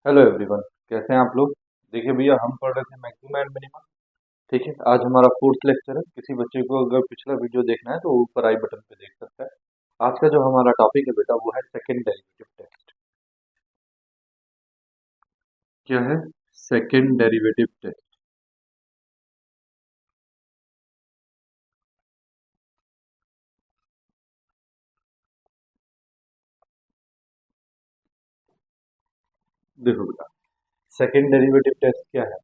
Hello everyone. कैसे हैं आप लोग। देखिए भैया, हम पढ़ रहे थे मैक्सिमा एंड मिनिमा। ठीक है, आज हमारा फोर्थ लेक्चर है। किसी बच्चे को अगर पिछला वीडियो देखना है तो वो ऊपर आई बटन पे देख सकता है। आज का जो हमारा टॉपिक है बेटा, वो है सेकंड डेरिवेटिव टेस्ट। क्या है सेकंड डेरिवेटिव टेस्ट? देखो बेटा, सेकंड डेरिवेटिव टेस्ट क्या है।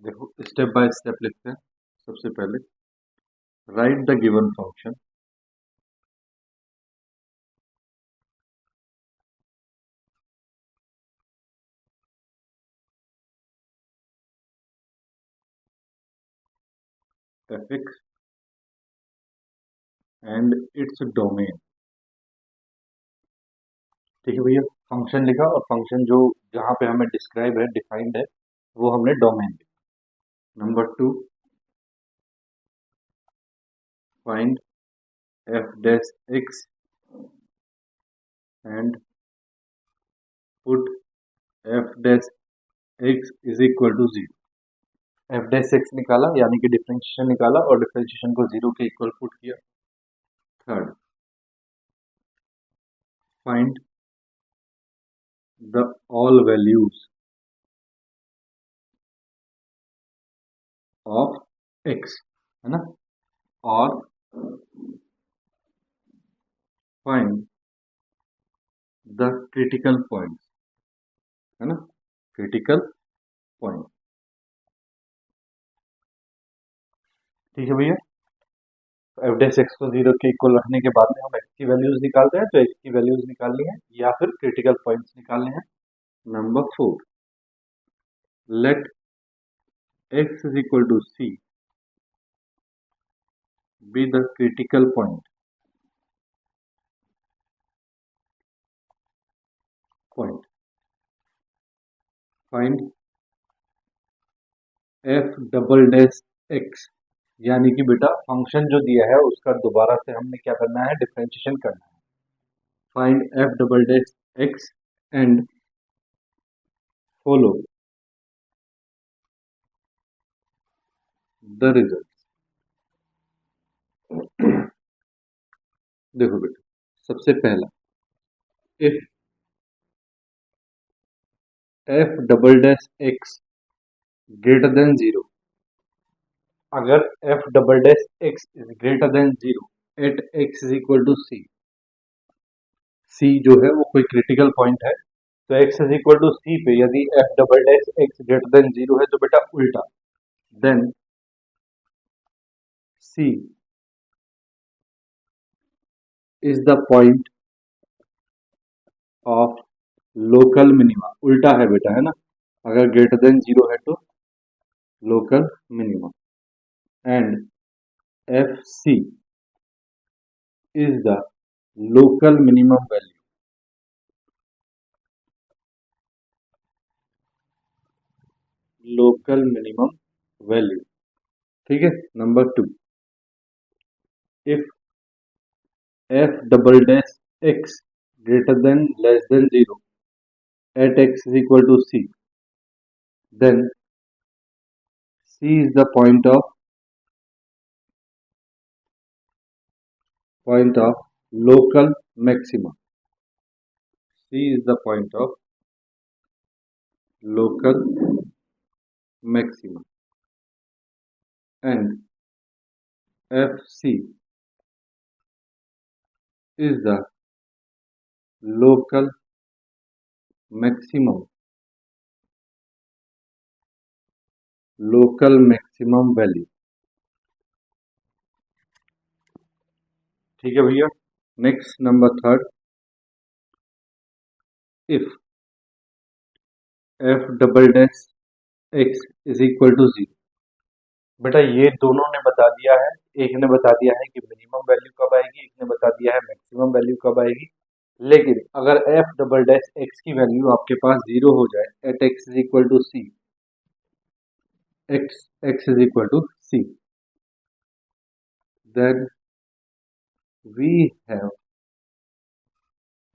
देखो, स्टेप बाय स्टेप लिखते हैं। सबसे पहले right the given function f x and its domain. ठीक है भैया, फंक्शन लिखा और फंक्शन जो जहाँ पे हमें डिस्क्राइब है, डिफाइंड है, वो हमने डोमेन लिखा। Number two, find f dash x and put f dash x is equal to 0। f dash x निकाला यानी कि डिफरेंशिएशन निकाला और डिफरेंशिएशन को 0 के इक्वल पुट किया। Third, find the all values of x, है ना। और फाइंड द क्रिटिकल पॉइंट, है ना, क्रिटिकल पॉइंट। ठीक है भैया, एफ डैश एक्स को 0 के इक्वल रखने के बाद में हम x की वैल्यूज निकालते हैं, तो x की वैल्यूज निकालनी है या फिर क्रिटिकल पॉइंट्स निकालने हैं। Number four, let x is equal to c be the critical point. Find f double dash x, यानी कि बेटा फंक्शन जो दिया है उसका दोबारा से हमने क्या करना है, डिफरेंशिएशन करना है। Find f double dash x and follow the result. देखो बेटा, सबसे पहला, if f double dash x greater than 0, अगर f double dash x is greater than 0 at x is equal to c, c जो है वो कोई क्रिटिकल पॉइंट है, तो x is equal to c पे यदि f double dash x greater than 0 है तो बेटा उल्टा, then c is the point of local minima. उल्टा है बेटा, है ना। अगर ग्रेटर देन 0 है तो local minima, and f c is the local minimum value. Local minimum value, ठीक है। Number two, if f double dash x greater than less than 0 at x is equal to c, then c is the point of local maxima. C is the point of local maxima, and f c is the local maximum value। ठीक है भैया। Next, number third, if f double dash x is equal to 0। बेटा ये दोनों ने बता दिया है, एक ने बता दिया है कि मिनिमम वैल्यू कब आएगी, एक ने बता दिया है मैक्सिमम वैल्यू कब आएगी। लेकिन अगर एफ डबल डैश एक्स की वैल्यू आपके पास 0 हो जाए at x is equal to c, x is equal to c, then we have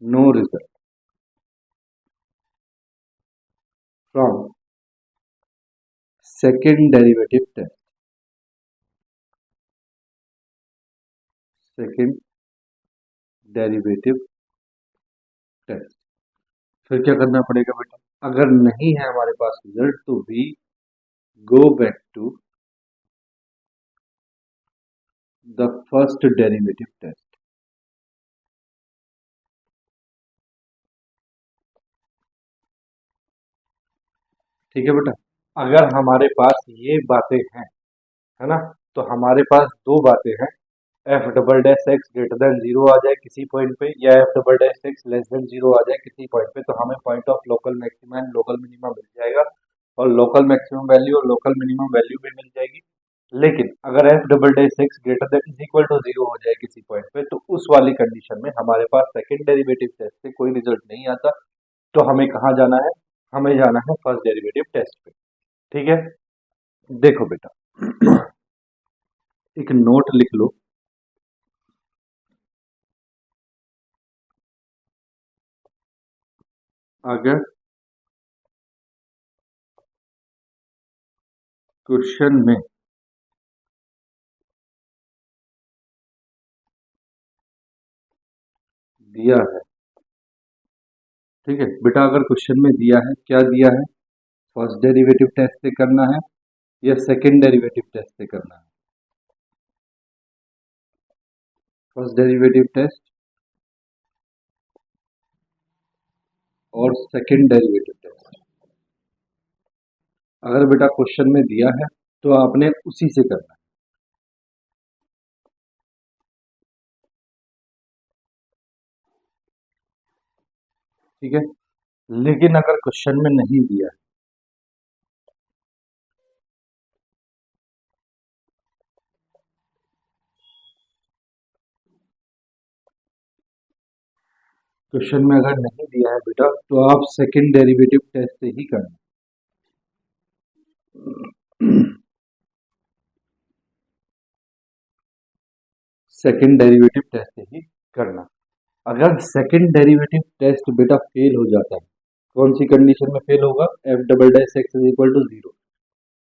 no result. From second derivative test, second derivative test. फिर क्या करना पड़ेगा बेटा, अगर नहीं है हमारे पास रिजल्ट तो we go back to the first derivative test. ठीक है बेटा, अगर हमारे पास ये बातें हैं, है ना, तो हमारे पास दो बातें हैं, f double dash x greater than zero आ जाए किसी पॉइंट पे, या f double dash x less than zero आ जाए किसी पॉइंट पे, तो हमें point of local maximum and local minimum मिल जाएगा, और लोकल मैक्सिमम वैल्यू और लोकल मिनिमम वैल्यू भी मिल जाएगी। लेकिन अगर f double dash x greater than is equal to zero हो जाए किसी पॉइंट पे, तो उस वाली कंडीशन में हमारे पास सेकेंड डेरिवेटिव टेस्ट से कोई रिजल्ट नहीं आता, तो हमें कहाँ जाना है, हमें जाना है फर्स्ट डेरिवेटिव टेस्ट पे। ठीक है, देखो बेटा एक नोट लिख लो, अगर क्वेश्चन में दिया है, ठीक है बेटा, अगर क्वेश्चन में दिया है, क्या दिया है, फर्स्ट डेरिवेटिव टेस्ट से करना है या सेकंड डेरिवेटिव टेस्ट से करना है, फर्स्ट डेरिवेटिव टेस्ट और सेकंड डेरिवेटिव टेस्ट। अगर बेटा क्वेश्चन में दिया है तो आपने उसी से करना है, ठीक है। लेकिन अगर क्वेश्चन में नहीं दिया है, क्वेश्चन में अगर नहीं दिया है बेटा, तो आप सेकंड डेरिवेटिव टेस्ट से ही करना, सेकंड डेरिवेटिव टेस्ट से ही करना। अगर सेकंड डेरिवेटिव टेस्ट बेटा फेल हो जाता है, कौन सी कंडीशन में फेल होगा, f double dash x is equal to zero,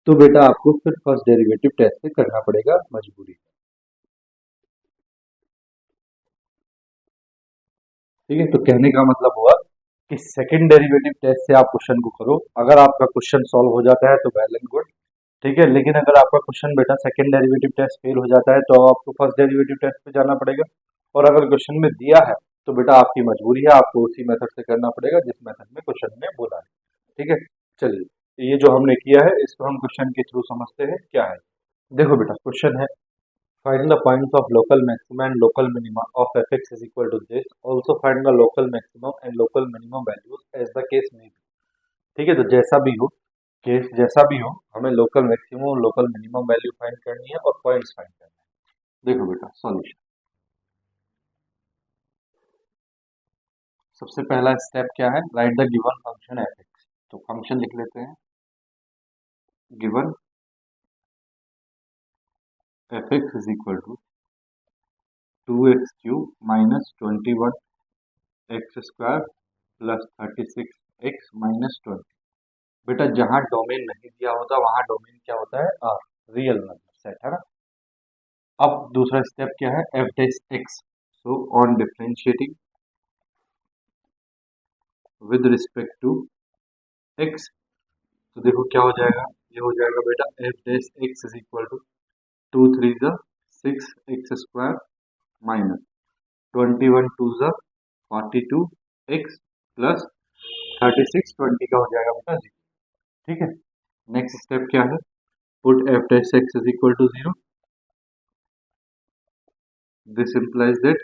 तो बेटा आपको फिर फर्स्ट डेरिवेटिव टेस्ट से करना पड़ेगा मजबूरी। ठीक है, तो कहने का मतलब हुआ कि सेकंड डेरिवेटिव टेस्ट से आप क्वेश्चन को करो, अगर आपका क्वेश्चन सॉल्व हो जाता है तो वेल एंड गुड, ठीक है। लेकिन अगर आपका क्वेश्चन बेटा सेकंड डेरिवेटिव टेस्ट फेल हो जाता है तो आपको फर्स्ट डेरिवेटिव टेस्ट पे जाना पड़ेगा, और अगर क्वेश्चन में दिया है तो बेटा आपकी मजबूरी है, आपको उसी मेथड से करना पड़ेगा जिस मेथड में क्वेश्चन में बोला है। ठीक है, चलिए ये जो हमने किया है इसको हम क्वेश्चन के थ्रू समझते हैं क्या है। देखो बेटा क्वेश्चन है, find the points of local maximum and local minima of fx is equal to this, also find the local maximum and local minimum values as the case may be। ठीक है, तो जैसा भी हो, केस जैसा भी हो, हमें लोकल मैक्सिमम और लोकल मिनिमम वैल्यू फाइंड करनी है और पॉइंट्स फाइंड करने हैं। देखो बेटा सॉल्यूशन, सबसे पहला स्टेप क्या है, write the given function f x. तो फंक्शन लिख लेते हैं, given f x is equal to 2x³ minus 21x² plus 36x minus 20। बेटा जहां डोमेन नहीं दिया होता वहां डोमेन क्या होता है, आर, रियल नंबर सेट, है ना। अब दूसरा स्टेप क्या है, f dash x, so on differentiating with respect to x, तो देखो क्या हो जाएगा, ये हो जाएगा बेटा f dash x is equal to 2 3 6x² minus 21 2 42x plus 36 20 का हो जाएगा बेटा जी। ठीक है, नेक्स्ट स्टेप क्या है, put f dash x is equal to 0, this implies that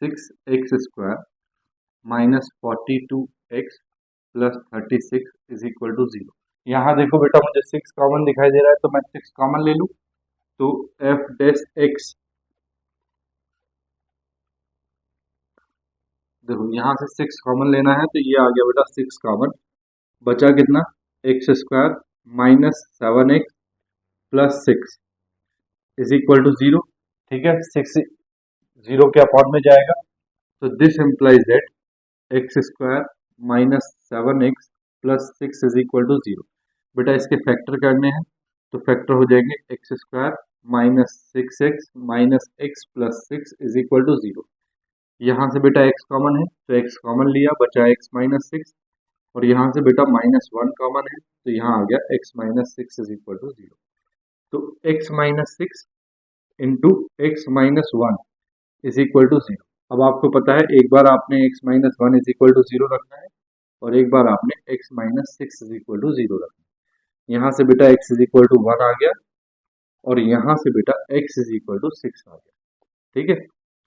6x² minus 42x plus 36 is equal to 0। यहाँ देखो बेटा मुझे 6 कॉमन दिखाई दे रहा है तो मैं 6 कॉमन ले लूँ, तो f डैश x, देखो यहाँ से 6 कॉमन लेना है तो ये आ गया बेटा 6 कॉमन, बचा कितना, x² minus 7x plus 6 is equal to 0। ठीक है, 6 0 के अपॉन में जाएगा, तो this implies that x² minus 7x plus 6 is equal to 0। बेटा इसके फैक्टर करने हैं तो फैक्टर हो जाएंगे x square minus 6x minus x plus 6 is equal to 0। यहाँ से बेटा x कॉमन है तो x कॉमन लिया, बचा x माइनस 6, और यहाँ से बेटा माइनस 1 कॉमन है तो यहाँ आ गया x minus 6 is equal to 0। तो x minus 6 into x minus 1 is equal to 0। अब आपको पता है एक बार आपने x minus 1 is equal to 0 रखना है और एक बार आपने x minus 6 is equal to 0 रखना है। यहाँ से बेटा x इज इक्वल टू 1 आ गया और यहाँ से बेटा x इज इक्वल टू 6 आ गया। ठीक है,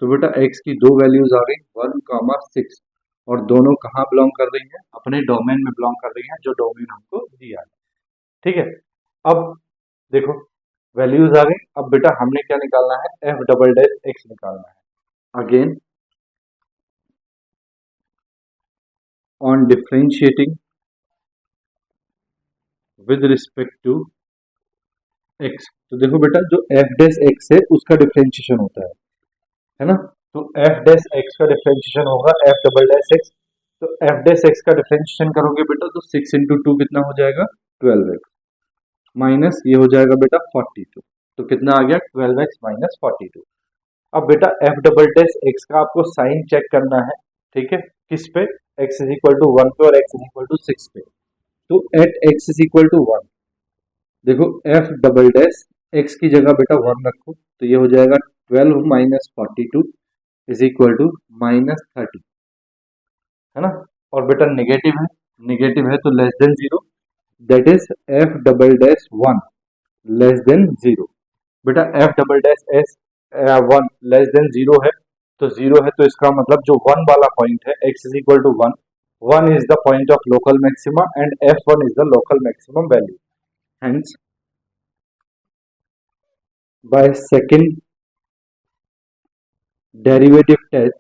तो बेटा x की दो वैल्यूज आ गई 1, 6, और दोनों कहाँ बिलोंग कर रही हैं? अपने डोमेन में बिलोंग कर रही हैं, जो डोमेन हमको दिया है। ठीक है, अब देखो वैल्यूज आ गई। अब बेटा हमने क्या निकालना है? f डबल डैश x निकालना है। Again on differentiating with respect to x, तो देखो बेटा जो f डैश x है उसका डिफरेंशिएशन होता है ना? तो f डैश x का डिफरेंशिएशन होगा f डबल डैश x। तो f डैश x का डिफरेंशिएशन करोगे बेटा तो 6 इंटू 2 कितना हो जाएगा? 12x माइनस ये हो जाएगा बेटा 42। तो कितना आ गया? 12x minus 42। अब बेटा f डबल डैश x का आपको साइन चेक करना है। ठीक है, किस पे? x इज इक्वल टू 1 पे और x इज इक्वल टू 6 पे। तो at x is equal to 1 देखो f डबल डैश x की जगह बेटा 1 रखो तो ये हो जाएगा 12 minus 42 is equal to minus 30, है ना? और बेटा नेगेटिव है तो less than 0, that is f double dash 1 less than 0। बेटा f double dash s 1 less than 0 है, तो 0 है तो इसका मतलब जो 1 वाला पॉइंट है x is equal to 1, 1 is the point of local maxima and f1 is the local maximum value. Hence, by second derivative test,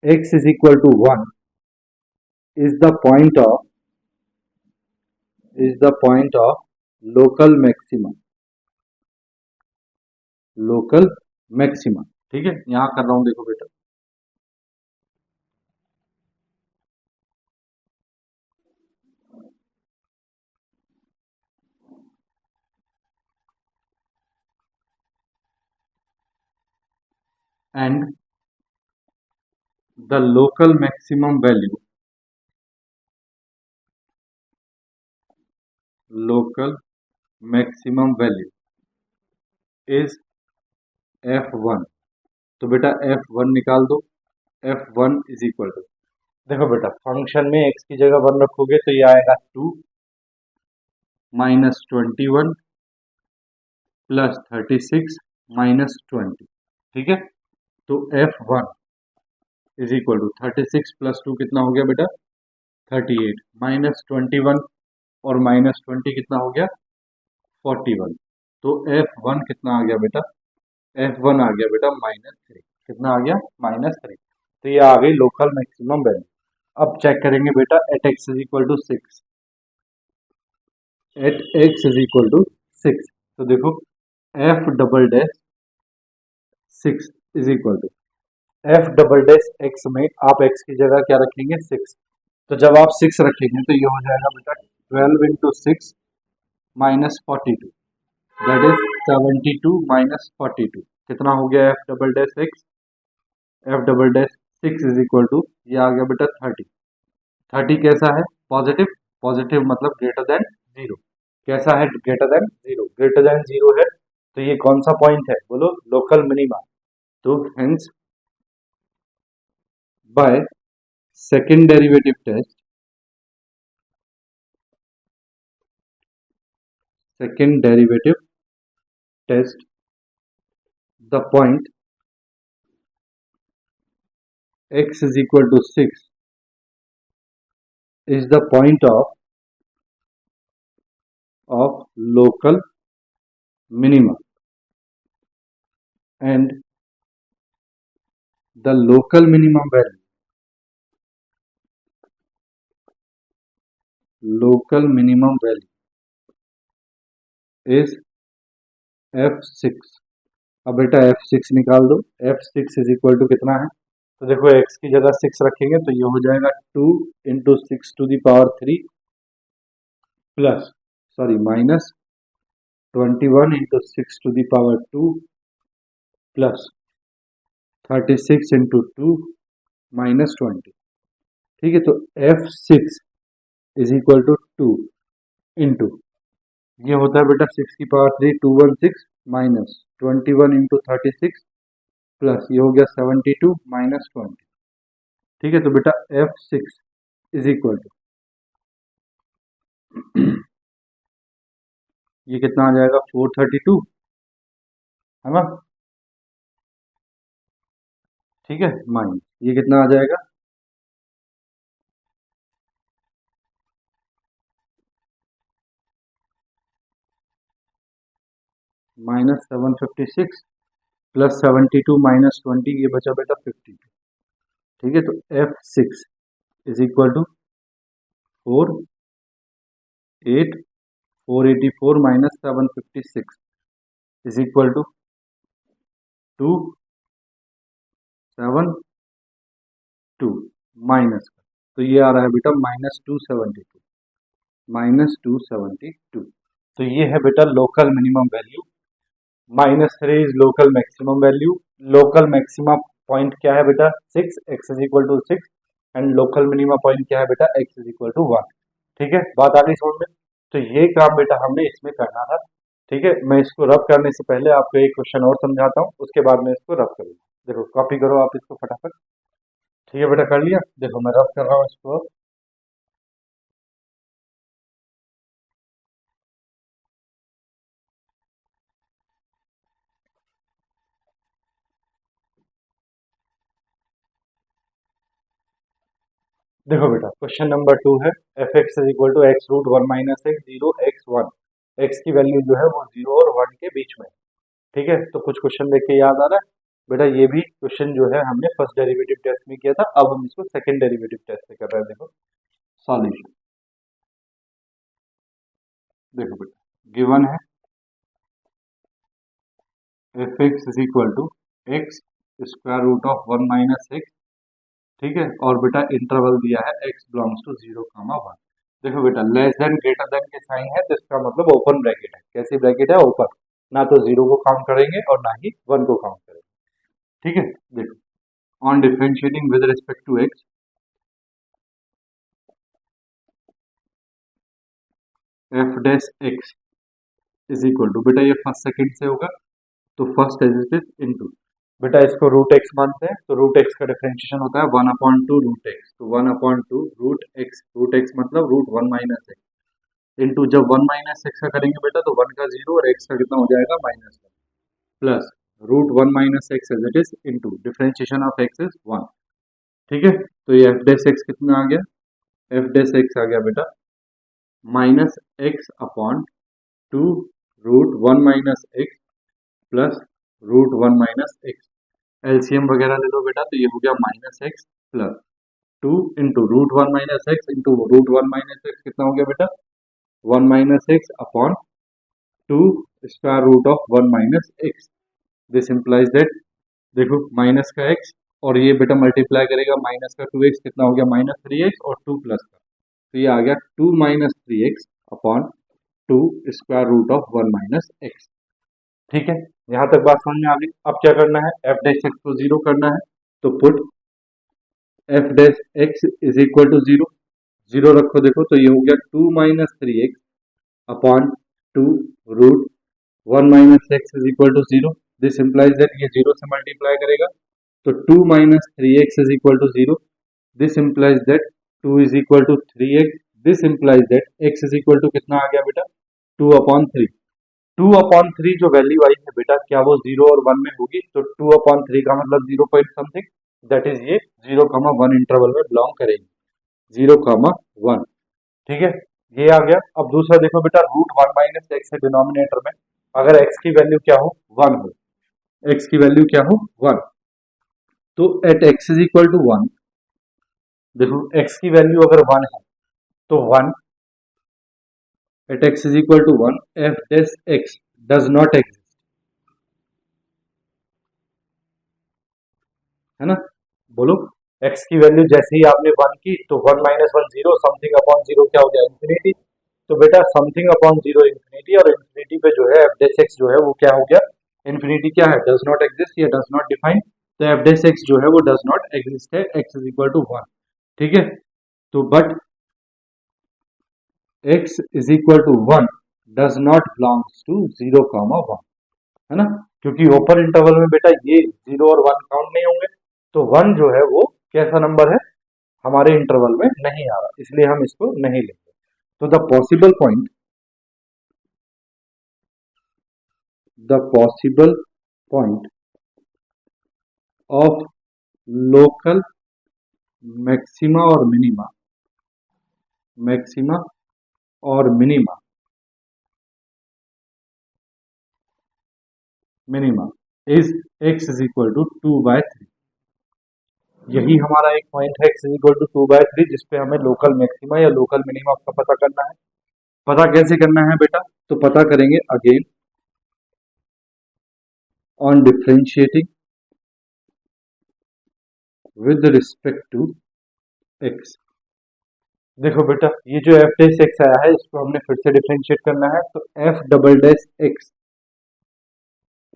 x is equal to 1 is the point of local maxima। ठीक है, यहां कर रहा हूं देखो बेटा, and the local maximum value is f1। तो बेटा f1 निकाल दो। f1 इज इक्वल टू, देखो बेटा फंक्शन में x की जगह 1 रखोगे तो ये आएगा 2 माइनस 21 प्लस 36 माइनस 20। ठीक है, तो f1 is equal to 36 plus 2 कितना हो गया बेटा? 38 माइनस 21 और माइनस 20 कितना हो गया? 41। तो f1 कितना आ गया बेटा? f1 आ गया बेटा -3। कितना आ गया? -3। तो ये आ गई लोकल मैक्सिमम वैल्यू। अब चेक करेंगे बेटा at x is equal to 6, at x is equal to 6। तो देखो f double dash 6 is equal to f double dash x में आप x की जगह क्या रखेंगे? 6। तो जब आप 6 रखेंगे तो ये हो जाएगा बेटा 12 into 6 minus 42, that is 72 minus 42। कितना हो गया f double dash x? f double dash 6 is equal to ये आ गया बेटा 30। 30 कैसा है? पॉजिटिव। पॉजिटिव मतलब ग्रेटर देन 0। कैसा है? Greater than 0। ग्रेटर देन 0 है तो ये कौन सा पॉइंट है? बोलो लोकल मिनिमा। तो hence by second derivative test, the point x is equal to 6 is the point of local minima, and the local minimum value is f6। अब बेटा f6 निकाल दो। f6 इज इक्वल टू कितना है, तो देखो x की जगह 6 रखेंगे तो ये हो जाएगा 2 into 6⁻³ plus minus 21 into 6⁻² plus 36 into 2 minus 20। ठीक है, तो f6 is equal to 2 into, ये होता है बेटा 6⁻³ 216 माइनस 21 इंटू 36 प्लस ये हो गया 72 माइनस 20। ठीक है, तो बेटा f6 इज इक्वल टू ये कितना आ जाएगा 432, है ना। ठीक है, माइनस ये कितना आ जाएगा माइनस 756 प्लस 72 माइनस 20, ये बचा बेटा 52। ठीक है, तो f6 is equal to 484 minus 756 is equal to 272 minus का, तो ये आ रहा है बेटा -272। तो ये है बेटा लोकल मिनिमम वैल्यू। -3 इज local maximum value. Local maxima point क्या है बेटा 6, x is equal to 6, and local minima point क्या है बेटा x इज इक्वल टू 1। ठीक है, बात आ गई समझ में। तो ये काम बेटा हमने इसमें करना था। ठीक है, मैं इसको रब करने से पहले आपको एक क्वेश्चन और समझाता हूँ, उसके बाद मैं इसको रब करूँगा। देखो कॉपी करो आप इसको फटाफट। ठीक है बेटा, कर लिया। देखो मैं रब कर रहा हूँ इसको। देखो बेटा क्वेश्चन नंबर 2 है, f x is equal to x root 1 minus x 0 x1। एक्स की वैल्यू जो है वो 0 और 1 के बीच में। ठीक है, तो कुछ क्वेश्चन देख के याद आ रहा है बेटा, ये भी क्वेश्चन जो है हमने फर्स्ट डेरिवेटिव टेस्ट में किया था, अब हम इसको सेकंड डेरिवेटिव टेस्ट से कर रहे हैं। देखो सॉल्यूशन, देखो बेटा गिवन है f x is equal to x square root of 1 minus x. ठीक है, और बेटा इंटरवल दिया है x बिलोंग्स टू 0, 1। देखो बेटा लेस देन ग्रेटर देन के साइन है, तो इसका मतलब ओपन ब्रैकेट है। कैसी ब्रैकेट है, ओपन। ना तो 0 को काउंट करेंगे और ना ही 1 को काउंट करेंगे। ठीक है, देखो on differentiating with respect to x, f dash x is equal to, बेटा ये फर्स्ट सेकंड से होगा तो first as it is into, बेटा इसको रूट एक्स मानते हैं, तो रूट एक्स का डिफरेंशिएशन होता है 1/2 रूट एक्स, तो 1/2 रूट एक्स मतलब रूट 1 माइनस एक्स इंटू, जब 1 माइनस एक्स का करेंगे बेटा तो 1 का 0 और एक्स का कितना हो जाएगा -1 plus root 1 minus x as it is into differentiation of x is 1। ठीक है, तो ये एफ डैश एक्स कितना आ गया, एफ डैश एक्स आ गया बेटा -x/2 root 1 minus x plus root 1 minus x. LCM वगैरह ले लो बेटा, तो ये हो गया -x plus 2 into root 1 minus x into root 1 minus x कितना हो गया बेटा 1 minus x upon 2 square root of 1 minus x. This implies that, देखो माइनस का x और ये बेटा मल्टीप्लाई करेगा माइनस का 2x कितना हो गया -3x और 2 प्लस का, तो ये आ गया 2 minus 3x upon 2 square root of 1 minus x. ठीक है, यहाँ तक बात समझ में आ गई। अब क्या करना है, एफ डैश एक्स को 0 करना है, तो put f dash x is equal to 0, 0 रखो। देखो तो ये हो गया 2 minus 3x upon 2 root 1 minus x is equal to 0। This implies that ये 0 से मल्टीप्लाई करेगा तो 2 minus 3x is equal to 0। This implies that 2 is equal to 3x। This implies that x is equal to कितना आ गया बेटा 2/3। 2/3 जो value आई है बेटा, क्या वो 0 और 1 में होगी, तो 2/3 का मतलब 0 पॉइंट समथिंग, दैट इज ये 0,1 इंटरवल में बिलोंग करेगी, 0,1। ठीक है, ये आ गया। अब दूसरा देखो बेटा, रूट 1 माइनस एक्स है डिनोमिनेटर में, अगर x की वैल्यू क्या हो 1 हो, x की वैल्यू क्या हो 1, तो at x is equal to 1, देखो x की वैल्यू अगर 1 है तो 1 at x is equal to 1, f dash x does not exist, है ना। बोलो, x की वैल्यू जैसे ही आपने 1 की तो 1 माइनस 1 0, समथिंग अपॉन 0 क्या हो गया, इन्फिनिटी। तो बेटा समथिंग अपॉन 0 इन्फिनिटी, और इन्फिनिटी पे जो है एफ डेस एक्स जो है वो क्या हो गया, इन्फिनिटी क्या है, डज नॉट एग्जिस्ट या डज नॉट डिफाइन। तो एफ डेस एक्स जो है वो डज नॉट एग्जिस्ट है, x इज इक्वल टू 1। ठीक है, तो but x is equal to 1 does not belongs to 0 comma 1, है ना, क्योंकि ओपन इंटरवल में बेटा ये 0 और 1 काउंट नहीं होंगे, तो 1 जो है वो कैसा नंबर है, हमारे इंटरवल में नहीं आ रहा, इसलिए हम इसको नहीं लेंगे। तो the possible point of local maxima और minima is x is equal to 2/3। यही हमारा एक पॉइंट है, x इज इक्वल टू 2/3, जिसपे हमें लोकल मैक्सिमा या लोकल मिनिमा का पता करना है। पता कैसे करना है बेटा, तो पता करेंगे again on differentiating with respect to x। देखो बेटा, ये जो एफ डैश एक्स आया है इसको हमने फिर से डिफरेंशिएट करना है, तो f double dash x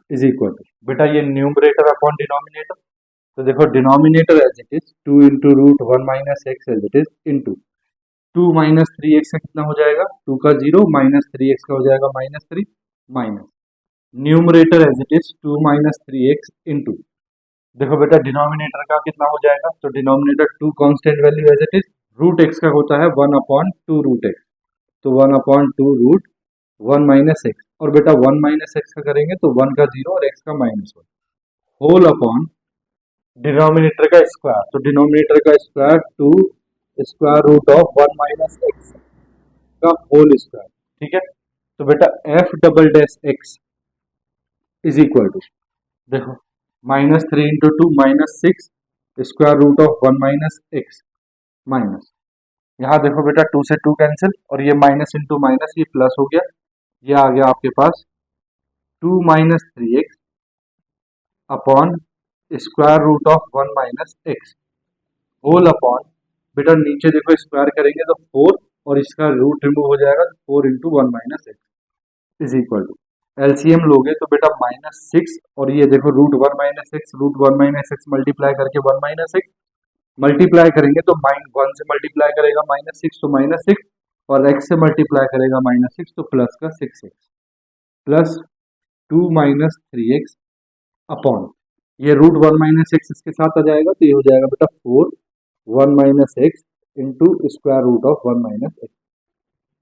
is equal to, बेटा ये न्यूमरेटर अपॉन डिनोमिनेटर, तो देखो denominator as it is 2 into root 1 minus x as it is into 2 minus 3x का कितना हो जाएगा, 2 का 0 माइनस 3x का हो जाएगा -3 minus numerator as it is 2 minus 3x into, देखो बेटा डिनोमिनेटर का कितना हो जाएगा, तो denominator 2 constant value as it is, root x का होता है 1 अपॉन 2 रूट एक्स, तो 1 अपॉन 2 रूट 1 माइनस एक्स, और बेटा 1 माइनस एक्स का करेंगे तो 1 का 0 और x का -1 होल अपॉन डिनोमिनेटर का स्क्वायर, तो डिनोमिनेटर का square 2 square root of 1 minus x का होल स्क्वायर। ठीक है, तो बेटा F double dash x is equal to, देखो -3 into 2 -6 square root of 1 minus x minus, यहाँ देखो बेटा 2 से 2 कैंसिल, और ये माइनस इंटू माइनस ये प्लस हो गया, ये आ गया आपके पास 2 minus 3x upon square root of 1 minus x whole upon, बेटा नीचे देखो स्क्वायर करेंगे तो 4, और इसका रूट रिमूव हो जाएगा, 4 into 1 minus x is equal to, LCM लोगे तो बेटा -6, और ये देखो root 1 minus x, root 1 minus x multiply करके 1 माइनस एक्स मल्टीप्लाई करेंगे तो -1 से मल्टीप्लाई करेगा -6 तो -6, और x से मल्टीप्लाई करेगा -6 तो प्लस का 6x plus 2 minus 3x upon, ये रूट 1 माइनस एक्स इसके साथ आ जाएगा, तो ये हो जाएगा बेटा 4 1 minus x into square root of 1 minus x.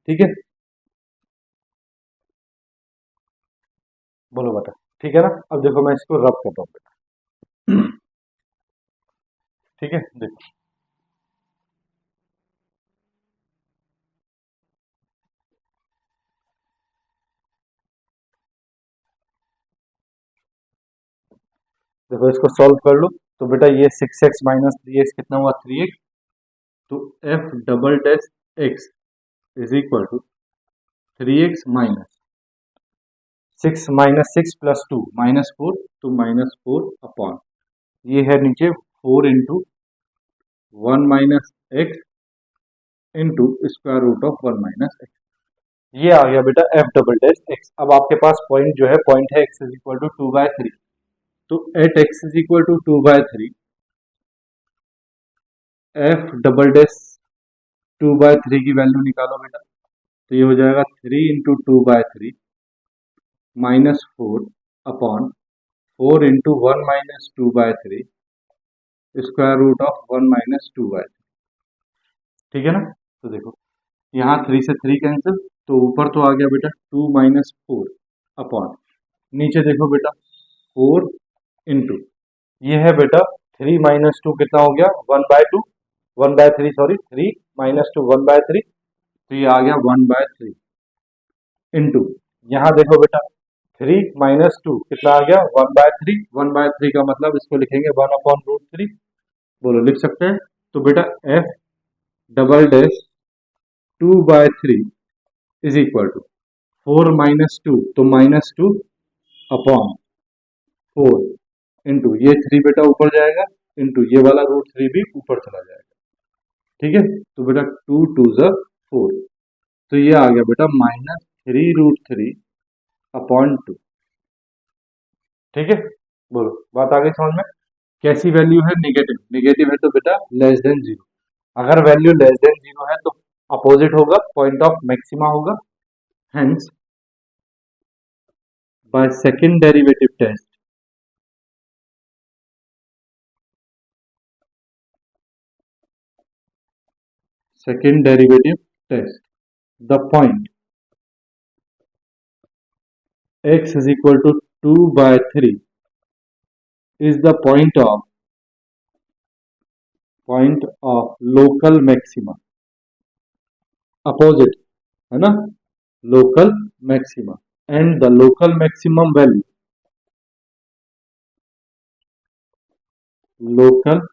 ठीक है, बोलो बेटा, ठीक है ना। अब देखो मैं इसको रब करता हूँ बेटा। ठीक है, देखो देखो इसको सॉल्व कर लो, तो बेटा ये 6x माइनस 3x कितना हुआ, 3x, तो f double dash x is equal to 3x minus 6 minus 6 plus 2 -4, तो -4 अपॉन, ये है नीचे 4 into 1 minus x into square root of 1 minus x, ये आ गया बेटा एफ डबल डैश एक्स। अब आपके पास पॉइंट जो है, पॉइंट है x इज इक्वल टू 2/3, तो at x is equal to 2/3 f double dash 2/3 की वैल्यू निकालो बेटा, तो ये हो जाएगा 3 into 2/3 -4 upon 4 into 1 minus 2/3 square root of 1 minus 2/3। ठीक है ना, तो देखो यहाँ 3 से 3 कैंसिल, तो ऊपर तो आ गया बेटा 2 माइनस 4 अपॉन, नीचे देखो बेटा 4 इंटू, ये है बेटा 3 माइनस 2 कितना हो गया, 1/2, 1/3 सॉरी, 3 माइनस 2 1/3, तो ये आ गया 1/3 इंटू, यहाँ देखो बेटा 3 माइनस 2 कितना आ गया, 1/3, 1/3 का मतलब इसको लिखेंगे 1 अपॉन रूट 3, बोलो लिख सकते हैं। तो बेटा F double dash 2/3 is equal to 4 minus 2, तो -2 अपॉन 4 इंटू, ये 3 बेटा ऊपर जाएगा इंटू ये वाला √3 भी ऊपर चला जाएगा। ठीक है, तो बेटा 2 2 4, तो ये आ गया बेटा -3√3 अपॉन 2। ठीक है, बोलो बात आ गई समझ में। कैसी वैल्यू है? निगेटिव। निगेटिव है तो बेटा लेस देन जीरो। अगर वैल्यू लेस देन जीरो है तो अपोजिट होगा, पॉइंट ऑफ मैक्सिमा होगा। Hence by second derivative test, second derivative test, the point x is equal to 2 by 3 is the point of local maxima, opposite है ना, local maxima, and the local maximum value, local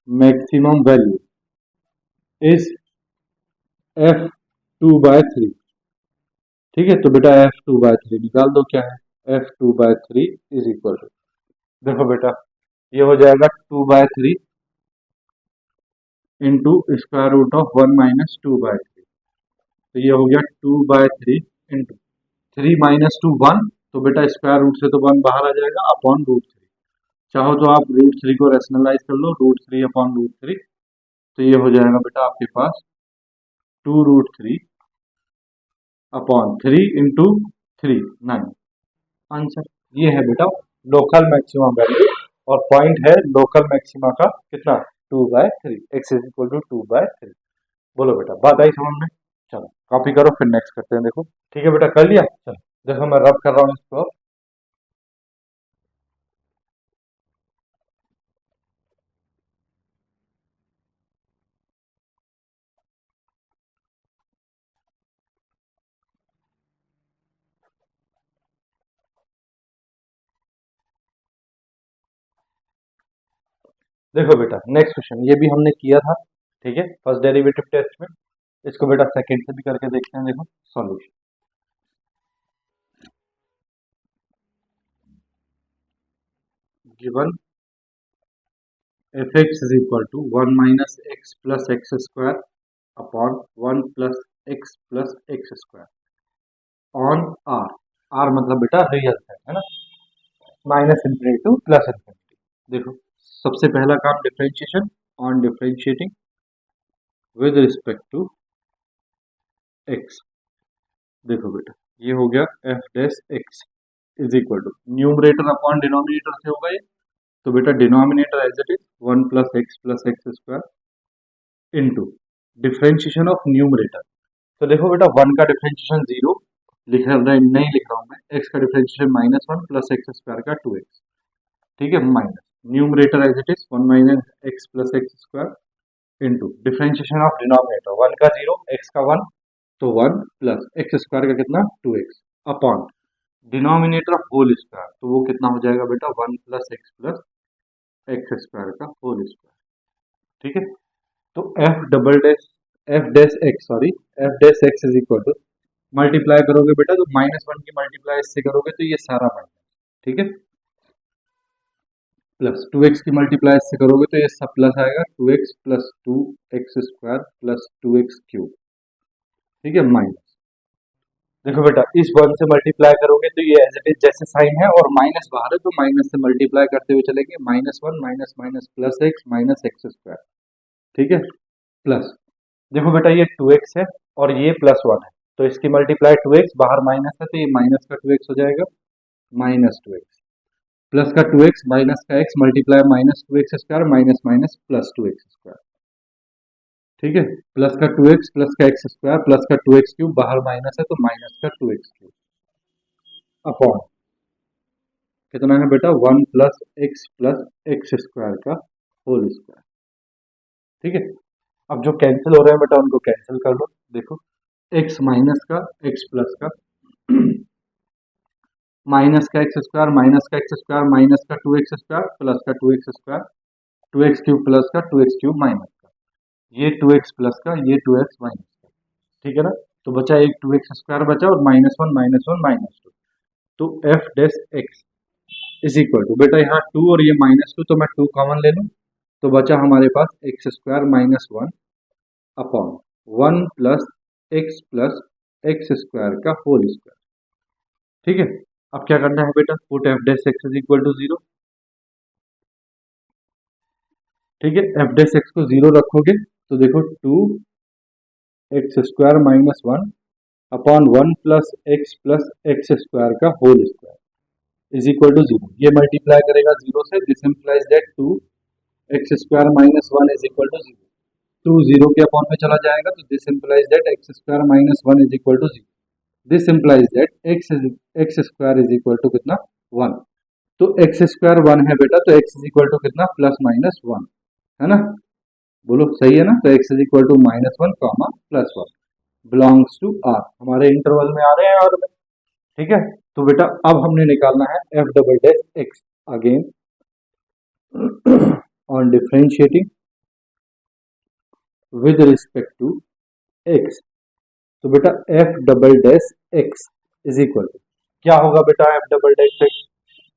maximum value is f2 by 3। ठीक है, तो बेटा f2 by 3 निकाल दो, क्या है f2 by 3 is equal to, देखो बेटा ये हो जाएगा 2 by 3 into square root of 1 minus 2 by 3, तो ये हो गया 2 by 3 इंटू 3 माइनस 2 1, तो बेटा स्क्वायर रूट से तो 1 बाहर आ जाएगा, अपॉन √3। चाहो तो आप √3 को रैशनलाइज कर लो, √3 अपॉन √3, तो ये हो जाएगा बेटा आपके पास 2√3 अपॉन 3 इंटू 3 9। आंसर ये है बेटा लोकल मैक्सिमम वैल्यू, और पॉइंट है लोकल मैक्सिमा का कितना 2 by 3, x is equal to 2 by 3। बोलो बेटा बात आई समझ में। चलो कॉपी करो, फिर नेक्स्ट करते हैं। देखो ठीक है बेटा कर लिया। चलो देखो मैं रब कर रहा हूँ इसको। देखो बेटा नेक्स्ट क्वेश्चन ये भी हमने किया था, ठीक है, फर्स्ट डेरिवेटिव टेस्ट में। इसको बेटा सेकंड से भी करके देखते हैं। देखो solution, given f(x) is equal to 1 minus x plus x square upon 1 plus x plus x square on r। r मतलब बेटा रियल है ना, minus infinity to plus infinity. देखो सबसे पहला काम differentiation, on differentiating with respect to x। देखो बेटा ये हो गया f dash x is equal to numerator upon denominator से होगा ये, तो बेटा denominator as it is 1 plus x square into differentiation of numerator. तो देखो बेटा 1 का डिफरेंशिएशन 0 लिख रहा नहीं लिख रहा हूँ मैं, x का डिफरेंशिएशन -1 प्लस एक्स स्क्वायर का 2x। ठीक है, minus numerator as it is 1 minus x plus x square into differentiation of denominator 1 का 0 x का 1, तो 1 प्लस एक्स स्क्वायर का कितना 2x upon denominator of whole square, तो वो कितना हो जाएगा बेटा 1 प्लस एक्स स्क्वायर का होल स्क्वायर। ठीक है, तो f dash x is equal to multiply करोगे बेटा तो -1 की मल्टीप्लाई इससे करोगे तो ये सारा माइनस, ठीक है, प्लस 2x की मल्टीप्लाई इससे करोगे तो ये सब प्लस आएगा, 2x plus 2x square plus 2x cube. ठीक है, माइनस देखो बेटा इस 1 से मल्टीप्लाई करोगे तो ये एज इट इज जैसे साइन है और माइनस बाहर है तो माइनस से मल्टीप्लाई करते हुए चलेंगे, -1 minus minus plus x minus x square. ठीक है, प्लस देखो बेटा ये 2x है और ये +1 है, तो इसकी मल्टीप्लाई 2x, बाहर माइनस है तो ये माइनस का 2x हो जाएगा, -2x प्लस का 2x माइनस का x multiply -2x square minus minus plus 2x square. ठीक है, प्लस का 2x प्लस का x स्क्वायर प्लस का 2x क्यूब, बाहर माइनस है तो माइनस का 2x क्यूब अपॉन कितना है बेटा 1 प्लस एक्स स्क्वायर का होल स्क्वायर। ठीक है, अब जो कैंसिल हो रहे हैं बेटा उनको कैंसिल कर लो। देखो x माइनस का x प्लस का माइनस का एक्स स्क्वायर माइनस का एक्स स्क्वायर माइनस का 2x स्क्वायर प्लस का 2x square 2x cube plus का 2x क्यूब माइनस का ये 2x प्लस का ये 2x माइनस का। ठीक है ना, तो बचा एक 2x स्क्वायर बचा और -1 -1 -2, तो f dash x is equal to, बेटा यहाँ 2 और ये -2, तो मैं 2 कॉमन ले लूँ, तो बचा हमारे पास x square minus 1 upon 1 plus x square का होल स्क्वायर। ठीक है, अब क्या करना है बेटा, put f dash x is equal to 0। ठीक है, एफ डैश एक्स को 0 रखोगे तो देखो 2 x square minus 1 upon 1 plus x square का whole square is equal to 0। ये मल्टीप्लाई करेगा 0 से, this implies that 2 x square minus 1 is equal to 0। 2 0 के अपॉन में चला जाएगा, तो this implies that x square minus 1 is equal to 0। This implies that x square is equal to कितना, 1। तो एक्स स्क्वायर 1 है बेटा, तो एक्स इज इक्वल टू कितना, प्लस माइनस 1, है ना। बोलो सही है ना, तो x is equal to -1 comma +1 belongs to R, हमारे इंटरवल में आ रहे हैं आर में। ठीक है, तो बेटा अब हमने निकालना है f double dash x again on differentiating with respect to x. तो बेटा F double dash x is equal to क्या होगा बेटा, एफ डबल डैश एक्स,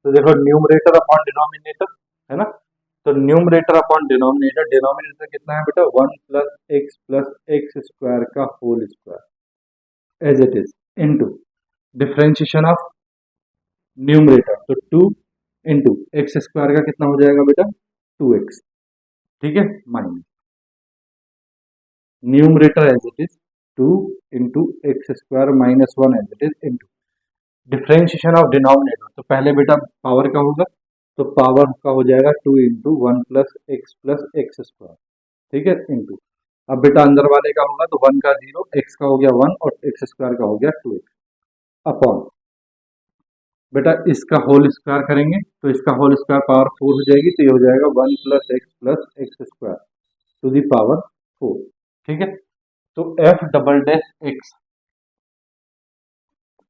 तो देखो न्यूमरेटर अपॉन डिनोमिनेटर, है ना। तो न्यूमरेटर अपॉन डिनोमिनेटर, डिनोमिनेटर कितना है बेटा, 1 प्लस एक्स स्क्वायर का whole square as it is into differentiation of numerator, तो 2 इंटू एक्स स्क्वायर का कितना हो जाएगा बेटा, 2x। ठीक है, minus numerator as it is 2 into x square minus 1 as it is into differentiation of denominator, तो पहले बेटा पावर का होगा, तो पावर का हो जाएगा 2 इंटू 1 प्लस एक्स स्क्वायर। ठीक है, इंटू अब बेटा अंदर वाले का होगा, तो 1 का 0, एक्स का हो गया 1 और एक्स स्क्वायर का हो गया 2x अपॉन बेटा इसका होल स्क्वायर करेंगे, तो इसका होल स्क्वायर पावर 4 हो जाएगी, तो ये हो जाएगा 1 plus x square to the power 4। ठीक है, तो f double dash x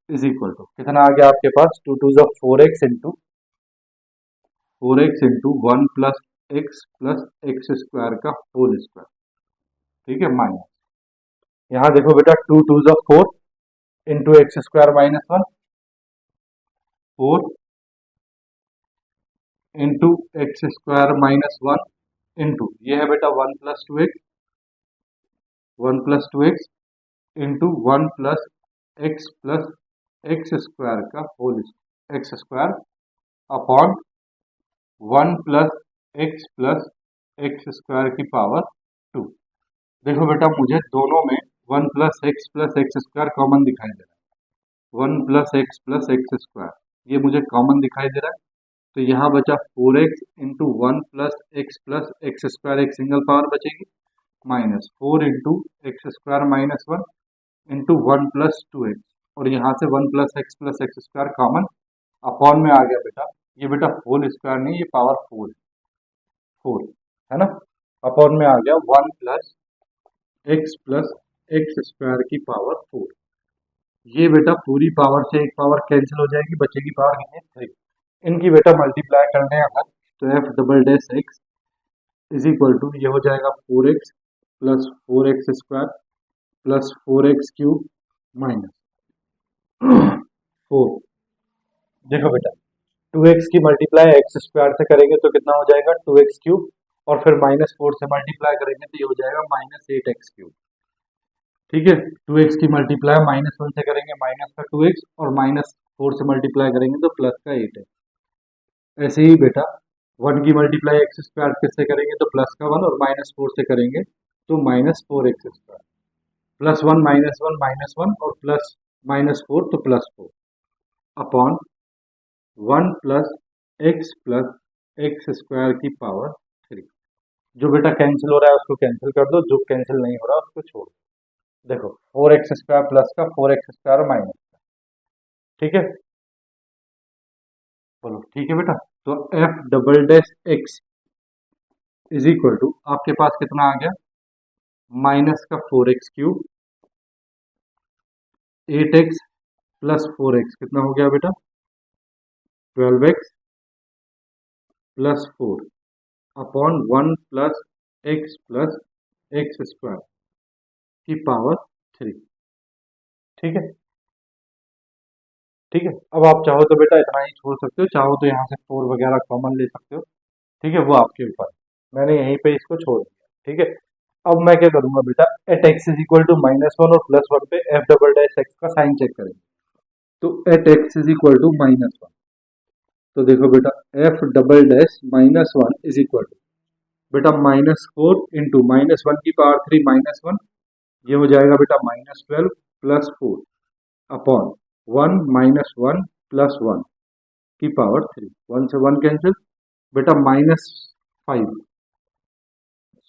is equal to कितना आ गया आपके पास, 2 टू जो 4x into 1 plus x square का होल स्क्वायर। ठीक है, माइनस यहाँ देखो बेटा 2 टू जो 4 into x square minus 1, 4 into x square minus 1 into ये है बेटा 1 plus two x into 1 plus x square का whole x square upon 1 plus x square की पावर 2। देखो बेटा मुझे दोनों में 1 प्लस एक्स स्क्वायर कॉमन दिखाई दे रहा है, 1 प्लस एक्स स्क्वायर ये मुझे कॉमन दिखाई दे रहा है, तो यहाँ बचा 4x into 1 plus x square, एक सिंगल पावर बचेगी, minus 4 into x square minus 1 into 1 plus 2x, और यहाँ से 1 plus x square common upon में आ गया बेटा, ये बेटा होल स्क्वायर नहीं, ये पावर 4 है, 4 है ना, अपॉन में आ गया 1 प्लस एक्स स्क्वायर की पावर 4। ये बेटा पूरी पावर से एक पावर कैंसिल हो जाएगी, बचेगी पावर कितनी, 3। इनकी बेटा मल्टीप्लाई करने हैं अगर, तो f double dash x is equal to ये हो जाएगा 4x plus 4x square plus 4x cube minus 4। देखो बेटा 2x की मल्टीप्लाई एक्स स्क्वायर से करेंगे तो कितना हो जाएगा, 2x क्यूब, और फिर -4 से मल्टीप्लाई करेंगे तो ये हो जाएगा -8x क्यूब। ठीक है, 2x की मल्टीप्लाई -1 से करेंगे माइनस का 2x, और -4 से मल्टीप्लाई करेंगे तो प्लस का 8x। ऐसे ही बेटा 1 की मल्टीप्लाई एक्स स्क्वायर किससे करेंगे तो प्लस का 1, और -4 से करेंगे तो -4x स्क्वायर, +1 -1 और प्लस -4 तो +4 अपॉन 1 प्लस एक्स स्क्वायर की पावर 3। जो बेटा कैंसिल हो रहा है उसको कैंसिल कर दो, जो कैंसिल नहीं हो रहा उसको छोड़ दो। देखो 4x स्क्वायर प्लस का 4x स्क्वायर माइनस का। ठीक है, बोलो ठीक है बेटा, तो f double dash x is equal to आपके पास कितना आ गया, माइनस का 4x cube 8x plus 4x कितना हो गया बेटा, 12x plus 4 upon 1 plus x square की पावर 3। ठीक है, ठीक है। अब आप चाहो तो बेटा इतना ही छोड़ सकते हो, चाहो तो यहाँ से 4 वगैरह कॉमन ले सकते हो, ठीक है, वो आपके ऊपर है। मैंने यहीं पे इसको छोड़ दिया, ठीक है। अब मैं क्या करूंगा बेटा, at x is equal to -1 और +1 पे एफ डबल डैश एक्स का साइन चेक करेंगे। तो at x is equal to -1, तो देखो बेटा F double dash -1 is equal to बेटा -4 इंटू -1 की पावर 3 -1, ये हो जाएगा बेटा -12 प्लस 4 अपॉन 1 -1 प्लस 1 की पावर 3, 1 से 1 कैंसिल बेटा -5,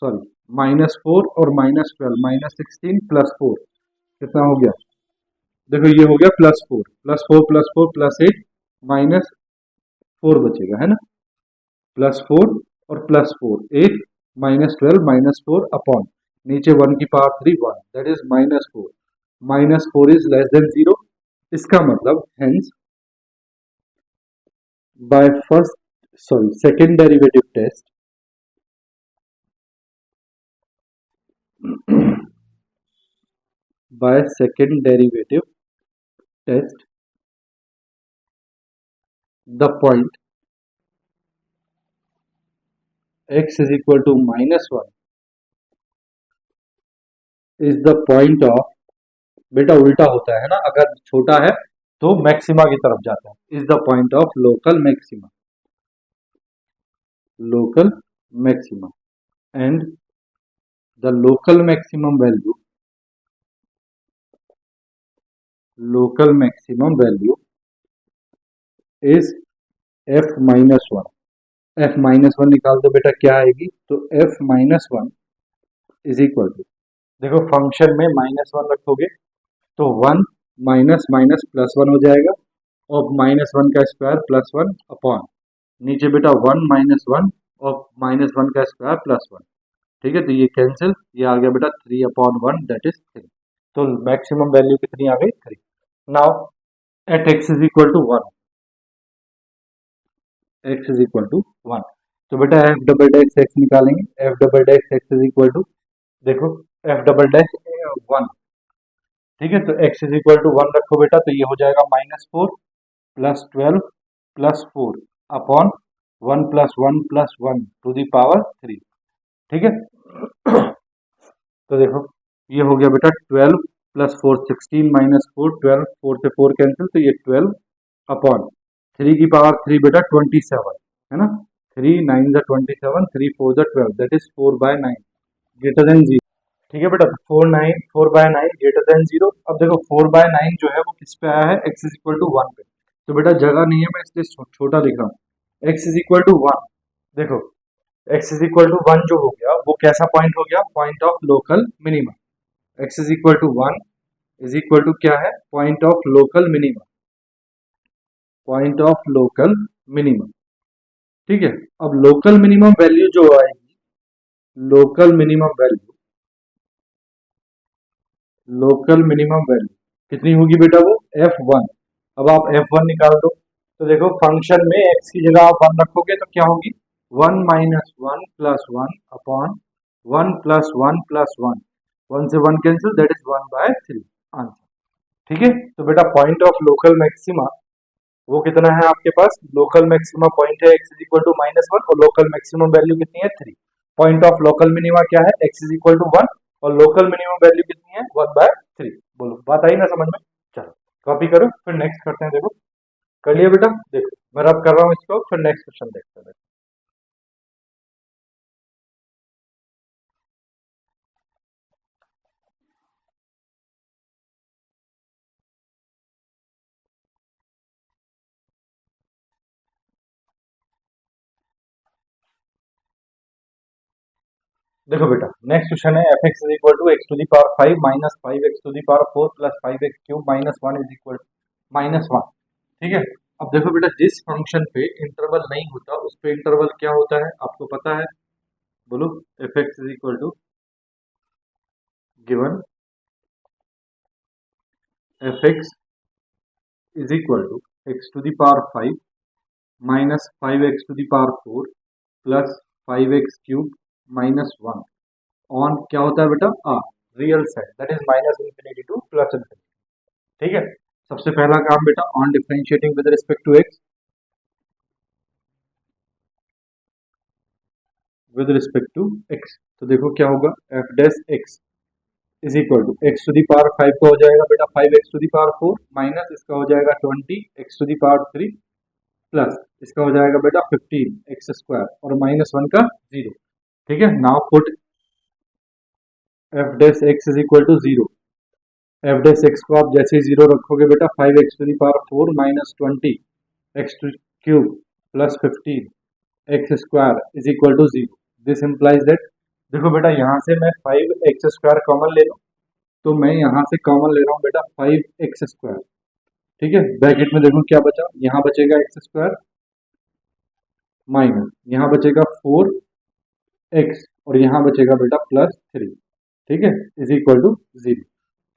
सॉरी -4 और -12 -16 प्लस 4 कितना हो गया, देखो ये हो गया +4 +4 +4 +8 -4 बचेगा, है ना, +4 और +4 8 -12 -4 अपॉन नीचे 1 की power 3 1, that is -4, -4 is less than 0। इसका मतलब hence by first sorry second derivative test by second derivative test, the point x is equal to -1 is the point of, बेटा उल्टा होता है ना, अगर छोटा है तो मैक्सिमा की तरफ जाता है, is the point of local maxima, local maxima, and the local maximum value, local maximum value is f-1, f-1 निकाल दो बेटा क्या आएगी, तो f-1 इज इक्वल टू, देखो फंक्शन में -1 रखोगे तो 1 माइनस माइनस +1 हो जाएगा, और -1 का स्क्वायर +1 अपॉन नीचे बेटा 1 -1 और -1 का स्क्वायर +1, ठीक है, तो ये कैंसिल, ये आ गया बेटा 3/1 दैट इज 3। तो मैक्सिमम वैल्यू कितनी आ गई 3। Now at x is equal to 1, x is equal to 1, तो बेटा एफ डबल डैश एक्स निकालेंगे, f double dash x is equal to, देखो एफ डबल डैश 1, ठीक है, तो x इज इक्वल टू 1 रखो बेटा, तो ये हो जाएगा -4 + 12 + 4 अपॉन 1 + 1 + 1 टू दी पावर 3, ठीक है। तो देखो ये हो गया बेटा 12 + 4 16 -4 12, 4 से 4 कैंसिल, तो ये 12 अपॉन 3 की पावर 3 बेटा 27, है ना, 3 9 ज़ा 27 3 4 ज़ा 12 दैट इज 4/9 ग्रेटर देन 0, ठीक है बेटा, तो 4/9 ग्रेटर देन 0। अब देखो 4/9 जो है वो किस पे आया है, x इज इक्वल टू 1 पे, तो बेटा जगह नहीं है, मैं इसलिए छोटा लिख रहा हूँ, x इज इक्वल टू 1, देखो x इज इक्वल टू 1 जो हो गया वो कैसा पॉइंट हो गया, point of local minimum, x is equal to 1 is equal to क्या है, point of local minimum, point of local minimum, ठीक है। अब लोकल मिनिमम वैल्यू जो आएगी, local minimum value, local minimum value कितनी होगी बेटा, वो f1। अब आप f1 निकाल दो, तो देखो फंक्शन में x की जगह आप 1 रखोगे तो क्या होगी, 1 - 1 + 1 अपॉन 1 + 1 + 1, 1 से 1 कैंसिल दैट इज 1/3 आंसर, ठीक है। तो बेटा पॉइंट ऑफ लोकल मैक्सिमा वो कितना है आपके पास, लोकल मैक्सिमा पॉइंट है x इज इक्वल टू -1 और लोकल मैक्सिमम वैल्यू कितनी है 3, पॉइंट ऑफ लोकल मिनिमा क्या है, x इज इक्वल टू 1 और लोकल मिनिमम वैल्यू कितनी है 1/3, बोलो बात आई ना समझ में, चलो कॉपी करो फिर नेक्स्ट करते हैं, देखो कर लिया बेटा, देखो मैं रब कर रहा हूँ इसको, फिर नेक्स्ट क्वेश्चन देखते हैं। देखो बेटा नेक्स्ट क्वेश्चन है f(x) is equal to x to the power 5 minus 5x to the power 4 plus 5x cube minus 1 is equal -1, ठीक है। अब देखो बेटा जिस फंक्शन पे इंटरवल नहीं होता उस पे इंटरवल क्या होता है आपको पता है, बोलो f(x) is equal to given f(x) is equal to x to the power 5 minus 5x to the power 4 plus 5x cube minus 1 on क्या होता है बेटा, real side that is -∞ to +∞, ठीक है। सबसे पहला काम बेटा on differentiating with respect to x, with respect to x, तो देखो क्या होगा, f dash x is equal to x to the power 5 का हो जाएगा बेटा 5 x to the power 4 minus इसका हो जाएगा 20 x to the power 3 plus इसका हो जाएगा बेटा 15 एक्स स्क्वायर और -1 का 0। ठीक है, now put f dash x is equal to 0। F dash x को आप जैसे ही 0 रखोगे बेटा 5 x to the power 4 minus 20 x to cube plus 15 x square is equal to 0। This implies that, देखो बेटा यहाँ से मैं 5 एक्स स्क्वायर कॉमन ले लूँ, तो मैं यहाँ से कॉमन ले रहा हूँ बेटा 5 एक्स स्क्वायर। ठीक है, ब्रैकेट में देखो क्या बचा, यहाँ बचेगा एक्स स्क्वायर माइनस यहाँ बचेगा 4 एक्स और यहाँ बचेगा बेटा +3। ठीक है, इज इक्वल टू 0।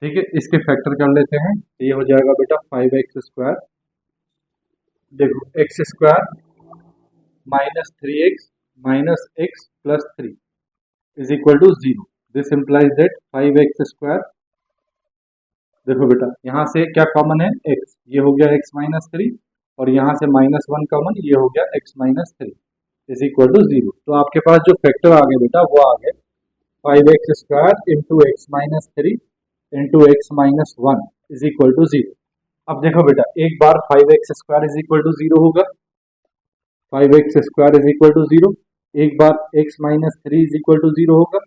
ठीक है, इसके फैक्टर कर लेते हैं, ये हो जाएगा बेटा 5 एक्स स्क्वायर, देखो x square -3 x minus x plus 3 is equal to 0। This implies that 5 x square, देखो बेटा यहाँ से क्या कॉमन है, एक्स, ये हो गया x-3 और यहाँ से -1 कॉमन, ये हो गया x-3 इज इक्वल टू 0। तो आपके पास जो फैक्टर आ गए बेटा वो आ गए 5 x square into x-3 into x-1 is equal to 0। अब देखो बेटा एक बार 5 x square is equal to 0 होगा, 5 x square is equal to 0, एक बार x-3 इज इक्वल टू 0 होगा,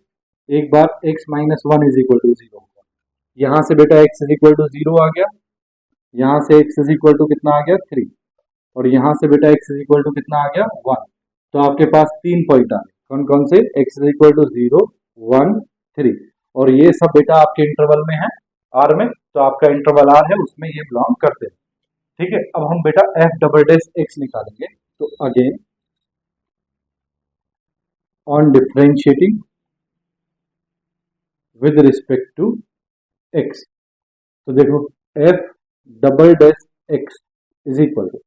एक बार x-1 इज इक्वल टू 0 होगा। यहाँ से बेटा x इज इक्वल टू 0 आ गया, यहाँ से x इज इक्वल टू कितना आ गया 3 और यहाँ से बेटा x इज इक्वल टू कितना आ गया 1। तो आपके पास 3 पॉइंट आ गए, कौन कौन से, x इज इक्वल टू 0 1 3 और ये सब बेटा आपके इंटरवल में है r में, तो आपका इंटरवल r है उसमें ये बिलोंग करते हैं। ठीक है, अब हम बेटा f डबल डैश x निकालेंगे, तो again on differentiating with respect to x, तो देखो f double dash x is equal to,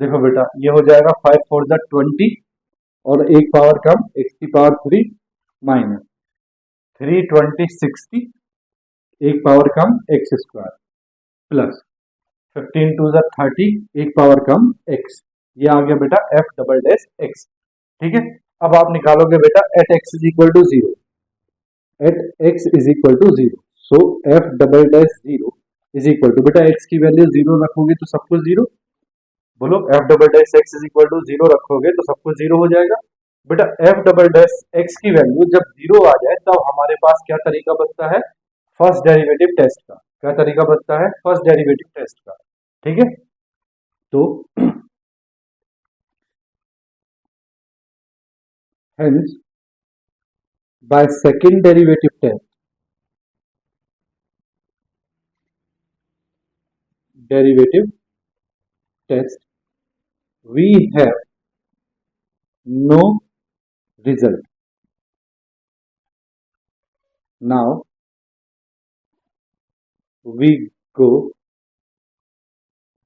देखो बेटा ये हो जाएगा 5 4 द 20 और एक पावर कम x की पावर 3 माइनस 3 20 60 एक power come x square plus 15 2 the 30 एक पावर कम x, ये आ गया बेटा f डबल डैश x। ठीक है, अब आप निकालोगे बेटा at x is equal to 0, at x is equal to 0, so f double dash 0 is equal to, बेटा x की वैल्यू 0 रखोगे तो सब कुछ 0, बोलो f double dash x is equal to 0 रखोगे तो सब कुछ 0 हो जाएगा। बेटा f डबल डैश x की वैल्यू जब 0 आ जाए तब हमारे पास क्या तरीका बचता है, फर्स्ट डेरिवेटिव टेस्ट का। क्या तरीका बचता है, फर्स्ट डेरिवेटिव टेस्ट का। ठीक है, तो hence by second derivative test we have no result। now we go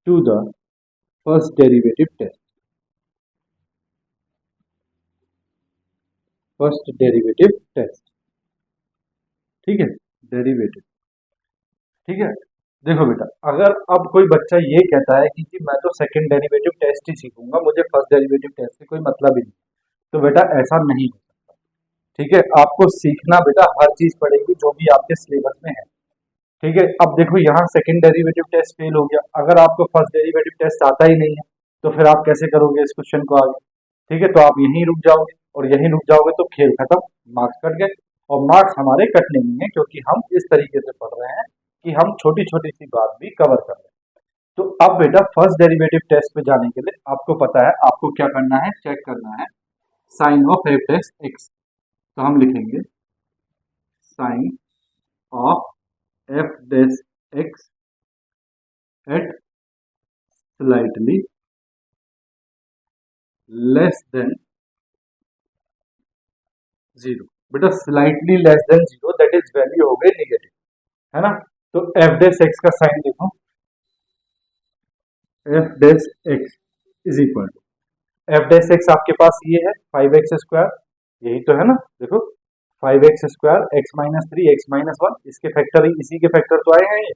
to the first derivative test। First derivative test, ठीक है, डेरिवेटिव। ठीक है, देखो बेटा अगर अब कोई बच्चा ये कहता है कि जी मैं तो सेकंड डेरिवेटिव टेस्ट ही सीखूंगा, मुझे फर्स्ट डेरिवेटिव टेस्ट से कोई मतलब ही नहीं, तो बेटा ऐसा नहीं हो सकता। ठीक है, आपको सीखना बेटा हर चीज पड़ेगी जो भी आपके सिलेबस में है। ठीक है, अब देखो यहाँ सेकंड डेरिवेटिव टेस्ट फेल हो गया, अगर आपको फर्स्ट डेरिवेटिव टेस्ट आता ही नहीं है तो फिर आप कैसे करोगे इस क्वेश्चन को आगे। ठीक है, तो आप यहीं रुक जाओगे और यहीं रुक जाओगे तो खेल खत्म, मार्क्स कट गए। और मार्क्स हमारे कटने नहीं है क्योंकि हम इस तरीके से पढ़ रहे हैं कि हम छोटी छोटी सी बात भी कवर कर रहे हैं। तो अब बेटा फर्स्ट डेरिवेटिव टेस्ट पे जाने के लिए आपको पता है आपको क्या करना है, चेक करना है sign of f dash x. तो हम लिखेंगे sign of f dash x at slightly less than 0। बेटा slightly less than 0 that is value हो गई नेगेटिव, है ना। तो एफ डैश एक्स का साइन देखो, f dash x is equal to f dash x आपके पास ये है 5 एक्स स्क्वायर, यही तो है ना, देखो 5 x square x minus 3 x minus 1, इसके फैक्टर इसी के फैक्टर तो आए हैं ये।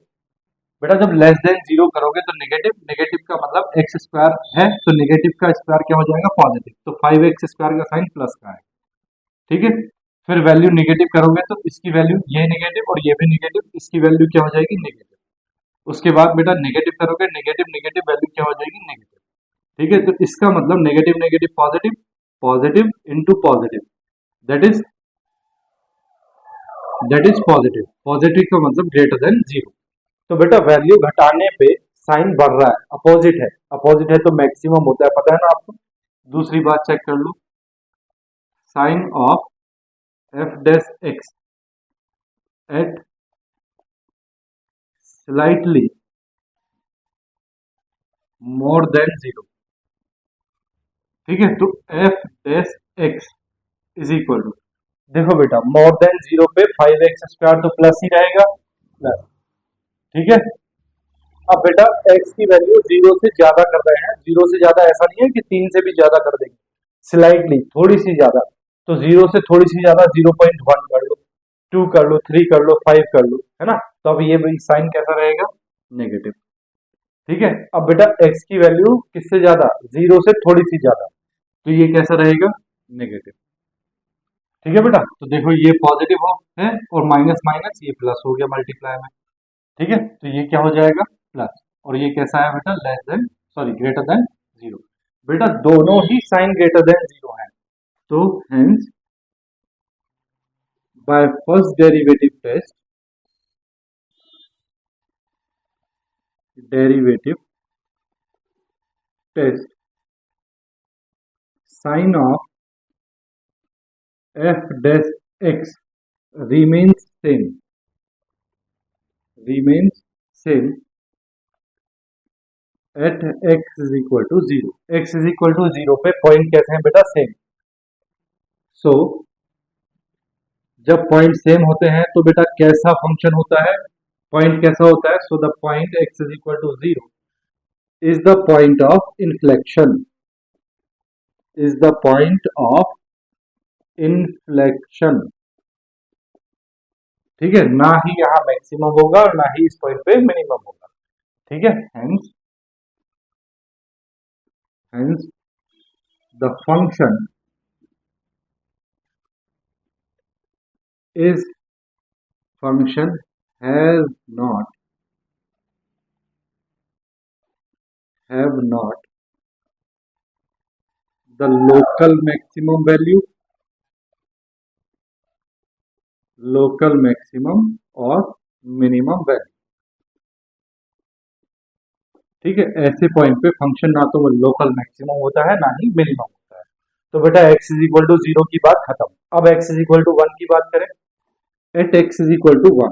बेटा जब लेस देन जीरो करोगे तो नेगेटिव, नेगेटिव का मतलब एक्स स्क्वायर है तो नेगेटिव का स्क्वायर क्या हो जाएगा, पॉजिटिव, तो 5x स्क्वायर का साइन प्लस का है, ठीक है। फिर वैल्यू नेगेटिव करोगे तो इसकी वैल्यू ये नेगेटिव और ये भी नेगेटिव, इसकी वैल्यू क्या हो जाएगी, नेगेटिव। उसके बाद बेटा नेगेटिव करोगे, नेगेटिव नेगेटिव वैल्यू क्या हो जाएगी, नेगेटिव, ठीक है। तो इसका मतलब negative negative positive, positive into positive, that is positive, positive का मतलब ग्रेटर देन जीरो। तो बेटा वैल्यू घटाने पे साइन बढ़ रहा है, अपोजिट है तो मैक्सिमम होता है, पता है ना आपको। दूसरी बात चेक कर लो, sign of f dash x at slightly more than zero, ठीक है। तो f dash x is equal to, देखो बेटा मोर देन जीरो पे 5x स्क्वायर तो प्लस ही रहेगा, प्लस, ठीक है। अब बेटा x की वैल्यू जीरो से ज्यादा कर रहे हैं, जीरो से ज्यादा ऐसा नहीं है कि 3 से भी ज्यादा कर देंगे, स्लाइटली थोड़ी सी ज्यादा, तो जीरो से थोड़ी सी ज्यादा 0.1 कर लो, 2 कर लो, 3 कर लो, 5 कर लो, है ना। तो अब ये साइन कैसा रहेगा, नेगेटिव, ठीक है। अब बेटा x की वैल्यू किससे ज्यादा, जीरो से थोड़ी सी ज्यादा, तो ये कैसा रहेगा, नेगेटिव, ठीक है बेटा। तो देखो ये पॉजिटिव हो है और माइनस माइनस ये प्लस हो गया मल्टीप्लाई में, ठीक है। तो ये क्या हो जाएगा, प्लस, और ये कैसा है बेटा, less than, sorry greater than zero. बेटा दोनों ही साइन ग्रेटर देन जीरो है, तो hence by first derivative test sign of f dash x remains same at x is equal to zero, x is equal to zero पे point कैसे हैं बेटा, same. सो जब पॉइंट सेम होते हैं तो बेटा कैसा फंक्शन होता है, पॉइंट कैसा होता है, so the point x is equal to zero is the point of inflection, is the point of inflection, ठीक है। ना ही यहाँ मैक्सिमम होगा और ना ही इस पॉइंट पे मिनिमम होगा, ठीक है। hence the function has not the local maximum value, local maximum और मिनिमम वैल्यू, ठीक है। ऐसे पॉइंट पे फंक्शन ना तो लोकल मैक्सिमम होता है ना ही मिनिमम होता है। तो बेटा x is equal to zero की बात खत्म। अब x is equal to one की बात करें, at x is equal to one,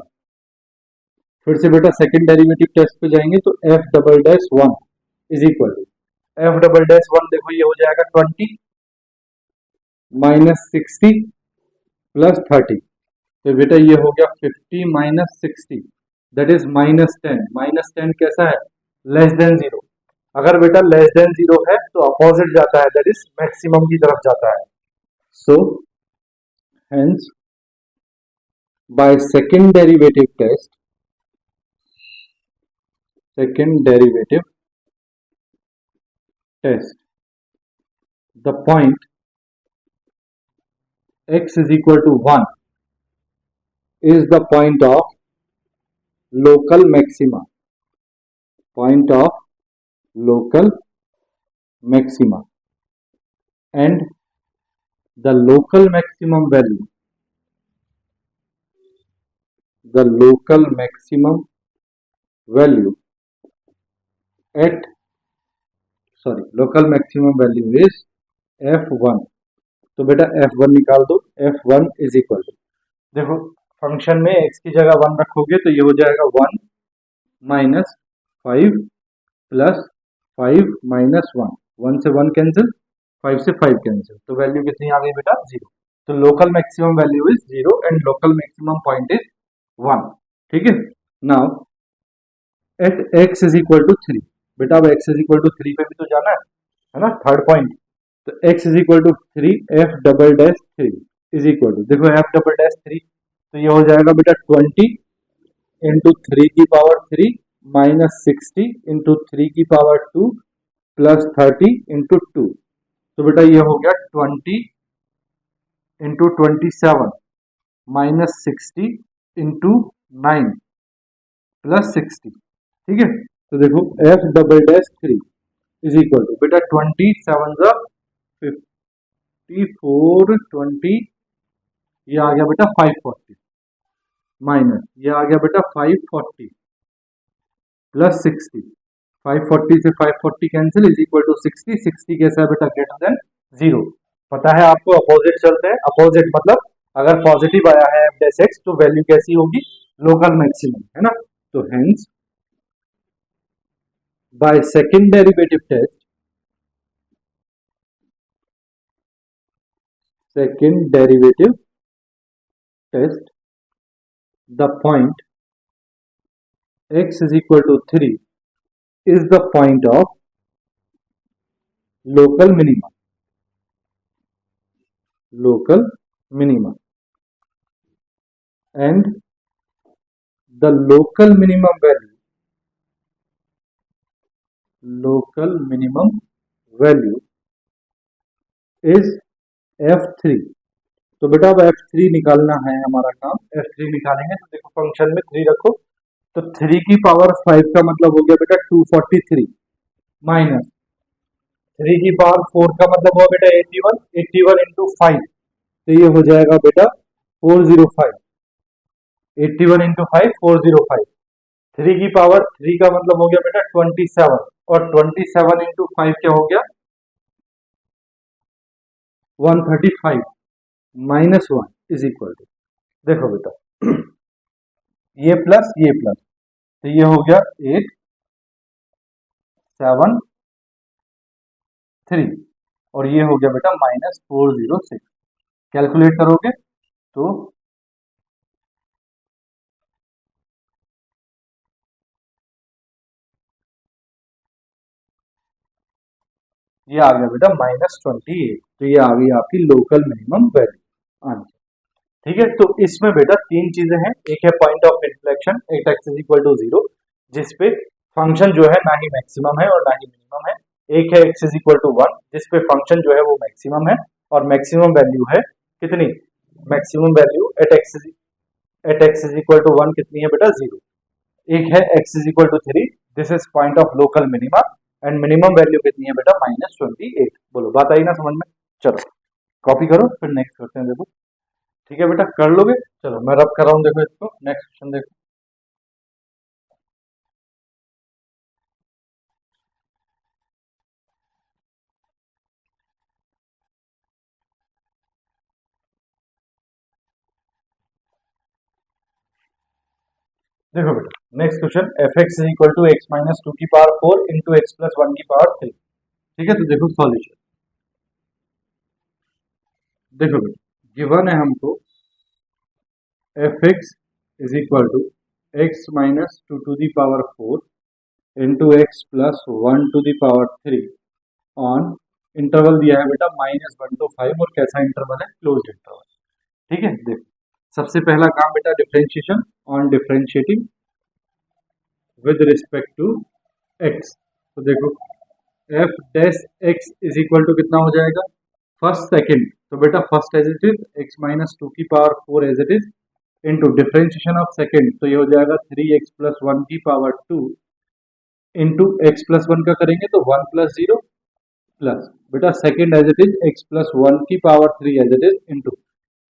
फिर से बेटा सेकंड डेरिवेटिव टेस्ट पे जाएंगे तो f double dash one is equal to, f double dash one देखो ये हो जाएगा 20 माइनस 60 प्लस 30, तो बेटा ये हो गया 50 माइनस 60 दैट इज -10, -10 कैसा है, लेस देन जीरो। अगर बेटा लेस देन जीरो है तो अपोजिट जाता है, दैट इज मैक्सिमम की तरफ जाता है। So hence by second derivative test, the point x is equal to 1 is the point of local maxima, and the local maximum value is f1, तो बेटा f1 निकाल दो, f1 इज इक्वल टू, देखो function में x की जगह 1 रखोगे तो ये हो जाएगा 1 माइनस 5 प्लस 5 माइनस 1, 1 से 1 कैंसिल, 5 से 5 कैंसिल, तो वैल्यू कितनी आ गई बेटा, जीरो। तो local maximum value is zero and local maximum point is 1, ठीक है। Now at x is equal to 3, बेटा अब x इज इक्वल टू 3 पे भी तो जाना है ना, थर्ड पॉइंट। तो x is equal to 3, f double dash 3 is equal to, देखो f डबल डैश 3 तो ये हो जाएगा बेटा 20 इंटू 3 की पावर 3 -60 इंटू 3 की पावर 2 प्लस 30 इंटू 2। तो बेटा ये हो गया 20 इंटू 27 -60 इंटू 9 प्लस 60। ठीक है, तो देखो F double dash 3 is equal to बेटा 27 54 20 ये आ गया बेटा 540 माइनस ये आ गया बेटा 540 प्लस 60। 540 से 540 कैंसिल इज इक्वल टू 60। 60 कैसा है बेटा ग्रेटर देन 0। पता है आपको अपोजिट चलते हैं, अपोजिट मतलब अगर पॉजिटिव आया है एफ डैश एक्स तो वैल्यू कैसी होगी, लोकल मैक्सिमम है ना। तो hence by second derivative test, second derivative test, the point x is equal to 3 is the point of local minimum, and the local minimum value is f3। तो बेटा अब f3 निकालना है हमारा काम। f3 निकालेंगे तो देखो फंक्शन में 3 रखो, तो 3 की पावर 5 का मतलब हो गया बेटा 243 माइनस 3 की पावर 4 का मतलब हुआ बेटा 81। 81 इंटू 5 तो ये हो जाएगा बेटा 405। 81 इंटू 5 405। 3 की पावर 3 का मतलब हो गया बेटा 27 और 27 इंटू 5 क्या हो गया 135 माइनस 1 इज इक्वल टू, देखो बेटा ये प्लस तो ये हो गया 873 और ये हो गया बेटा -406। कैलकुलेट करोगे तो ये आ गया बेटा -28। तो ये आ गई आपकी लोकल मिनिमम वैल्यू आंसर। ठीक है, तो इसमें बेटा 3 चीजें हैं। एक है point of inflection at x is equal to 0 जिसपे फंक्शन जो है ना ही मैक्सिमम है और ना ही मिनिमम है। एक है एक्स इज इक्वल टू 1 जिसपे फंक्शन जो है वो मैक्सिमम है और मैक्सिमम वैल्यू है कितनी, maximum value at x is equal to 1 कितनी है बेटा 0। एक है x is equal to 3, this is point of local minima and minimum value कितनी है बेटा -28। बोलो बात आई ना समझ में। चलो कॉपी करो फिर नेक्स्ट करते हैं। देखो ठीक है बेटा कर लोगे। चलो मैं रब कर रहा हूँ, देखो इसको नेक्स्ट क्वेश्चन देखो। देखो बेटा next question f x is equal to x minus 2 की पावर 4 इंटू एक्स प्लस 1 की पावर 3। ठीक है, तो देखो सॉल्यूशन। देखो बेटा गिवन है हमको f x is equal to x minus 2 to the power 4 into x plus 1 to the power 3 on interval दिया है बेटा -1 to 5 और कैसा इंटरवल है, क्लोज्ड इंटरवल। ठीक है, देखो सबसे पहला काम बेटा differentiation on differentiating with respect to x. तो देखो f dash x is equal to कितना हो जाएगा फर्स्ट सेकंड, तो बेटा first as it is x minus 2 की power 4 as it is into differentiation of second तो ये हो जाएगा 3x प्लस 1 की पावर 2 इंटू एक्स प्लस 1 का करेंगे तो 1 प्लस 0 प्लस बेटा second as it is x plus 1 की power 3 as it is into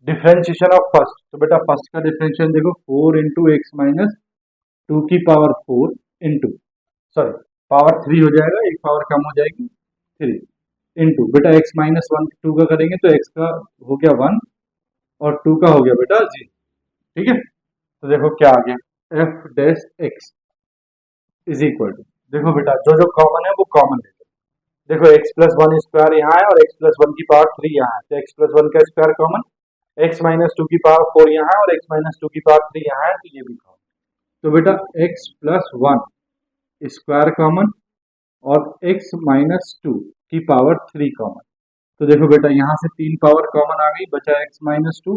differentiation of first, तो बेटा फर्स्ट का डिफरेंशिएशन देखो 4 इंटू एक्स माइनस 2 की पावर 4 इंटू सॉरी पावर 3 हो जाएगा, एक पावर कम हो जाएगी 3 इंटू बेटा x माइनस 1 2 का करेंगे तो x का हो गया 1 और 2 का हो गया बेटा 0। ठीक है, तो देखो क्या आ गया f dash x is equal to, देखो बेटा जो जो कॉमन है वो कॉमन है। देखो x प्लस 1 स्क्वायर यहाँ है और x प्लस 1 की पावर 3 यहाँ है, तो x प्लस 1 का स्क्वायर कॉमन, x माइनस 2 की पावर 4 यहाँ है और x माइनस 2 की पावर 3 यहाँ है, तो ये भी कॉमन। तो बेटा x प्लस 1 स्क्वायर कॉमन और x माइनस 2 की पावर 3 कॉमन। तो देखो बेटा यहाँ से 3 पावर कॉमन आ गई, बचा x माइनस 2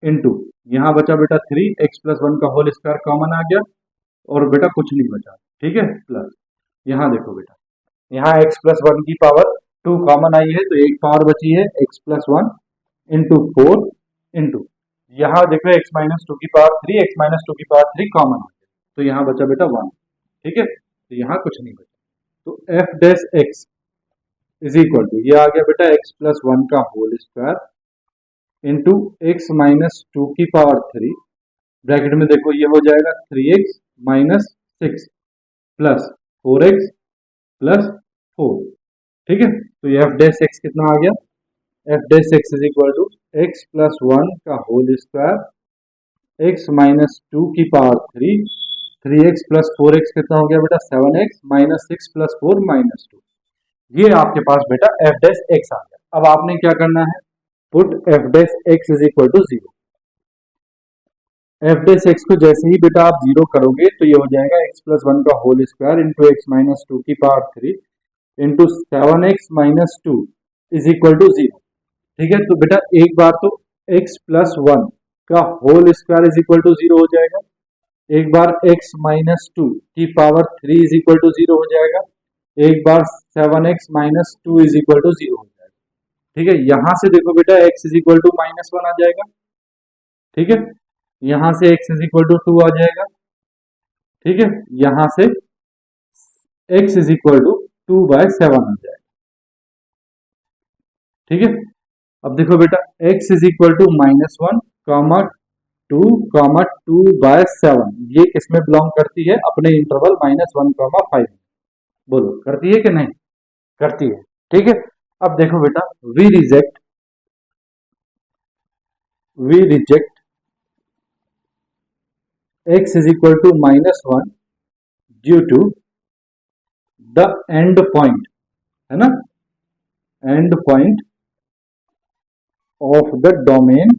इंटू यहाँ बचा बेटा 3 x प्लस 1 का होल स्क्वायर कॉमन आ गया और बेटा कुछ नहीं बचा, ठीक है, प्लस यहाँ देखो बेटा, यहाँ x प्लस वन की पावर टू कॉमन आई है तो एक पावर बची है x plus one into four into यहाँ देखो x माइनस टू की power three, x minus two की पावर थ्री कॉमन आ गया तो यहाँ बचा बेटा वन, ठीक है, तो यहाँ कुछ नहीं बचा, तो f dash x is equal to ये आ गया बेटा x प्लस वन का whole square into x minus two की पावर थ्री, ब्रैकेट में देखो ये हो जाएगा three x minus six plus four x plus four, ठीक है, तो ये एफ डैश एक्स कितना आ गया, f dash x is equal to x plus one का whole square x minus two की power three, three x plus four x कितना हो गया बेटा seven x minus six plus four minus two, ये आपके पास बेटा एफ डैश एक्स आ गया। अब आपने क्या करना है, put f dash x is equal to zero, f dash x को जैसे ही बेटा आप जीरो करोगे तो ये हो जाएगा एक्स प्लस वन का whole square into x minus two की power three into seven x minus two is equal to zero, ठीक है, तो बेटा एक बार तो x प्लस वन का whole square is equal to zero हो जाएगा, एक बार x माइनस टू की power three is equal to zero हो जाएगा, एक बार seven x minus two is equal to zero हो जाएगा, ठीक है, यहां से देखो बेटा x is equal to minus one आ जाएगा, ठीक है, यहां से x is equal to two आ जाएगा, ठीक है, यहां से x is equal to two by seven आ जाएगा, ठीक है, अब देखो बेटा x is equal to minus one comma two by seven, ये किसमें बिलोंग करती है, अपने interval minus one comma five, बोलो करती है कि नहीं करती है, ठीक है, अब देखो बेटा we reject x is equal to minus one due to the end point, है ना, end point of the domain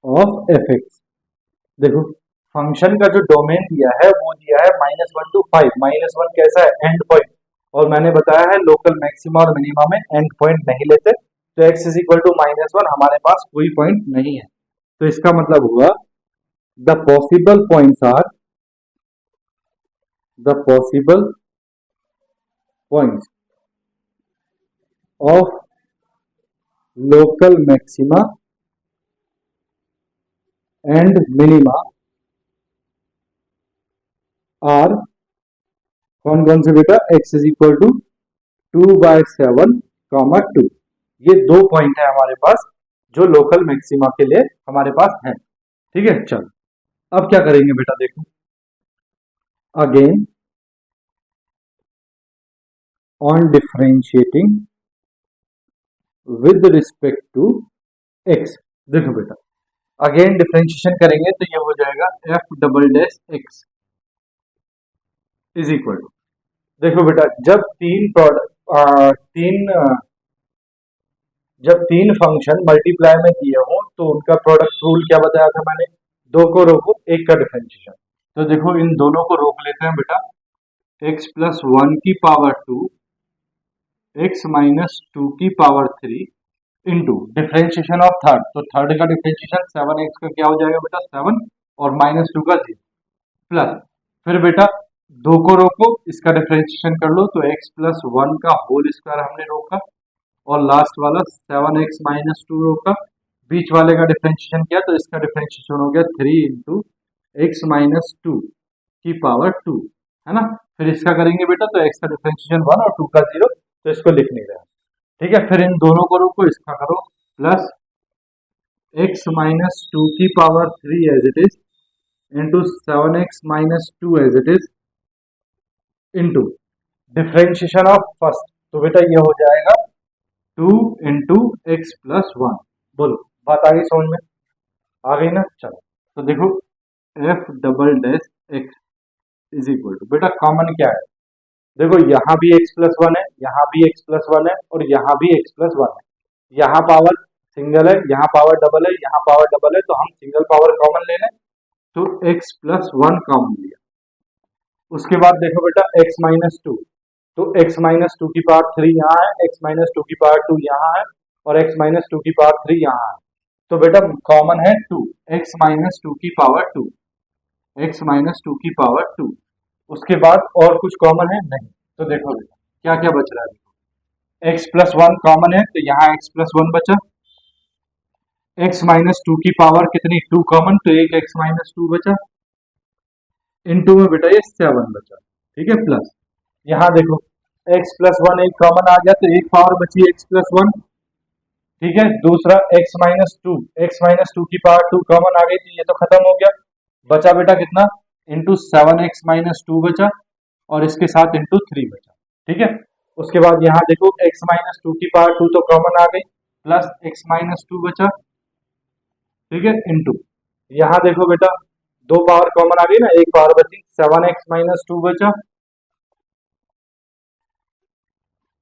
of f x, देखो फंक्शन का जो डोमेन दिया है वो दिया है minus one to five, minus one कैसा है एंड पॉइंट, और मैंने बताया है लोकल मैक्सिमा और मिनिमा में एंड पॉइंट नहीं लेते, तो x is equal to minus one हमारे पास कोई पॉइंट नहीं है, तो इसका मतलब हुआ the possible points are the possible points of local maxima and minima are कौन कौन से बेटा, x is equal to two by seven comma two, ये दो पॉइंट है हमारे पास जो लोकल मैक्सिमा के लिए हमारे पास है, ठीक है, चलो अब क्या करेंगे बेटा, देखो again on differentiating with respect to x, देखो बेटा अगेन डिफरेंशिएशन करेंगे तो ये हो जाएगा f double dash x is equal to, देखो बेटा जब तीन फंक्शन मल्टीप्लाई में दिए हों तो उनका प्रोडक्ट रूल क्या बताया था मैंने, दो को रोको एक का डिफरेंशिएशन, तो देखो इन दोनों को रोक लेते हैं बेटा, x प्लस वन की power two x minus two की power three into differentiation of third, तो थर्ड का डिफरेंशिएशन सेवन एक्स का क्या हो जाएगा बेटा सेवन और माइनस टू का जीरो, प्लस फिर बेटा दो को रोको इसका डिफरेंशिएशन कर लो, तो x प्लस वन का होल स्क्वायर हमने रोका और लास्ट वाला सेवन एक्स माइनस टू रोका, बीच वाले का डिफरेंशिएशन किया तो इसका डिफरेंशिएशन हो गया three into x minus two की पावर टू, है ना, फिर इसका करेंगे बेटा तो x का डिफरेंशिएशन वन और टू का जीरो, तो इसको लिख नहीं रहा, ठीक है, फिर इन दोनों को रोको इसका करो प्लस x माइनस टू की power three as it is into seven x minus two as it is into differentiation of first, तो बेटा ये हो जाएगा two into x plus one, बोलो बात आ गई समझ में, आ गई ना, चलो तो देखो f double dash x is equal to, बेटा कॉमन क्या है, देखो यहाँ भी x प्लस वन है, यहाँ भी x प्लस वन है और यहाँ भी x प्लस वन है, यहाँ पावर सिंगल है, यहाँ पावर डबल है, यहाँ पावर डबल है, तो हम सिंगल पावर कॉमन ले लें, तो x प्लस वन कॉमन लिया, उसके बाद देखो बेटा x माइनस टू, तो x माइनस टू की पावर थ्री यहाँ है, x माइनस टू की पावर टू यहाँ है और x माइनस टू की पावर थ्री यहाँ है, तो बेटा कॉमन है टू, x माइनस टू की power two, x minus two की पावर टू। उसके बाद और कुछ कॉमन है नहीं, तो देखो बेटा क्या क्या बच रहा है। x प्लस वन कॉमन है तो यहाँ x प्लस वन बचा, x माइनस टू की पावर कितनी टू कॉमन, तो एक x माइनस टू बचा, इनटू में बेटा ये सेवन बचा, ठीक है, प्लस यहाँ देखो x प्लस वन एक कॉमन आ गया तो एक पावर बची x प्लस वन, ठीक है। दूसरा x माइनस टू की पावर टू कॉमन आ गई थी, ये तो खत्म हो गया, बचा बेटा कितना into seven x minus two बचा, और इसके साथ इंटू थ्री बचा, ठीक है। उसके बाद यहाँ देखो x माइनस टू की पावर टू तो कॉमन आ गई, प्लस x माइनस टू बचा, ठीक है, इंटू यहाँ देखो बेटा दो पावर कॉमन आ गई ना, एक पावर बची, सेवन एक्स माइनस टू बचा,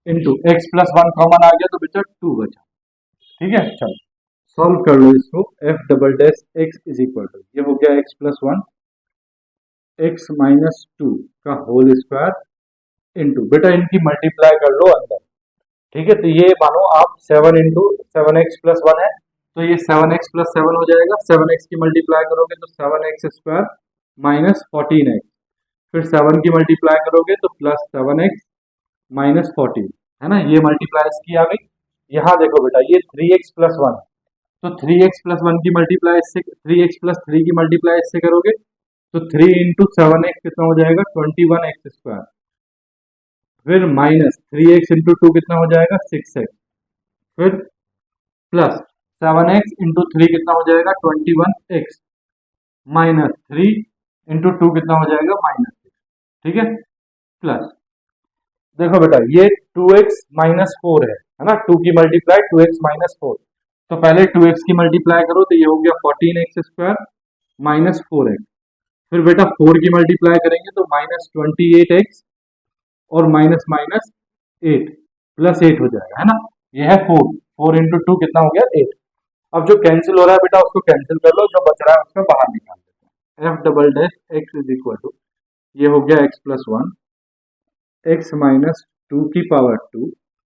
into x plus one common आ गया तो बेटा टू बचा, ठीक है। चलो सॉल्व कर लो इसको, f double dash x is equal to, ये हो गया x plus one x minus two का होल स्क्वायर इंटू, बेटा इनकी मल्टीप्लाई कर लो अंदर, ठीक है। तो ये मानो आप seven into seven x plus one है, तो ये सेवन एक्स प्लस सेवन हो जाएगा, सेवन एक्स की मल्टीप्लाई करोगे तो seven x square minus fourteen x, फिर सेवन की मल्टीप्लाई करोगे तो plus seven x minus fourteen, है ना, ये मल्टीप्लाई इसकी आ गई। यहाँ देखो बेटा ये थ्री एक्स प्लस वन, तो थ्री एक्स प्लस वन की मल्टीप्लाई इससे, थ्री एक्स प्लस थ्री की मल्टीप्लाई इससे करोगे तो थ्री इंटू सेवन एक्स कितना हो जाएगा ट्वेंटी वन एक्स स्क्वायर, फिर minus three x into two कितना हो जाएगा सिक्स एक्स, फिर plus seven x into three कितना हो जाएगा twenty one x, minus three into two कितना हो जाएगा माइनस सिक्स, ठीक है, प्लस देखो बेटा ये टू एक्स माइनस फोर है ना, टू की multiply two x minus four, तो पहले टू एक्स की मल्टीप्लाई करो तो ये हो गया fourteen x square minus four x, फिर बेटा फोर की मल्टीप्लाई करेंगे तो माइनस ट्वेंटी एट एक्स और minus minus eight plus eight हो जाएगा, है ना, ये है फोर, फोर इंटू टू कितना हो गया एट। अब जो कैंसिल हो रहा है बेटा उसको कैंसिल कर लो, जो बच रहा है उसको बाहर निकाल देते हैं। F double dash x is equal to, ये हो गया x plus one x minus two की पावर टू,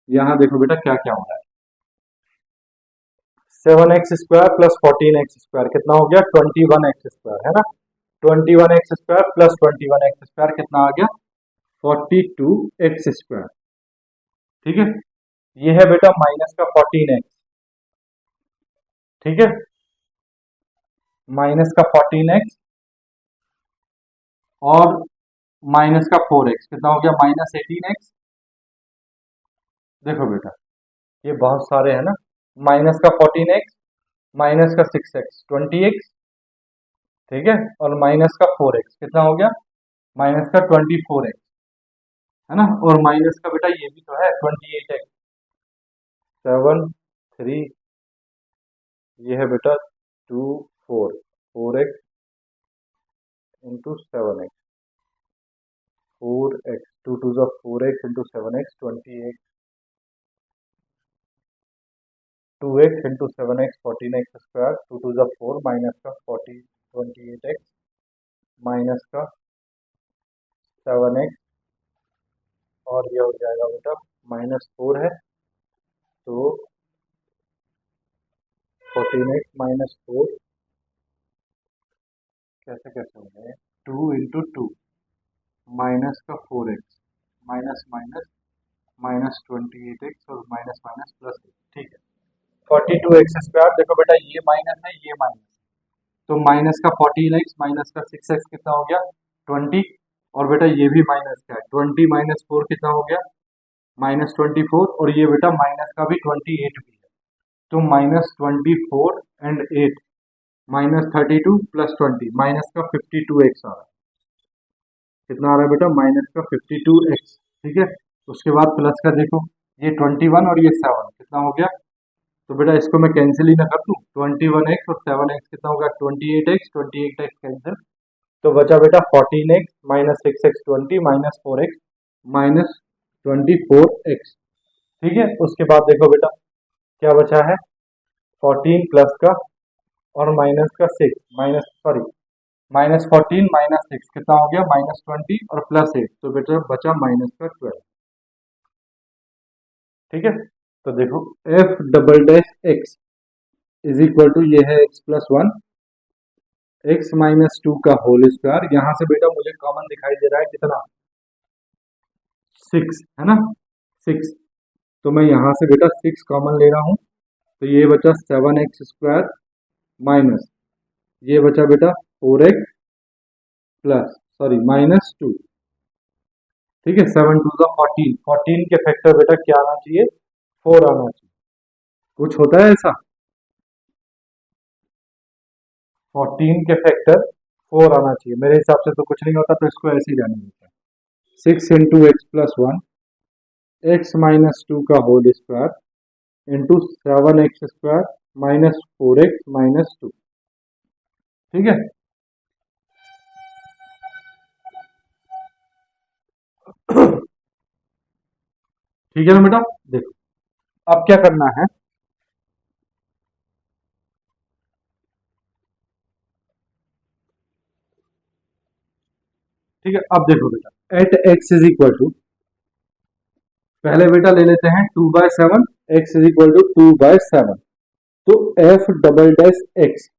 यहाँ देखो बेटा क्या क्या हो रहा है, seven x square plus fourteen x square कितना हो गया ट्वेंटी वन एक्स स्क्वायर, है ना, twenty one x square plus twenty one x square कितना आ गया फोर्टी टू एक्स स्क्वायर, ठीक है। ये है बेटा माइनस का फोर्टीन एक्स, ठीक है, माइनस का फोर्टीन एक्स और माइनस का फोर एक्स कितना हो गया माइनस एटीन एक्स, देखो बेटा ये बहुत सारे हैं ना, माइनस का फोर्टीन एक्स माइनस का सिक्स एक्स ट्वेंटी एक्स, ठीक है, और माइनस का फोर एक्स कितना हो गया माइनस का ट्वेंटी फोर एक्स, है ना, और माइनस का बेटा ये भी तो है twenty eight x, seven three, ये है बेटा two four, four x into seven x, four x two two जो four x into seven x twenty x, two x into seven x fourteen x square, two two जो four minus का forty twenty eight x minus का seven x, और ये हो जाएगा बेटा minus four है तो फोर्टीन एक्स माइनस फोर, कैसे कैसे हो गए टू इंटू टू माइनस का four x minus minus minus twenty eight x और माइनस माइनस प्लस, ठीक है, फोर्टी टू एक्स स्क्वायर, देखो बेटा ये माइनस है ये माइनस, तो माइनस का फोर्टीन एक्स माइनस का सिक्स एक्स कितना हो गया ट्वेंटी, और बेटा ये भी माइनस का है ट्वेंटी माइनस फोर कितना हो गया माइनस ट्वेंटी फोर, और ये बेटा माइनस का भी ट्वेंटी एट भी है, तो minus twenty four and eight minus thirty two plus twenty minus का फिफ्टी टू एक्स आ रहा है, कितना आ रहा है बेटा माइनस का फिफ्टी टू एक्स, ठीक है। उसके बाद प्लस का देखो ये ट्वेंटी वन और ये सेवन कितना हो गया, तो बेटा इसको मैं कैंसिल ही ना कर दूं, ट्वेंटी वन एक्स और सेवन एक्स कितना होगा ट्वेंटी एट एक्स कैंसिल, तो बचा बेटा fourteen x minus six x twenty minus four x minus twenty four x, ठीक है। उसके बाद देखो बेटा क्या बचा है फोर्टीन प्लस का और माइनस का six minus sorry minus fourteen minus six कितना हो गया माइनस ट्वेंटी और प्लस एट, तो बेटा बचा माइनस का ट्वेल्व, ठीक है। तो देखो f double dash x is equal to ये है x plus one x minus two का होल स्क्वायर, यहां से बेटा मुझे कॉमन दिखाई दे रहा है कितना, 6 है ना, 6। तो मैं यहां से बेटा 6 कॉमन ले रहा हूं, तो ये बचा 7x² माइनस, ये बचा बेटा 4x प्लस सॉरी -2। ठीक है, 7 टू द 14, 14 के फैक्टर बेटा क्या आना चाहिए, 4 आना चाहिए। कुछ होता है ऐसा, 14 के फैक्टर 4 आना चाहिए, मेरे हिसाब से तो कुछ नहीं होता, तो इसको ऐसे ही जाने देते हैं। 6 into x plus 1, x minus two का whole square into 7x² minus 4x minus 2। ठीक है, ठीक है ना बेटा। देखो अब क्या करना है, ठीक है, अब देखो बेटा at x is equal to, पहले बेटा ले लेते हैं 2/7, एक्स इज इक्वल टू 2/7, तो f double dash x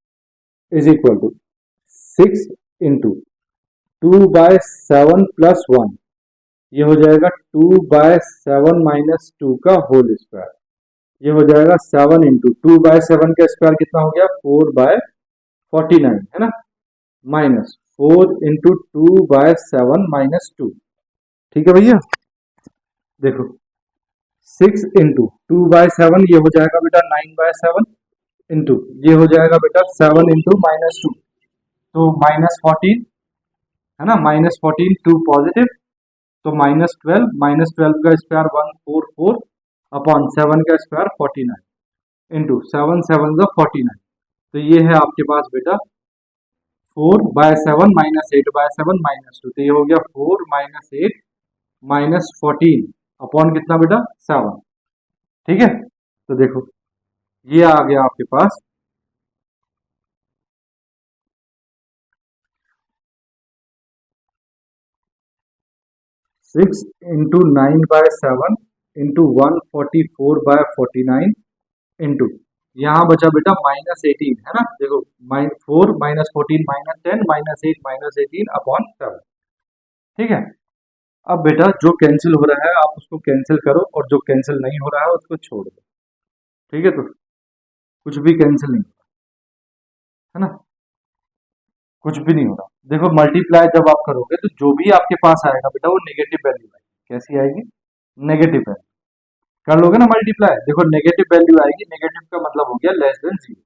is equal to 6 into 2/7 plus 1, ये हो जाएगा 2/7 माइनस 2 का होल स्क्वायर, ये हो जाएगा 7 इंटू 2/7 का स्क्वायर कितना हो गया, 4/49 है ना, माइनस 4 इंटू 2/7 माइनस 2। ठीक है भैया, देखो 6 इंटू 2/7, ये हो जाएगा बेटा 9/7 इंटू, ये हो जाएगा बेटा 7 इंटू -2, तो -14 है ना, -14 2 पॉजिटिव, तो -12, -12 का स्क्वायर 144 अपॉन 7 का स्क्वायर 49 इंटू 7 7 का 49, तो ये है आपके पास बेटा 4/7 -8/7 -2, तो ये हो गया 4 -8 -14 अपॉन कितना बेटा 7। ठीक है, तो देखो ये आ गया आपके पास 6 इंटू 9/7 इंटू 144/49 इंटू, यहाँ बचा बेटा -18 है ना, देखो 4 -14 -10 -8 -18 अपॉन 7। ठीक है, अब बेटा जो कैंसिल हो रहा है आप उसको कैंसिल करो, और जो कैंसिल नहीं हो रहा है उसको छोड़ दो। ठीक है, तो कुछ भी कैंसिल नहीं है ना, कुछ भी नहीं हो रहा। देखो मल्टीप्लाई जब आप करोगे तो जो भी आपके पास आएगा बेटा वो नेगेटिव वैल्यू आएगी, कैसी आएगी, नेगेटिव वैल्यू। कर लोगे ना मल्टीप्लाई, देखो नेगेटिव वैल्यू आएगी, नेगेटिव का मतलब हो गया लेस देन जीरो।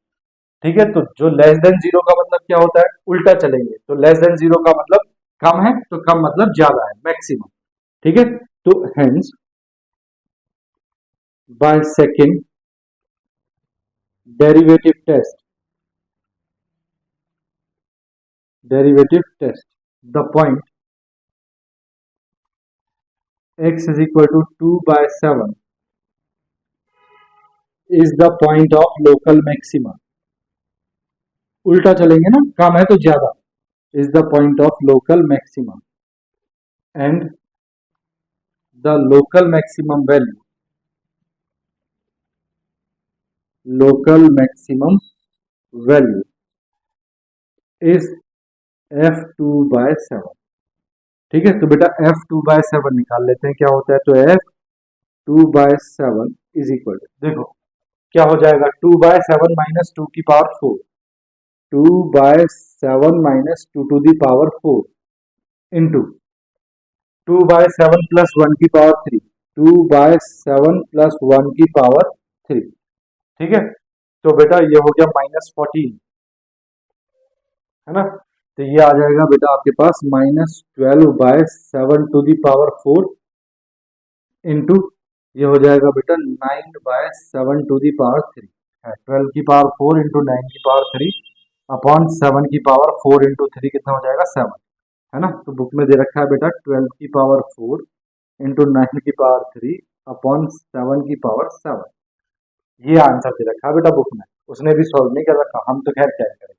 ठीक है, तो जो लेस देन जीरो का मतलब क्या होता है, उल्टा चलेंगे, तो लेस देन जीरो का मतलब कम है, तो कम मतलब ज्यादा है, मैक्सिमम। ठीक है, तो hence by second derivative test, the point x is equal to 2/7 is the point of local maxima, उल्टा चलेंगे ना, कम है तो ज्यादा, is the point of local maxima and the local maximum value is f2/7। ठीक है, तो बेटा f2/7 निकाल लेते हैं, क्या होता है, तो f2/7 इज इक्वल टू, देखो क्या हो जाएगा, 2/7 माइनस 2 की power 4, 2/7 minus 2 to the power 4 into 2/7 plus 1 की पावर 3, 2/7 प्लस 1 की पावर 3। ठीक है, तो बेटा ये हो गया -14 है ना, तो ये आ जाएगा बेटा आपके पास -12/7 टू दी पावर 4 इंटू, ये हो जाएगा बेटा 9/7 टू दी पावर 3 है, 12 की पावर 4 इंटू 9 की पावर 3 अपॉन 7 की पावर 4 इंटू 3 कितना हो जाएगा 7, है ना, तो बुक में दे रखा है बेटा 12 की पावर 4 इंटू 9 की पावर 3 अपॉन 7 की पावर 7, ये आंसर दे रखा है बेटा बुक में, उसने भी सॉल्व नहीं कर रखा, हम तो खैर क्या करें।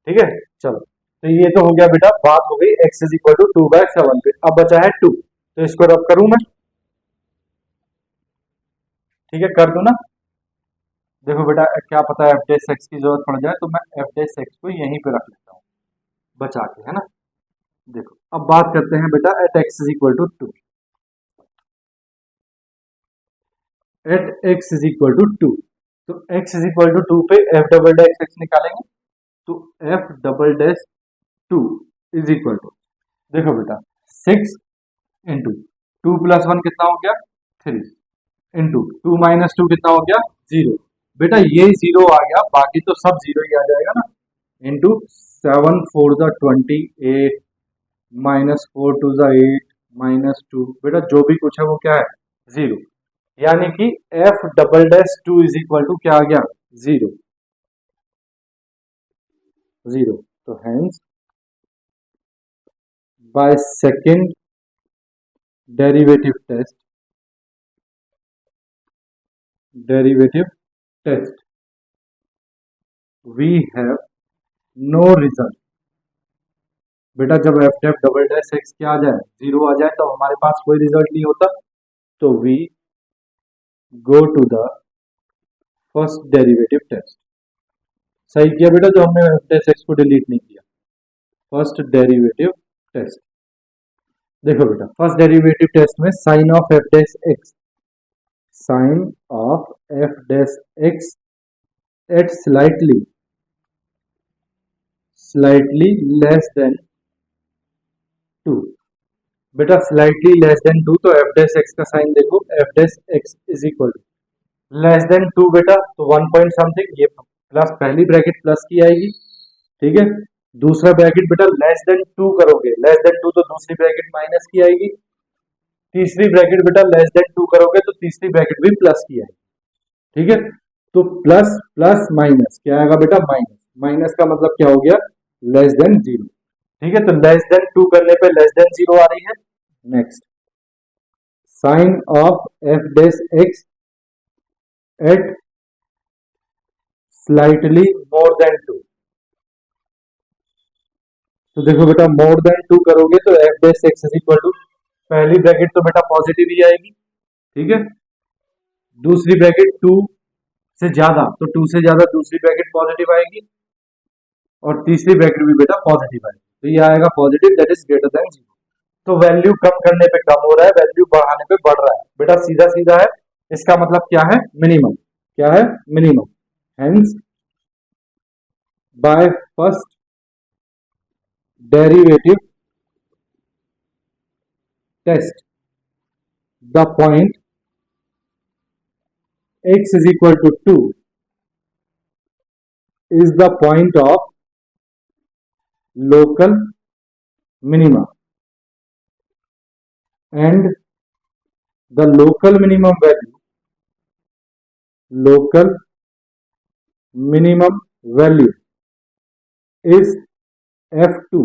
ठीक है, चलो, तो ये तो हो गया बेटा, बात हो गई x इज इक्वल टू 2/7 पे, अब बचा है 2, तो इसको रब करूं मैं, ठीक है कर दूं ना। देखो बेटा क्या पता एफ डेस एक्स की जरूरत पड़ जाए, तो मैं एफ डेस एक्स को यहीं पे रख लेता हूँ, बचा के, है ना। देखो अब बात करते हैं बेटा at x is equal to 2। At x is equal to 2, तो x इज इक्वल टू 2 पे एफ डबल डैश एक्स निकालेंगे, तो f double dash 2 is equal to, देखो बेटा 6 इंटू 2 प्लस 1 कितना हो गया 3, इंटू 2 माइनस 2 कितना हो गया 0। बेटा ये 0 आ गया, बाकी तो सब 0 ही आ जाएगा ना। Into 7 4 the 28 minus 4 to the 8 minus 2, बेटा जो भी कुछ है वो क्या है 0। यानी कि f double dash 2 is equal to क्या आ गया 0 0। तो hence by second derivative test we have no result. बेटा जब एफ डेफ डबल डैश एक्स क्या आ जाए 0 आ जाए तो हमारे पास कोई रिजल्ट नहीं होता, तो we go to the first derivative test. सही किया बेटा जो हमने एफ डैश एक्स को डिलीट नहीं किया। फर्स्ट डेरिवेटिव टेस्ट, देखो बेटा फर्स्ट डेरिवेटिव टेस्ट में sign of f dash x, sign of f dash x at slightly less than 2। बेटा स्लाइटली लेस देन 2, तो एफ डैश एक्स का साइन देखो, f dash x is equal to less than 2 बेटा, तो 1 point something, ये plus पहली bracket plus की आएगी, ठीक है। दूसरा ब्रैकेट बेटा लेस देन 2 करोगे, लेस देन 2 तो दूसरी ब्रैकेट माइनस की आएगी, तीसरी ब्रैकेट बेटा लेस देन 2 करोगे तो तीसरी ब्रैकेट भी प्लस की आएगी, ठीक है। तो प्लस प्लस माइनस क्या आएगा बेटा माइनस, माइनस का मतलब क्या हो गया लेस देन 0, ठीक है। तो लेस देन 2 करने पे लेस देन 0 आ रही है। Next sign of f dash x at slightly more than 2, तो देखो बेटा मोर देन 2 करोगे तो f dash x is equal to, पहली ब्रैकेट तो बेटा पॉजिटिव ही आएगी, ठीक है। दूसरी ब्रैकेट 2 से ज्यादा, तो 2 से ज्यादा दूसरी ब्रैकेट पॉजिटिव आएगी, और तीसरी ब्रैकेट भी बेटा पॉजिटिव आएगी, तो ये आएगा positive that is greater than 0। तो वैल्यू कम करने पे कम हो रहा है, वैल्यू बढ़ाने पे बढ़ रहा है, बेटा सीधा सीधा है। इसका मतलब क्या है मिनिमम, क्या है minimum. Hence by first derivative test the point x is equal to 2 is the point of local minima, and the local minimum value is f2,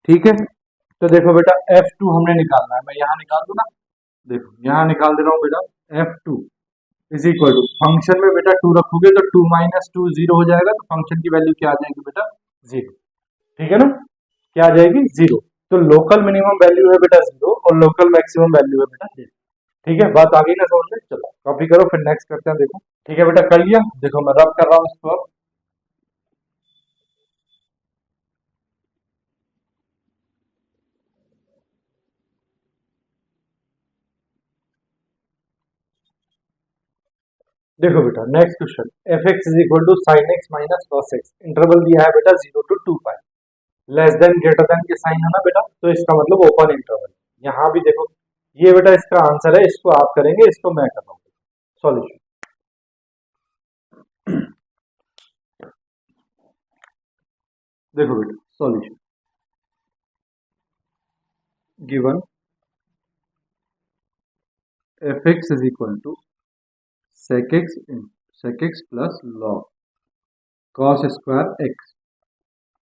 ठीक है। तो देखो बेटा f2 हमने निकालना है, मैं यहां निकाल दूं ना, देखो यहां निकाल दे रहा हूं बेटा f2 is equal to, function में बेटा 2 रखोगे तो 2 माइनस 2 0 हो जाएगा, तो फंक्शन की वैल्यू क्या आ जाएगी बेटा 0, ठीक है ना, क्या आ जाएगी 0। तो लोकल मिनिमम वैल्यू है बेटा 0 और लोकल मैक्सिमम वैल्यू है बेटा 0, ठीक है। बात आ गई ना समझ में, चलो कॉपी करो फिर नेक्स्ट करते हैं। देखो ठीक है बेटा कर लिया, देखो मैं रब कर रहा हूँ इसको अब। देखो बेटा next question, f x is equal to sine x minus cos x, interval दिया है बेटा 0 to 2 pi, less than greater than के साइन है ना बेटा, तो इसका मतलब ओपन इंटरवल। यहाँ भी देखो ये बेटा इसका आंसर है, इसको आप करेंगे, इसको मैं कर रहा हूँ सॉल्यूशन। देखो बेटा solution given f x is equal to sec x plus log cos square x,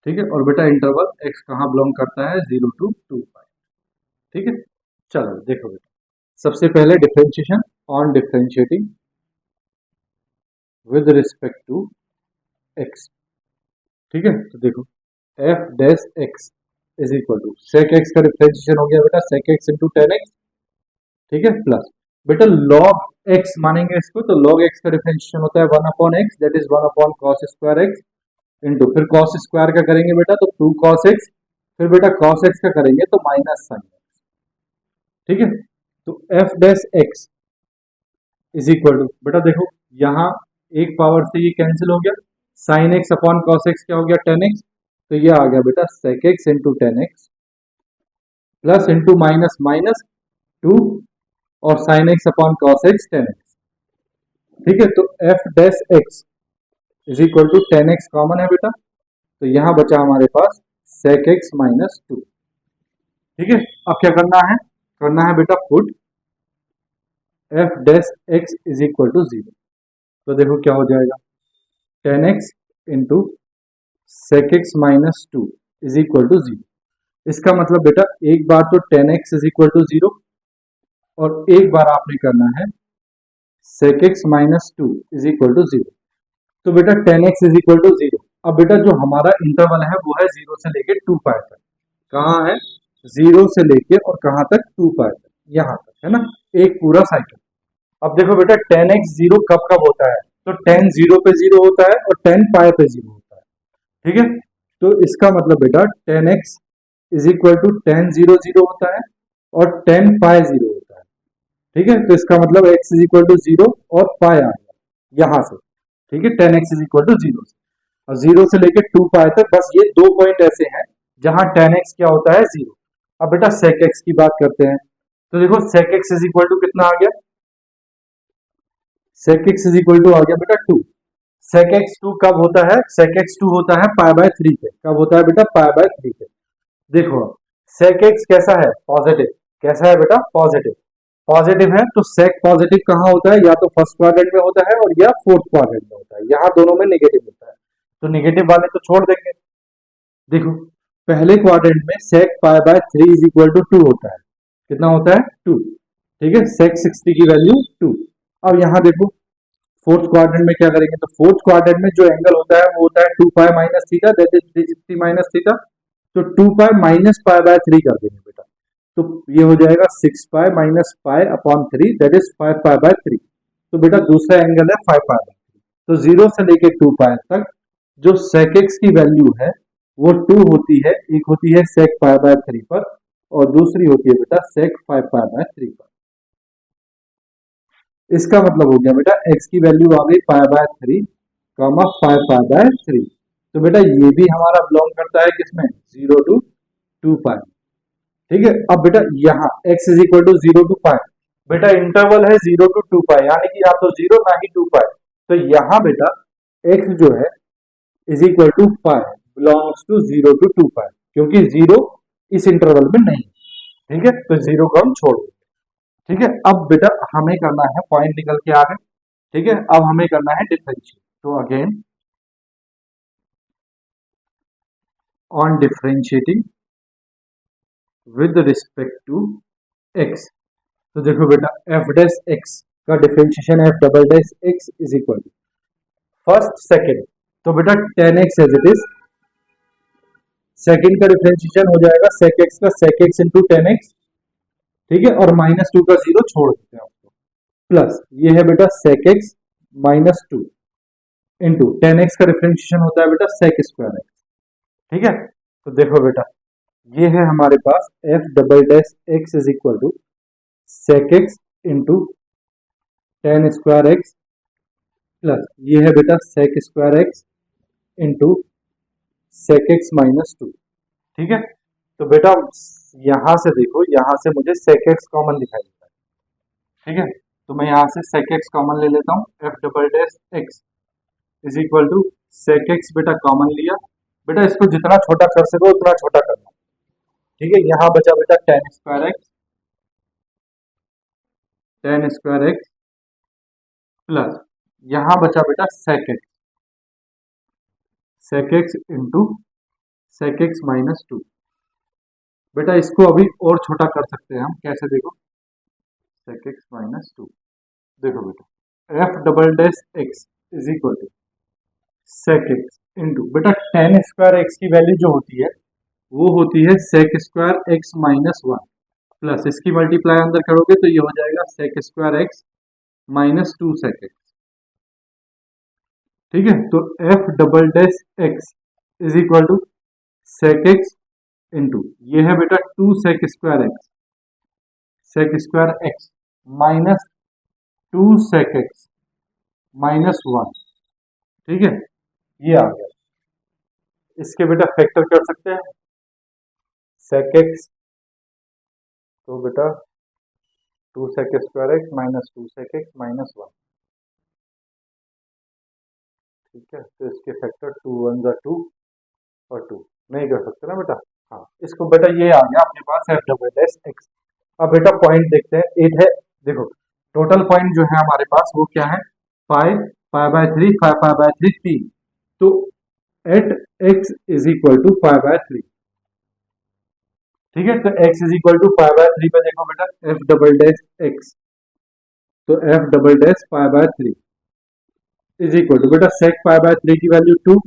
ठीक है। और बेटा इंटरवल x कहाँ बिलोंग करता है 0 to 2 पाई, ठीक है। चलो देखो बेटा सबसे पहले differentiation on differentiating with respect to x, ठीक है। तो देखो f dash x is equal to sec x का डिफरेंशिएशन हो गया बेटा sec x into tan x, ठीक है, प्लस बेटा log x मानेंगे इसको, तो log x का डिफरेंशिएशन होता है 1 upon x that is 1 upon cos square x, into फिर कॉस स्क्वायर का करेंगे बेटा तो 2 cos x, फिर बेटा cos x का करेंगे तो माइनस साइन x। ठीक है, तो f dash x is equal to बेटा देखो यहाँ एक पावर से ये कैंसिल हो गया, sine x upon cos x क्या हो गया 10x, तो ये आ गया बेटा sec x into 10x plus into minus minus 2 और sine x upon cos x 10x। ठीक है, तो f dash x is equal to 10x common है बेटा, तो यहां बचा हमारे पास सेक एक्स माइनस 2। ठीक है, अब क्या करना है बेटा put f dash x is equal to 0, तो देखो क्या हो जाएगा 10x into sec x minus 2 is equal to 0। इसका मतलब बेटा एक बार तो 10x इज इक्वल टू 0 और एक बार आपने करना है sec x minus 2 is equal to 0। तो बेटा 10x इज इक्वल टू 0। अब बेटा जो हमारा इंटरवल है वो है 0 से लेके 2 पाई तक। कहाँ है, 0 से लेके और कहाँ तक 2 पाई तक, यहाँ तक है ना, एक पूरा साइकिल। अब देखो बेटा 10x 0 कब कब होता है, तो 10 0 पे 0 होता है और 10 पाई पे 0 होता है। ठीक है, तो इसका मतलब बेटा 10x इज इक्वल टू 10 0 0 होता है और 10 पाई 0 होता है। ठीक है, तो इसका मतलब x इज इक्वल टू 0 और पाई आ गया यहाँ से। ठीक है, 10x इज इक्वल टू 0 से, और 0 से लेके 2 पाई तक बस ये दो पॉइंट ऐसे हैं जहां 10x क्या होता है 0। अब बेटा sec x की बात करते हैं, तो देखो sec x is equal to कितना आ गया, sec x is equal to आ गया बेटा 2। sec x 2 कब होता है, sec x 2 होता है पाई बाय 3 पे। कब होता है बेटा, पाई बाय 3 पे। देखो sec x कैसा है, पॉजिटिव। कैसा है बेटा, पॉजिटिव। पॉजिटिव है तो sec पॉजिटिव कहाँ होता है, या तो फर्स्ट क्वाड्रेंट में होता है और या फोर्थ क्वाड्रेंट में होता है, यहाँ दोनों में नेगेटिव होता है, तो नेगेटिव वाले तो छोड़ देंगे। देखो पहले क्वाड्रेंट में sec pi by 3 is equal to 2 होता है, कितना होता है 2। ठीक है, sec 60 की वैल्यू 2। अब यहाँ देखो फोर्थ क्वाड्रेंट में क्या करेंगे, तो फोर्थ क्वाड्रेंट में जो एंगल होता है वो होता है 2 pi minus theta, that is 360 minus theta. तो 2 पाई माइनस पाई बाय 3 कर देंगे बेटा, तो ये हो जाएगा 6 pi minus pi upon 3, that is 5 pi by 3। तो बेटा दूसरा एंगल है 5 पाई बाय 3। तो 0 से लेके 2 पाई तक जो sec x की वैल्यू है वो 2 होती है, एक होती है sec पाई बाय 3 पर और दूसरी होती है बेटा sec 5 पाई बाय 3 पर। इसका मतलब हो गया बेटा x की वैल्यू आ गई पाई बाय 3 कॉमा 5 पाई बाय 3। तो बेटा ये भी हमारा बिलोंग करता है किसमें, 0 टू 2 पाई। ठीक है, अब बेटा यहाँ x is equal to 0 to pi, बेटा इंटरवल है 0 टू 2 पाई, यानी कि या तो 0 ना ही 2 पाई। तो यहाँ बेटा x जो है is equal to pi belongs to 0 to 2 pi, क्योंकि 0 इस इंटरवल में नहीं। ठीक है, तो 0 को हम छोड़ देंगे। ठीक है, अब बेटा हमें करना है, पॉइंट निकल के आ गए। ठीक है, अब हमें करना है डिफरेंशिएट। तो again on differentiating with respect to x, तो देखो बेटा एफ डैश एक्स का differentiation f double dash x is equal to first second, तो बेटा 10x as it is, second का डिफरेंशिएशन हो जाएगा sec x का sec x इंटू 10x। ठीक है, और माइनस 2 का 0 छोड़ देते हैं आपको, प्लस ये है बेटा sec x minus 2 into 10x का डिफरेंशिएशन होता है बेटा sec स्क्वायर x। ठीक है, तो देखो बेटा ये है हमारे पास f double dash x is equal to sec x into 10 square x plus ये है बेटा sec square x into sec x minus 2। ठीक है, तो बेटा यहां से देखो, यहां से मुझे sec x कॉमन दिखाई देता है। ठीक है, तो मैं यहां से sec x कॉमन ले लेता हूं, f double dash x is equal to sec x बेटा कॉमन लिया, बेटा इसको जितना छोटा कर सको उतना छोटा करना। ठीक है, यहाँ बचा बेटा टेन स्क्वायर एक्स प्लस यहाँ बचा बेटा sec x into sec x minus 2। बेटा इसको अभी और छोटा कर सकते हैं हम, कैसे देखो sec x माइनस 2। देखो बेटा F double dash x is equal to sec x into बेटा 10 स्क्वायर एक्स की वैल्यू जो होती है वो होती है sec square x minus 1, plus इसकी मल्टीप्लाई अंदर करोगे तो ये हो जाएगा sec square x minus 2 sec x। ठीक है, तो f double dash x is equal to sec x into ये है बेटा 2 sec² x minus 2 sec x minus 1। ठीक है, ये आ गया। इसके बेटा फैक्टर कर सकते हैं sec x, तो बेटा 2 sec² x minus 2 sec x minus 1। ठीक है, तो इसके फैक्टर 2 1 जा 2 और 2 नहीं कर सकते ना बेटा। हाँ, इसको बेटा ये आ गया अपने पास एफ डबल डैश एक्स। अब बेटा पॉइंट देखते हैं, 8 है। देखो टोटल पॉइंट जो है हमारे पास वो क्या है, 5 पाई/3 5 पाई/3 3। तो at x is equal to 5/3। ठीक है, तो x इज इक्वल टू 5/3 पे देखो बेटा एफ डबल डैश एक्स, तो f double dash 5/3 is equal to बेटा सेक 5/3 की वैल्यू 2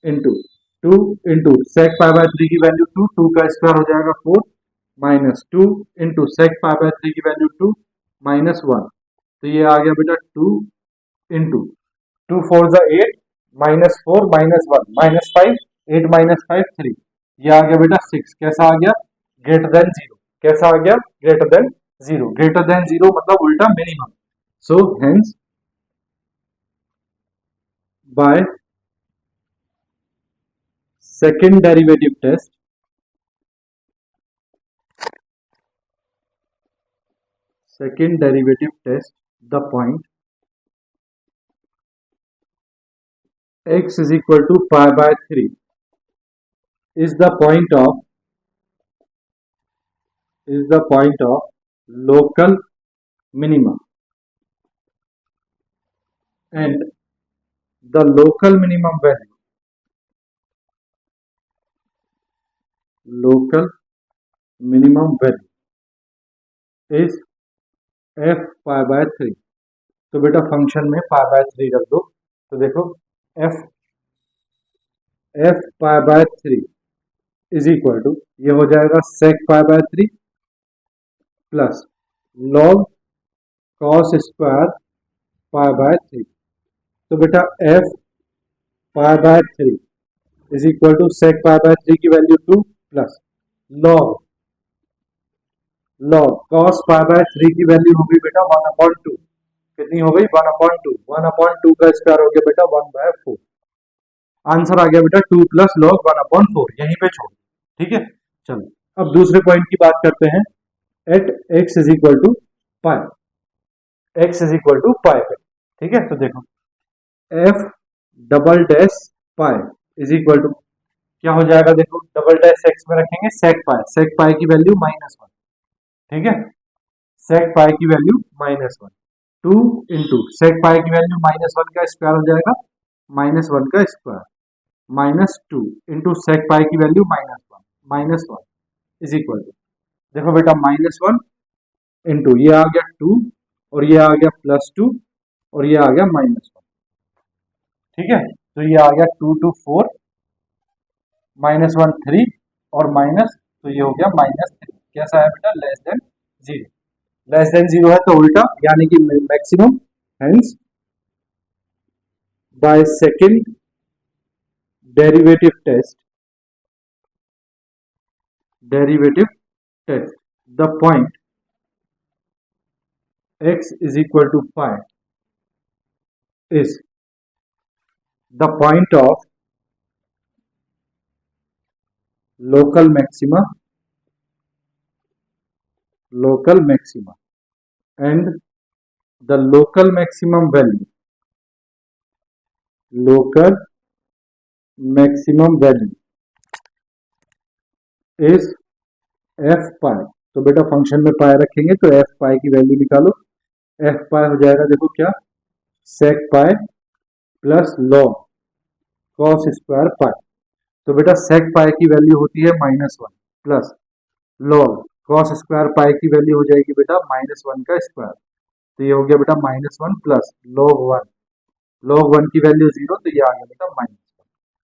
इंटू 2 इंटू सेक 5/3 की वैल्यू 2, 2 का स्क्वायर हो जाएगा 4 माइनस 2 इंटू सेक 5/3 की वैल्यू 2 माइनस 1। तो ये आ गया बेटा 2 इंटू 2 4 जा 8 माइनस 4 माइनस 1 माइनस 5 8 माइनस 5 3। ये आ गया बेटा 6। कैसा आ गया, ग्रेटर देन 0। कैसा आ गया, ग्रेटर देन 0। ग्रेटर देन 0 मतलब उल्टा minimum. So hence by second derivative test, the point x is equal to pi/3 is the point of local minima, and the local minimum value is f pi/3। तो बेटा function में pi/3 रख दो, तो देखो f pi/3 is equal to ये हो जाएगा sec pi/3 plus log cos square pi/3। तो बेटा f pi/3 is equal to sec pi/3 की value 2 plus log cos pi/3 की वैल्यू होगी बेटा 1/2। कितनी हो गई, 1/2। 1/2 का स्क्वायर हो गया बेटा 1/4। आंसर आ गया बेटा 2 प्लस log 1/4। यहीं पे छोड़। ठीक है, चलो अब दूसरे पॉइंट की बात करते हैं। At x is equal to pi, x is equal to pi पे। ठीक है, तो देखो f double dash pi is equal to क्या हो जाएगा, देखो डबल डैश एक्स में रखेंगे सेक पाई की वैल्यू -1। ठीक है, सेक पाई की वैल्यू -1। 2 इंटू सेक पाई की वैल्यू -1 का स्क्वायर हो जाएगा -1 का स्क्वायर माइनस 2 इंटू सेक पाई की वैल्यू -1 इज इक्वल टू देखो बेटा -1 इंटू ये आ गया 2 और ये आ गया +2 और ये आ गया -1। ठीक है, तो ये आ गया 2 2 4 -1 3 और माइनस, तो ये हो गया -3। कैसा है बेटा, लेस देन 0। लेस देन 0 है तो उल्टा यानी कि maximum. Hence by second derivative test the point x is equal to pi is the point of local maxima and the local maximum value is f पाई। तो बेटा फंक्शन में पाई रखेंगे तो f पाई की वैल्यू निकालो। f पाई हो जाएगा देखो क्या, sec pi plus log cos square pi. तो बेटा sec पाई की वैल्यू होती है -1 plus log cos square pi की वैल्यू हो जाएगी बेटा -1 का स्क्वायर। तो ये हो गया बेटा -1 प्लस log 1 की वैल्यू 0, तो ये आ गया बेटा -1।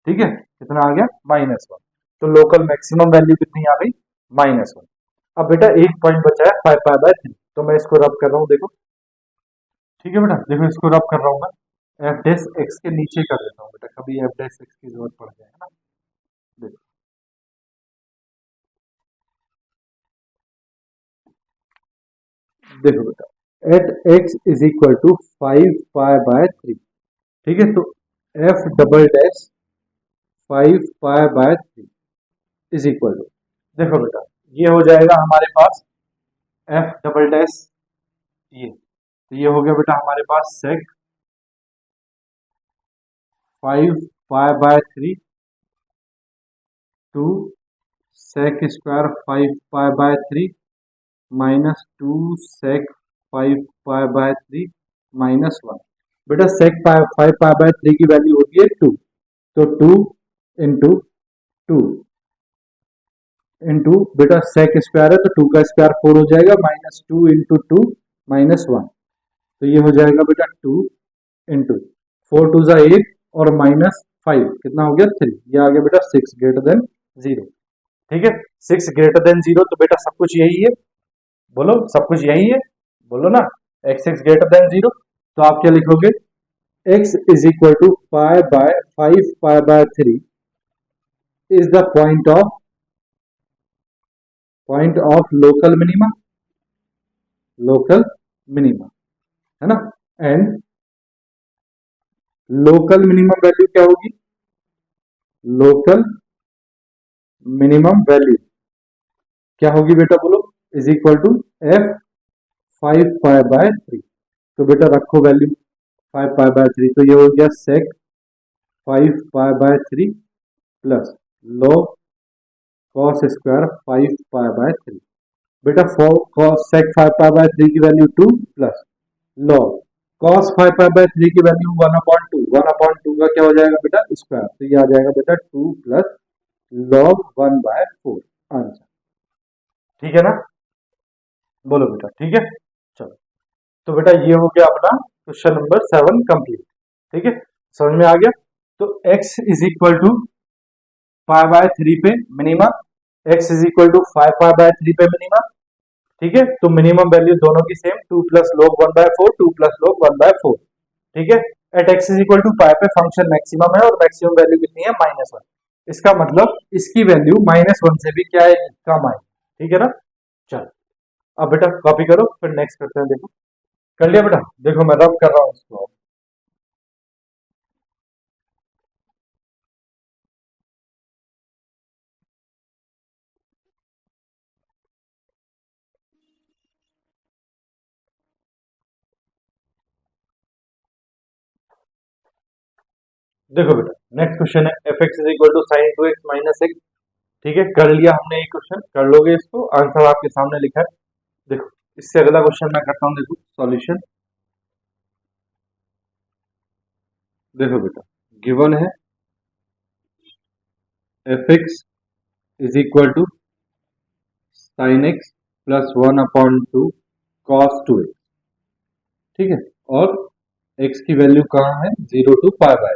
ठीक है, कितना आ गया, -1। तो लोकल मैक्सिमम वैल्यू कितनी आ गई, -1। अब बेटा एक पॉइंट बचा है 5 पाई/3, तो मैं इसको रब कर रहा हूँ देखो। ठीक है बेटा, देखो इसको रब कर रहा हूँ मैं। एफ डैश एक्स के नीचे कर देता हूँ बेटा, कभी एफ डैश एक्स की जरूरत पड़ जाए, है ना। देखो देखो बेटा, at x is equal to 5 pi by 3। ठीक है, तो f double dash 5 pi by 3 is equal to, देखो बेटा, ये हो जाएगा हमारे पास एफ डबल डैश, ये तो ये हो गया बेटा हमारे पास sec 5 pi by 3 two sec square 5 pi by 3 minus 2 sec 5 pi by 3 -1। बेटा सेक 5 पाई बाय 3 की वैल्यू होती है 2, तो 2 इंटू 2 इंटू बेटा सेक स्क्वायर है तो 2 का स्क्वायर 4 हो जाएगा, -2 इंटू 2 -1, तो ये हो जाएगा बेटा 2 इंटू 4 2 8 और -5 कितना हो गया 3, ये आ गया बेटा 6 ग्रेटर देन 0। ठीक है, 6 ग्रेटर देन 0, तो बेटा सब कुछ यही है, बोलो सब कुछ यही है, बोलो ना, x ग्रेटर देन 0, तो आप क्या लिखोगे, x is equal to 5 pi by 3 is the point of local minima, है ना। एंड लोकल मिनिमम वैल्यू क्या होगी, लोकल मिनिमम वैल्यू क्या होगी बेटा बोलो, is equal to f 5 pi by 3। तो बेटा रखो वैल्यू 5 पाई बाय 3, तो ये हो गया सेक 5 pi by 3 plus log cos square 5 pi by 3। बेटा सेक 5 पाई बाय 3 की value 2 plus log cos 5 pi by 3 की वैल्यू 1/2, 1/2 का क्या हो जाएगा बेटा स्क्वायर, तो ये आ जाएगा बेटा 2 प्लस लॉग 1/4 आंसर। ठीक है ना, बोलो बेटा, ठीक है, चलो, तो बेटा ये हो गया अपना क्वेश्चन नंबर 7 कंप्लीट। ठीक है, समझ में आ गया। तो x is equal to pi by 3 पे minimum, x is equal to 5 pi by 3 पे मिनिमम। ठीक है, तो मिनिमम वैल्यू दोनों की same, 2 plus log 1/4, 2 plus log 1/4। ठीक है, at x is equal to pi पे फंक्शन मैक्सिमम है और मैक्सिमम वैल्यू कितनी है, -1। इसका मतलब इसकी वैल्यू -1 से भी क्या है, कम आए। ठीक है ना, चलो अब बेटा कॉपी करो, फिर नेक्स्ट करते हैं। देखो कर लिया बेटा, देखो मैं रब कर रहा हूँ इसको। देखो बेटा नेक्स्ट क्वेश्चन है, f x is equal to sine 2x minus x. ठीक है, कर लिया हमने ये क्वेश्चन, कर लोगे इसको, आंसर आपके सामने लिखा है। देखो इससे अगला क्वेश्चन मैं करता हूँ, देखो सॉल्यूशन। देखो बेटा गिवन है f x is equal to sine x plus 1/2 cos 2x। ठीक है, और x की वैल्यू कहाँ है, 0 to पाई बाय।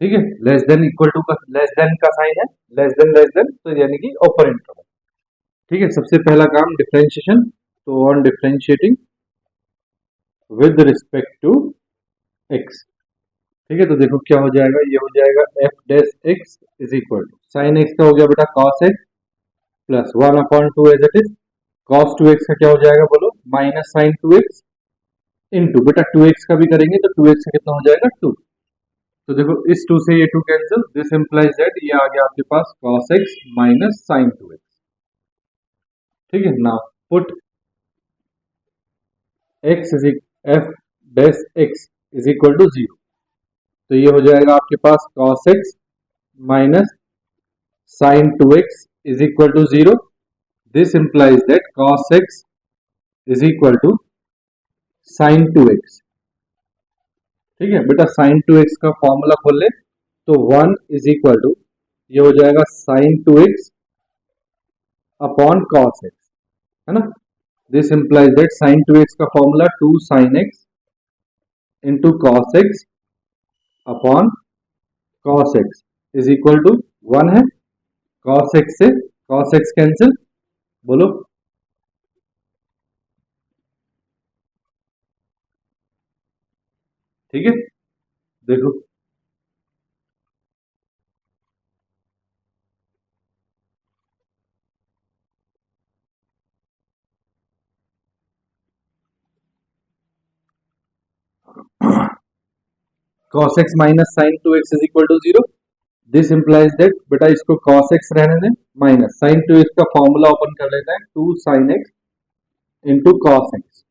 ठीक है, लेस देन इक्वल टू का लेस देन का साइन है, लेस देन तो यानी कि ओपन इंटरवल। ठीक है, सबसे पहला काम डिफरेंशिएशन, तो on differentiating with respect to x। ठीक है, तो देखो क्या हो जाएगा, ये हो जाएगा f dash x is equal to sine x का हो गया बेटा cos x plus 1/2 as it is, cos 2x का क्या हो जाएगा बोलो, माइनस साइन 2x इंटू बेटा 2x का भी करेंगे तो 2x का कितना हो जाएगा 2। तो देखो इस 2 से ये 2 कैंसिल, दिस इंप्लाइज दैट ये आ गया आपके पास cos x minus sine 2x। ठीक है ना, put x is f dash x is equal to 0, तो ये हो जाएगा आपके पास cos x minus sine 2x is equal to 0। This implies that cos x is equal to sine 2x। ठीक है बेटा, साइन 2x का फॉर्मूला खोल ले, तो 1 इज इक्वल टू ये हो जाएगा sign 2x upon cos x, है ना। This implies that sine 2x का formula 2 sine x into cos x upon cos x is equal to 1 है, कॉस एक्स से कॉस एक्स कैंसिल, बोलो ठीक है। देखो cos x minus sine 2x is equal to 0। This implies that बेटा इसको cos x रहने दें, माइनस साइन 2x का फॉर्मूला ओपन कर लेते हैं, 2 sin x into cos x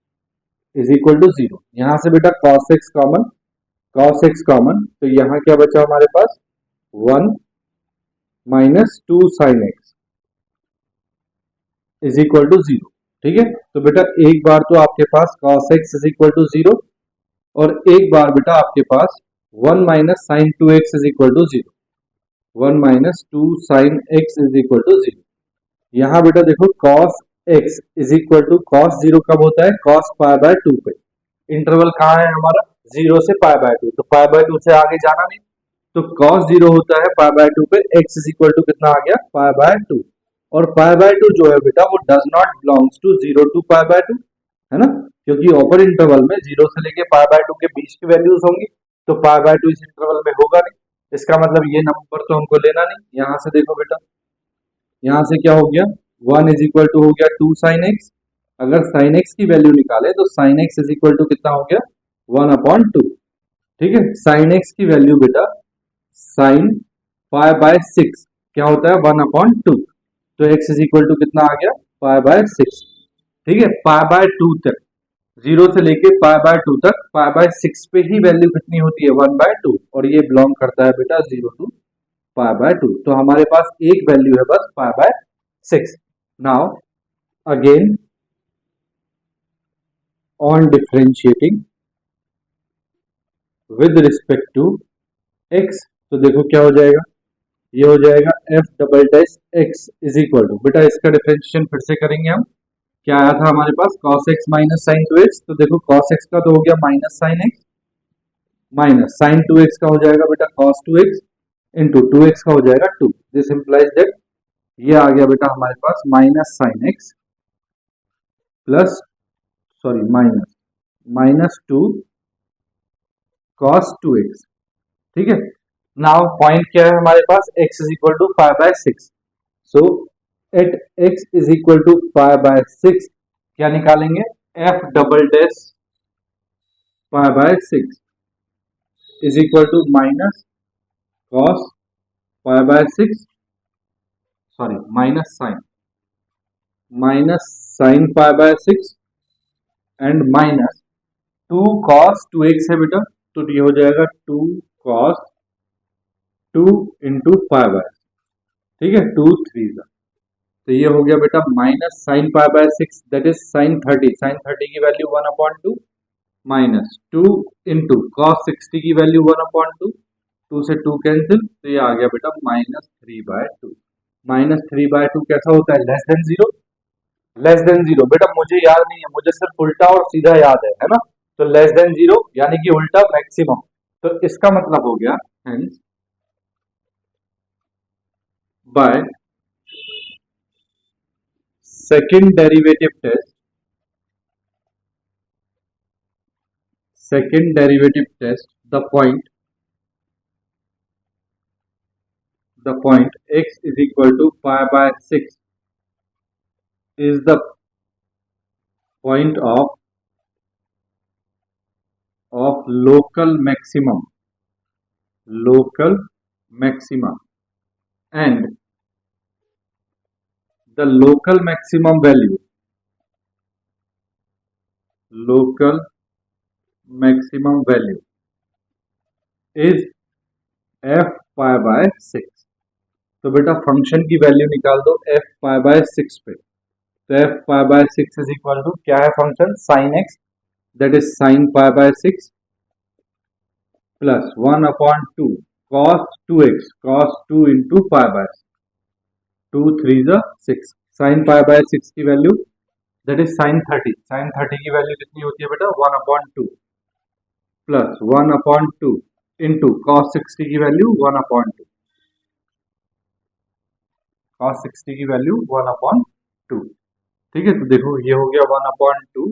is equal to 0। यहां से बेटा cos x कॉमन, तो यहाँ क्या बचा हमारे पास 1 minus 2 sin x is equal to 0। ठीक है, तो बेटा एक बार तो आपके पास cos x is equal to 0 और एक बार बेटा आपके पास 1 minus sine 2x is equal to 0, 1 minus 2 sine x is equal to 0। यहाँ बेटा देखो cos x is equal to cos 0 कब होता है, cos पाई बाय 2 पे। इंटरवल कहाँ है हमारा, 0 से पाई बाय 2, तो पाई बाय 2 से आगे जाना नहीं, तो cos 0 होता है पाई बाय 2 पे, x इज इक्वल टू कितना आ गया, पाई बाय 2। और पाई बाय 2 जो है बेटा वो does not belongs to 0 to pi by 2, है ना, क्योंकि ओपन इंटरवल में 0 से लेके पाई बाय 2 के बीच की वैल्यूज होंगी, तो पाई बाय 2 इस इंटरवल में होगा नहीं, इसका मतलब ये नंबर तो हमको लेना नहीं। यहां से देखो बेटा, यहां से क्या हो गया, 1 इज इक्वल टू हो गया 2 साइन एक्स। अगर साइन एक्स की वैल्यू निकाले तो sine x is equal to कितना हो गया, 1 अपॉन 2। ठीक है, साइन एक्स की वैल्यू बेटा साइन पाई बाय 6 क्या होता है, 1 अपॉन 2, तो एक्स इज इक्वल टू कितना आ गया, पाई बाय 6। ठीक है, पाई बाय 2 तक, 0 से लेके पाई बाय 2 तक पाई बाय 6 पे ही वैल्यू कितनी होती है, 1 बाय 2, और ये बिलोंग करता है बेटा 0 टू पाई बाय 2, तो हमारे पास एक वैल्यू है बस pi bye 6। Now again on differentiating with respect to x, तो देखो क्या हो जाएगा, ये हो जाएगा f double dash x is equal to, बेटा इसका डिफरेंशिएशन फिर से करेंगे हम। क्या आया था हमारे पास, cos x minus sine 2x, तो देखो cos x का तो हो गया minus sine x, minus sine 2x का हो जाएगा बेटा cos 2x, इंटू 2x का हो जाएगा 2। दिस इंप्लाइज दैट ये आ गया बेटा हमारे पास minus sine x plus, sorry minus minus 2 cos 2x। ठीक है, नाउ पॉइंट क्या है हमारे पास, x is equal to pi bye 6, so at x is equal to pi bye 6 क्या निकालेंगे, f double dash pi bye 6 is equal to minus cos pi bye 6, sorry minus sine pi bye 6 and minus 2 cos 2x है बेटा, तो ये हो जाएगा 2 cos 2 into pi bye, ठीक है 2 3 का, तो ये हो गया बेटा minus sine pi bye 6 that is sine 30, sine 30 की value 1 upon 2 minus 2 into cos 60 की वैल्यू 1 अपॉन 2, 2 से 2 कैंसिल, तो ये आ गया बेटा माइनस 3 बाय 2। माइनस 3 बाय 2 कैसा होता है, less than zero, less than zero बेटा मुझे याद नहीं है, मुझे सिर्फ उल्टा और सीधा याद है ना, तो लेस देन जीरो यानी कि उल्टा मैक्सिमम, तो इसका मतलब हो गया hence by second derivative test, second derivative test, the point x is equal to pi by 6 is the point of local maximum and the local maximum value is f pi by 6। तो बेटा function की value निकाल दो f pi by 6 पे, तो f pi by 6 is equal to क्या है function, sine x that is sine pi bye 6 plus 1 upon 2 cos 2x cos 2 into pi by 2 3 जा 6, साइन पाई बाय 6 की value that is sine 30, sine 30 की value कितनी होती है बेटा 1 upon 2 plus 1 upon 2 into cos 60 की वैल्यू 1 अपॉन 2, cos 60 की value 1 upon 2। ठीक है, तो देखो ये हो गया 1 upon 2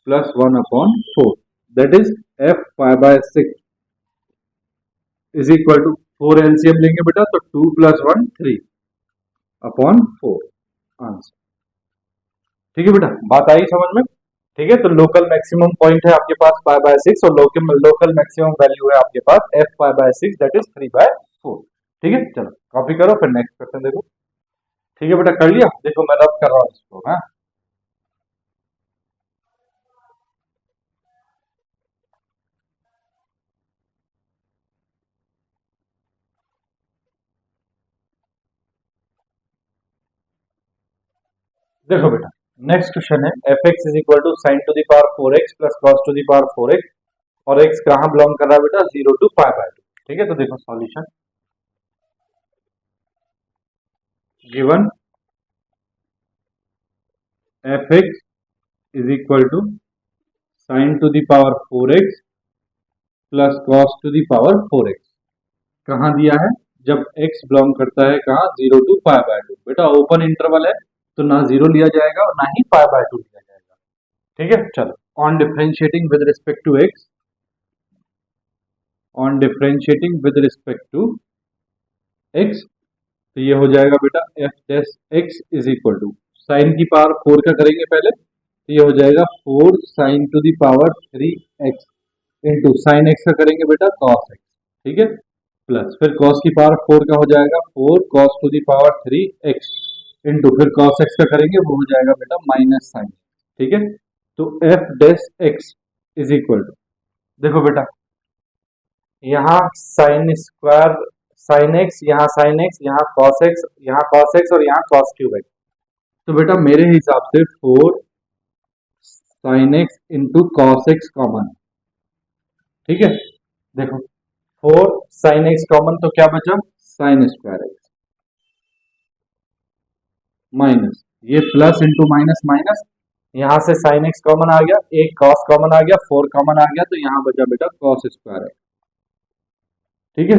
plus 1 upon 4 that is f pi by 6 is equal to 4 LCM लेंगे बेटा तो 2 + 1 3 अपॉन 4 आंसर। ठीक है बेटा, बात आई समझ में? ठीक है, तो लोकल मैक्सिमम पॉइंट है आपके पास π/6 और लोकल मैक्सिमम वैल्यू है आपके पास f π/6 दैट इज 3/4। ठीक है, चलो कॉपी करो फिर नेक्स्ट क्वेश्चन देखो। ठीक है बेटा, कर लिया? देखो मैं रब कर रहा हूँ इसको। हाँ, देखो बेटा, नेक्स्ट क्वेश्चन है f(x) is equal to sin to the power 4x plus cos to the power 4x और x कहाँ बिलोंग कर रहा है बेटा? 0 to π/2। ठीक है, तो देखो solution given f(x) is equal to sin to the power 4x plus cos to the power 4x कहाँ दिया है? जब x बिलोंग करता है कहाँ? 0 to π/2। बेटा ओपन इंटरवल है तो ना 0 लिया जाएगा और ना ही π/2 लिया जाएगा। ठीक है, चलो on differentiating with respect to x, on differentiating with respect to x, तो ये हो जाएगा बेटा f(x) is equal to sine की पावर 4 का करेंगे पहले, तो ये हो जाएगा 4 sin to the power 3x into sine x का करेंगे बेटा cos x। ठीक है, प्लस फिर cos की पावर 4 का हो जाएगा 4 cos to the power 3x into फिर cos x का करेंगे वो हो जाएगा बेटा माइनस साइन। ठीक है, तो f(x) इज इक्वल टू, देखो बेटा यहाँ साइन स्क्वायर साइन एक्स, यहाँ साइन एक्स, यहाँ कॉस एक्स, यहाँ कॉस एक्स और यहाँ कॉस क्यूब एक्स, तो बेटा मेरे हिसाब से 4 sine x into cos x common. ठीक है, देखो 4 साइन एक्स कॉमन तो क्या बचा? साइन स्क्वायर एक्स माइनस ये प्लस इंटू माइनस माइनस, यहाँ से साइन एक्स कॉमन आ गया, एक कॉस कॉमन आ गया, 4 कॉमन आ गया, तो यहाँ बचा बेटा कॉस स्क्वायर एक्स। ठीक है,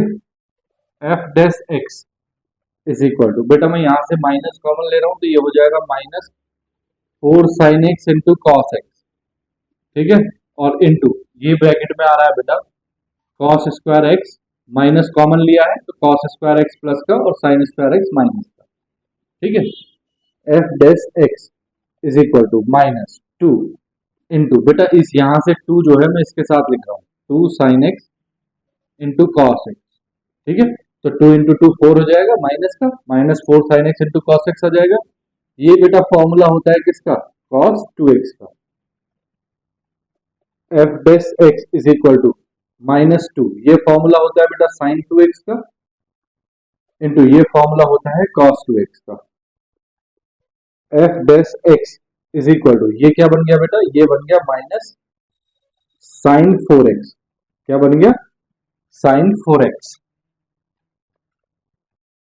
f(x) इज इक्वल टू, बेटा मैं यहाँ से माइनस कॉमन ले रहा हूँ तो ये हो जाएगा minus 4 sine x into cos x. ठीक है, और इंटू ये ब्रैकेट में आ रहा है बेटा cos square x, minus common लिया है तो कॉस स्क्वायर एक्स प्लस का और साइन स्क्वायर एक्स माइनस का। ठीक है, f(x) is equal to minus 2 into, बेटा इस यहाँ से 2 जो है मैं इसके साथ लिख रहा हूँ 2 sine x into cos x. ठीक है, तो 2 इंटू 2 4 हो जाएगा माइनस का, minus 4 sine x into cos x आ जाएगा। ये बेटा फॉर्मूला होता है किसका? cos 2x का। f(x) इज इक्वल टू -2, ये फॉर्मूला होता है बेटा साइन 2x का इंटू ये फॉर्मूला होता है cos 2x का। f(x) इज इक्वल टू, ये क्या बन गया बेटा? ये बन गया माइनस साइन 4x। क्या बन गया? Sign 4x।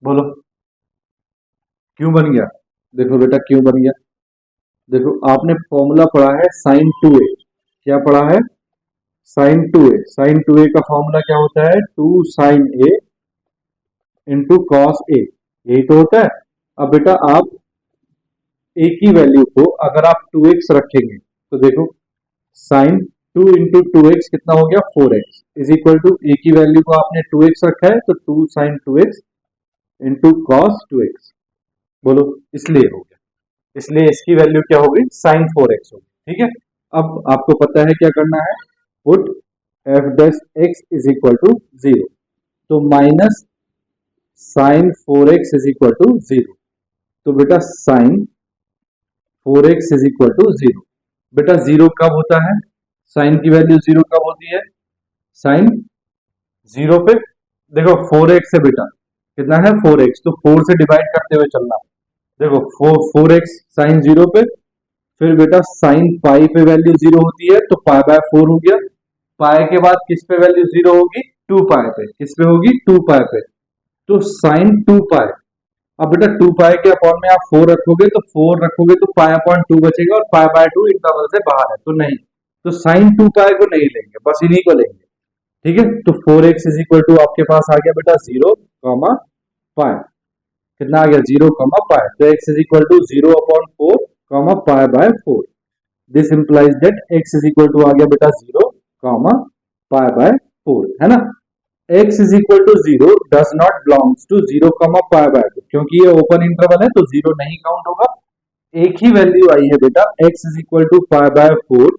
बोलो क्यों बन गया? देखो बेटा क्यों बन गया, देखो आपने फॉर्मूला पढ़ा है साइन 2a। क्या पढ़ा है? Sign 2a। साइन 2a का फॉर्मूला क्या होता है? 2 sine a into cos a, यही तो होता है। अब बेटा आप a की वैल्यू को अगर आप 2x रखेंगे तो देखो साइन 2 इंटू 2x कितना हो गया? 4x is equal to a की वैल्यू को आपने 2x रखा है तो 2 sign 2x into cos 2x। बोलो इसलिए हो गया, इसलिए इसकी वैल्यू क्या होगी? साइन 4x होगी। ठीक है, अब आपको पता है क्या करना है, put f(x) is equal to 0, तो minus sine 4x is equal to 0, तो बेटा sign 4x is equal to 0। बेटा 0 कब होता है? साइन की वैल्यू 0 कब होती है? साइन 0 पे देखो 4x है बेटा, कितना है? 4x, तो 4 से डिवाइड करते हुए चलना। देखो 4x साइन 0 पे, फिर बेटा साइन पाई पे वैल्यू 0 होती है तो π/4 हो गया। पाई के बाद किस पे वैल्यू 0 होगी? 2 पाई पे। किस पे होगी? 2 पाई पे, तो साइन 2 पाई। अब बेटा 2 पाई के अपॉन में आप 4 रखोगे तो 4 रखोगे तो π/2 बचेगा और π/2 इंटरवल से बाहर है तो नहीं, तो साइन 2 पाई को नहीं लेंगे, बस इन्हीं को लेंगे। ठीक है, तो 4x इज इक्वल टू आपके पास आ गया बेटा 0 कॉमा पाई, कितना आ गया? 0 कॉमा पाई, तो x is equal to 0 upon 4 comma π/4। This implies that x is equal to आ गया बेटा 0 कॉमा π/4, है ना? x is equal to zero does not belongs to zero comma pi by two, क्योंकि ये ओपन इंटरवल है तो जीरो नहीं काउंट होगा। एक ही वैल्यू आई है बेटा, x is equal to pi by four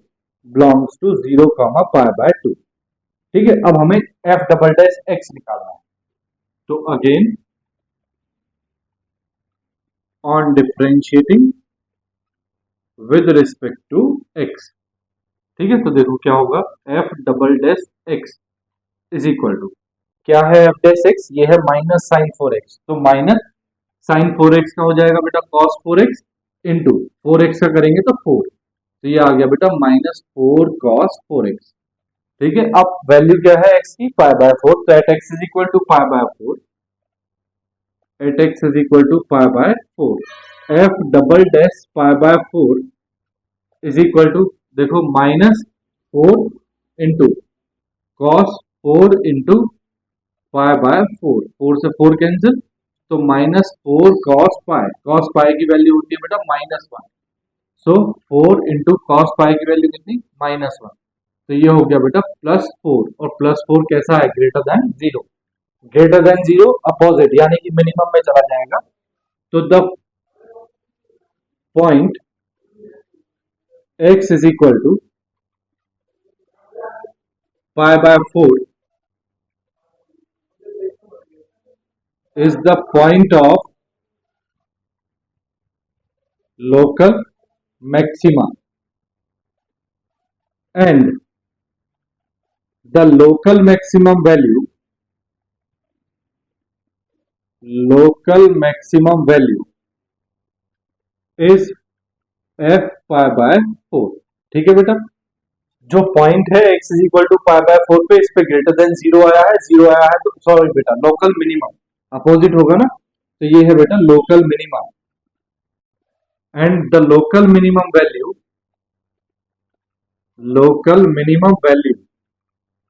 belongs to zero comma pi by two. ठीक है, अब हमें एफ डबल डैश एक्स निकालना है। तो again on differentiating with respect to x, ठीक है, तो देखो क्या होगा, f double dash x is equal to क्या है, एफ डैश एक्स ये है माइनस साइन फोर एक्स, तो माइनस साइन फोर एक्स का हो जाएगा बेटा cos four x into four x का करेंगे तो फोर, तो ये आ गया बेटा minus four cos four x. ठीक है, अब वैल्यू क्या है एक्स की, पाई बाय फोर, तो at x is equal to pi by four, at x is equal to pi by four, f double dash pi by four is equal to देखो minus four into cos four into pi by four, four से four cancel, तो minus four cos pi की value होती है बेटा minus one, so four into cos pi की value कितनी, minus one, तो ये हो गया बेटा प्लस फोर, और प्लस फोर कैसा है, greater than zero, greater than zero opposite यानी कि मिनिमम में चला जाएगा, तो the point x is equal to pi by four is the point of local maxima, and the local maximum value is f pi by 4। ठीक है बेटा, जो पॉइंट है x is equal to pi by four पे, इस पे greater than zero आया है, जीरो आया है तो सॉरी बेटा लोकल मिनिमम अपोजिट होगा ना, तो ये है बेटा local minimum, and the local minimum value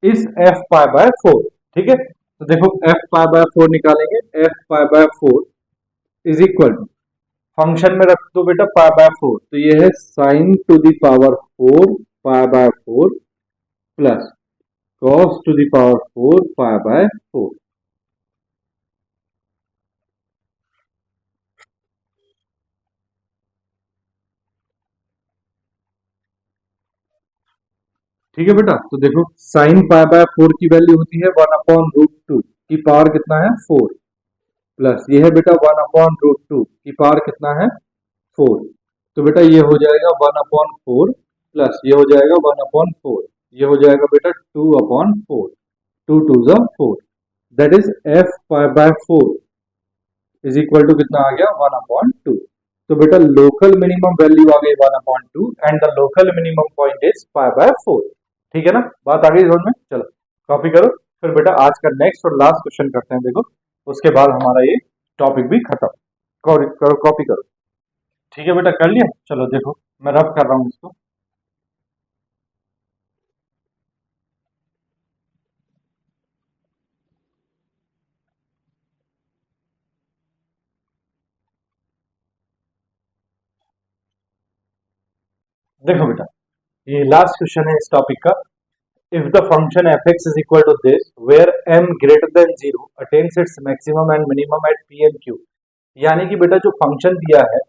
is f pi by four. ठीक है, तो देखो एफ पाई बाय फोर निकालेंगे, f pi by four is equal to function में रख दो बेटा पाई बाय फोर, तो ये है sign to the power four pi by four plus cos two the power four pi by four. ठीक है बेटा, तो देखो साइन पाई बाय फोर की वैल्यू होती है वन अपॉन रूट टू की पावर कितना है फोर, प्लस ये है बेटा वन अपॉन रूट टू की पावर कितना है फोर, तो बेटा ये हो जाएगा वन अपॉन फोर प्लस ये हो जाएगा वन अपॉन फोर, ये हो जाएगा बेटा two upon four, two two ज़ा four, that is f pi by four is equal to कितना आ गया वन अपॉन टू। तो बेटा लोकल मिनिमम वैल्यू आ गई one upon two and the local minimum point is pi by four. ठीक है ना, बात आ गई समझ में, चलो कॉपी करो, फिर बेटा आज का नेक्स्ट और लास्ट क्वेश्चन करते हैं, देखो उसके बाद हमारा ये टॉपिक भी खत्म, करो कॉपी करो। ठीक है बेटा, कर लिया, चलो देखो मैं रब कर रहा हूँ इसको। देखो बेटा ये लास्ट क्वेश्चन है इस टॉपिक का, if the function fx is equal to this where m greater than 0 attains its maximum and minimum at p and q, यानी कि बेटा जो फंक्शन दिया है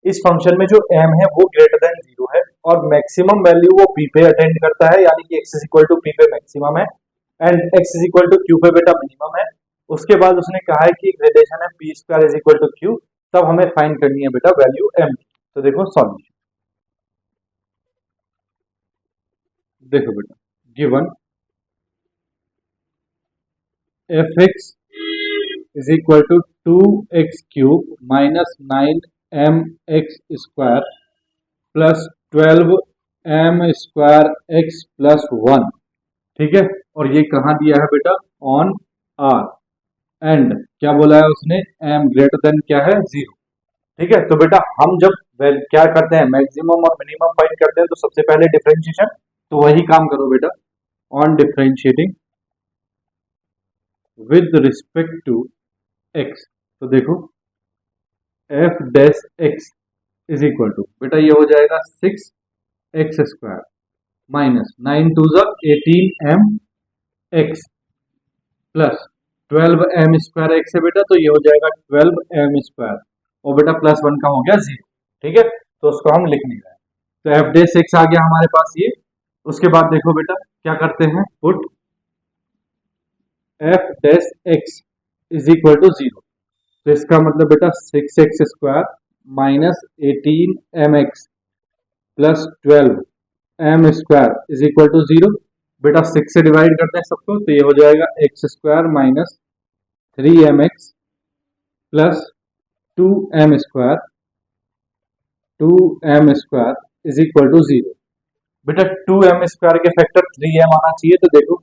इस फंक्शन में जो m है वो ग्रेटर देन 0 है और मैक्सिमम वैल्यू वो p पे अटेंड करता है, यानी कि x is equal to p पे मैक्सिमम है and x is equal to q पे बेटा मिनिमम है। उसके बाद उसने कहा है कि एक रिलेशन है p square is equal to q, तब हमें फाइंड करनी है बेटा वैल्यू m की। तो देखो सॉल्यूशन, देखो बेटा given fx is equal to 2x cube minus 9mx square plus 12m square x plus 1। ठीक है, और ये कहाँ दिया है बेटा ऑन आर, एंड क्या बोला है उसने, m ग्रेटर देन क्या है जीरो। ठीक है, तो बेटा हम जब क्या करते हैं मैक्सिमम और मिनिमम फाइंड करते हैं तो सबसे पहले डिफरेंशिएशन, तो वही काम करो बेटा on differentiating with respect to x, तो देखो f dash x is equal to बेटा ये हो जाएगा six x square minus nine two ज़ा eighteen m x plus 12m² x है बेटा, तो ये हो जाएगा 12m², और बेटा +1 का हो गया 0। ठीक है, तो उसको हम लिख नहीं रहे, तो f' आ गया हमारे पास ये। उसके बाद देखो बेटा क्या करते हैं, put f' is equal to 0। तो इसका मतलब बेटा 6x² minus 18mx plus 12m² is equal to 0। बेटा 6 से डिवाइड करते हैं सबको, तो ये हो जाएगा x² minus 3mx plus 2m² is equal to 0। बेटा 2m² के फैक्टर 3m आना चाहिए, तो देखो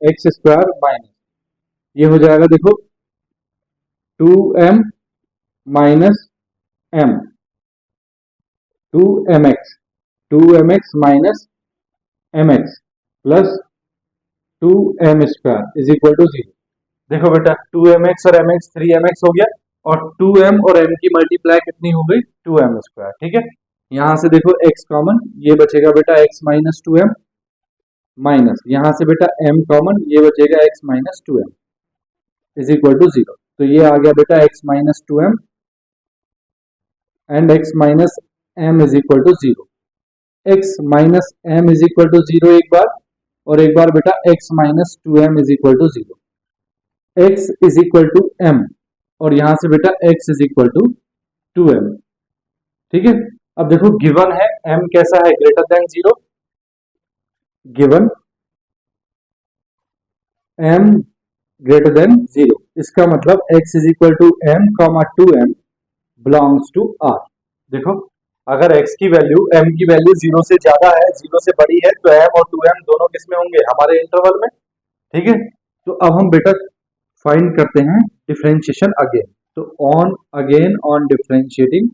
x² माइनस ये हो जाएगा, देखो 2m minus m 2mx minus mx plus 2m² is equal to 0। देखो बेटा 2mx और mx 3mx हो गया, और 2m और m की मल्टीप्लाई कितनी हो गई, 2m²। ठीक है, यहां से देखो x कॉमन, ये बचेगा बेटा x माइनस 2m, माइनस यहां से बेटा m कॉमन, ये बचेगा x minus 2m is equal to 0। तो ये आ गया बेटा x minus 2m and x minus m is equal to 0। x minus m is equal to 0 एक बार, और एक बार बेटा x minus 2m is equal to 0। x is equal to m, और यहां से बेटा x is equal to 2m। ठीक है, अब देखो गिवन है m कैसा है, greater than 0, given m greater than 0, इसका मतलब x is equal to m comma 2m belongs to r। देखो अगर x की वैल्यू m की वैल्यू 0 से ज्यादा है, 0 से बड़ी है, तो m और 2m दोनों किस में होंगे, हमारे इंटरवल में। ठीक है, तो अब हम बेटा फाइंड करते हैं डिफरेंशिएशन अगेन। तो on differentiating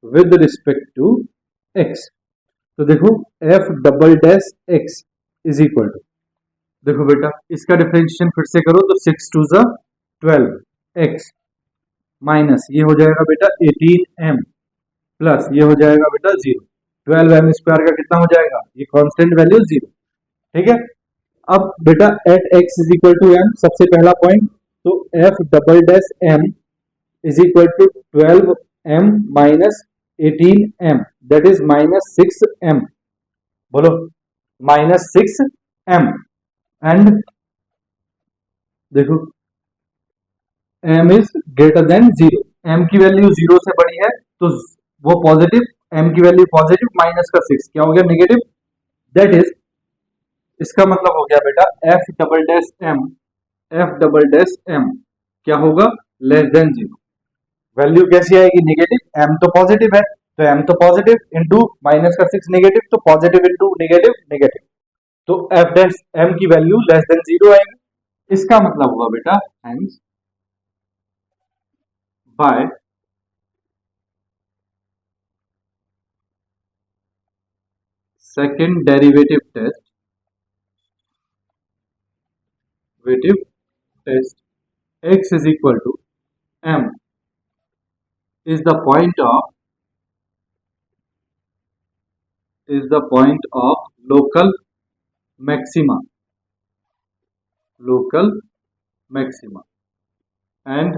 with respect to x, तो देखो f'(x) इज इक्वल टू, देखो बेटा इसका डिफरेंशिएशन फिर से करो, तो 6 2 ज़ा 12x माइनस ये हो जाएगा बेटा 18m प्लस ये हो जाएगा बेटा 0। 12m² का कितना हो जाएगा, ये कांस्टेंट वैल्यू 0। ठीक है, अब बेटा at x is equal to m, सबसे पहला पॉइंट, तो f'(m) is equal to 12m minus 18m, that is minus 6m। बोलो माइनस 6m, एंड देखो m is greater than 0, m की वैल्यू 0 से बड़ी है, तो वो पॉजिटिव, m की वैल्यू पॉजिटिव, माइनस का 6 क्या हो गया, नेगेटिव। दैट इज, इसका मतलब हो गया बेटा f'(m) क्या होगा, लेस देन 0। वैल्यू कैसी आएगी, नेगेटिव, m तो पॉजिटिव है, तो m तो पॉजिटिव इंटू माइनस का 6 नेगेटिव, तो पॉजिटिव इंटू नेगेटिव नेगेटिव, तो f'(m) की वैल्यू लेस देन 0 आएगी। इसका मतलब हुआ बेटा hence by second derivative test x is equal to m is the point of local maxima and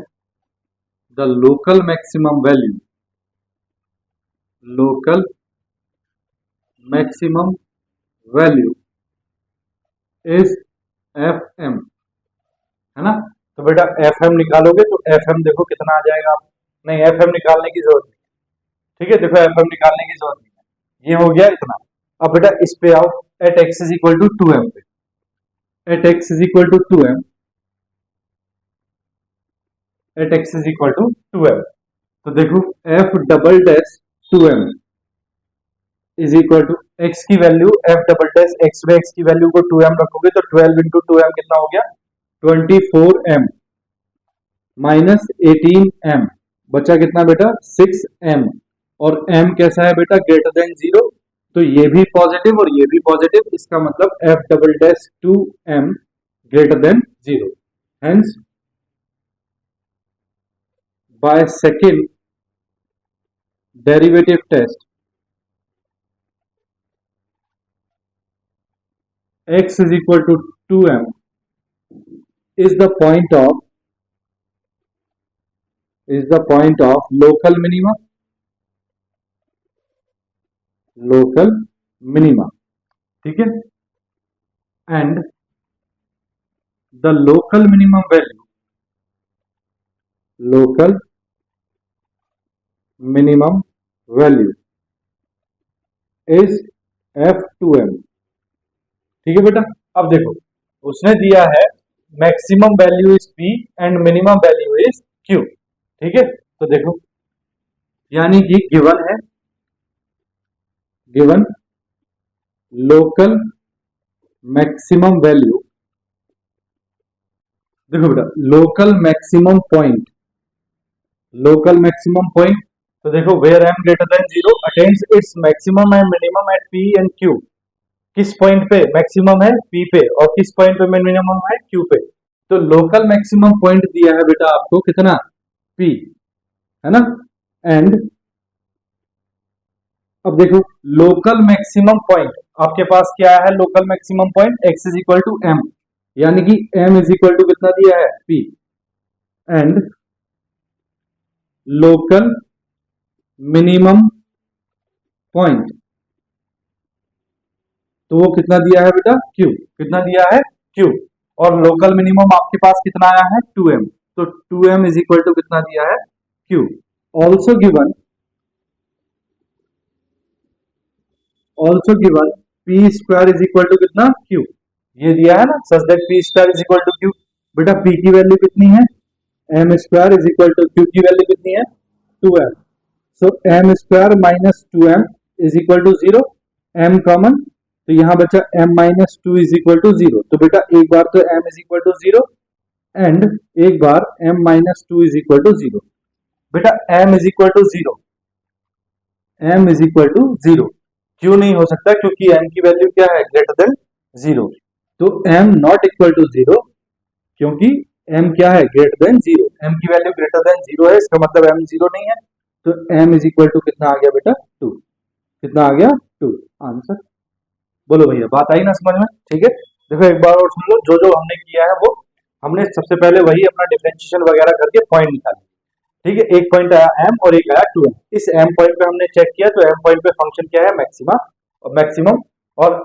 the local maximum value is fm, है ना। तो बेटा fm निकालोगे तो fm देखो कितना आ जाएगा, नहीं fm निकालने की जरूरत नहीं, ठीक है, देखो fm निकालने की जरूरत नहीं है, ये हो गया इतना। अब बेटा इस पे आओ, at x is equal to 2m पे, at x is equal to 2m, at x is equal to 2m, तो देखो f'(2m) is equal to x की वैल्यू f'(x) में x की वैल्यू को 2m रखोगे, तो 12 इंटू 2m कितना हो गया, 24m माइनस 18m, बचा कितना बेटा 6m, और m कैसा है बेटा, ग्रेटर देन 0, तो ये भी पॉजिटिव और ये भी पॉजिटिव, इसका मतलब f'(2m) greater than 0। Hence by second derivative test x is equal to 2m is the point of local minima, ठीक है, and the local minimum value is f2m, ठीक है बेटा। अब देखो उसने दिया है maximum value is p and minimum value is q, ठीक है। तो देखो यानी कि गिवन लोकल मैक्सिमम वैल्यू, देखो बेटा लोकल मैक्सिमम पॉइंट, तो देखो where m greater than 0 attains its maximum and minimum at p and q, किस पॉइंट पे मैक्सिमम है p पे और किस पॉइंट पे मिनिमम है q पे। तो लोकल मैक्सिमम पॉइंट दिया है बेटा आपको कितना p, है ना। एंड अब देखो लोकल मैक्सिमम पॉइंट आपके पास क्या है, local maximum point x is equal to m, यानी कि m इज इक्वल टू कितना दिया है p, and local minimum point तो वो कितना दिया है बेटा q, कितना दिया है q, और लोकल मिनिमम आपके पास कितना आया है 2m, तो 2m इज इक्वल टू कितना दिया है q। Also given p square is equal to कितना q, ये दिया है ना, such that p square is equal to q। बेटा p की वैल्यू कितनी है, m square is equal to q की वैल्यू कितनी है 2m, so m square minus 2m is equal to 0, m common, तो यहां बचा m minus 2 is equal to 0, तो बेटा एक बार तो m is equal to 0 and एक बार m minus 2 is equal to 0। बेटा m इज इक्वल टू 0 क्यों नहीं हो सकता, क्योंकि m की वैल्यू क्या है ग्रेटर देन 0, तो m नॉट इक्वल टू 0 क्योंकि m क्या है ग्रेटर देन 0, m की वैल्यू ग्रेटर देन 0 है, इसका मतलब m 0 नहीं है, तो m इज इक्वल टू कितना आ गया बेटा 2, कितना आ गया 2 आंसर। बोलो भैया बात आई ना समझ में, ठीक है। देखो एक बार और सुन लो, जो हमने किया है वो हमने सबसे पहले वही अपना डिफरेंशिएशन वगैरह करके पॉइंट निकाले, ठीक है। एक पॉइंट आया m और एक आया 2m, इस m पॉइंट पे हमने चेक किया तो m पॉइंट पे फंक्शन क्या है मैक्सिमम और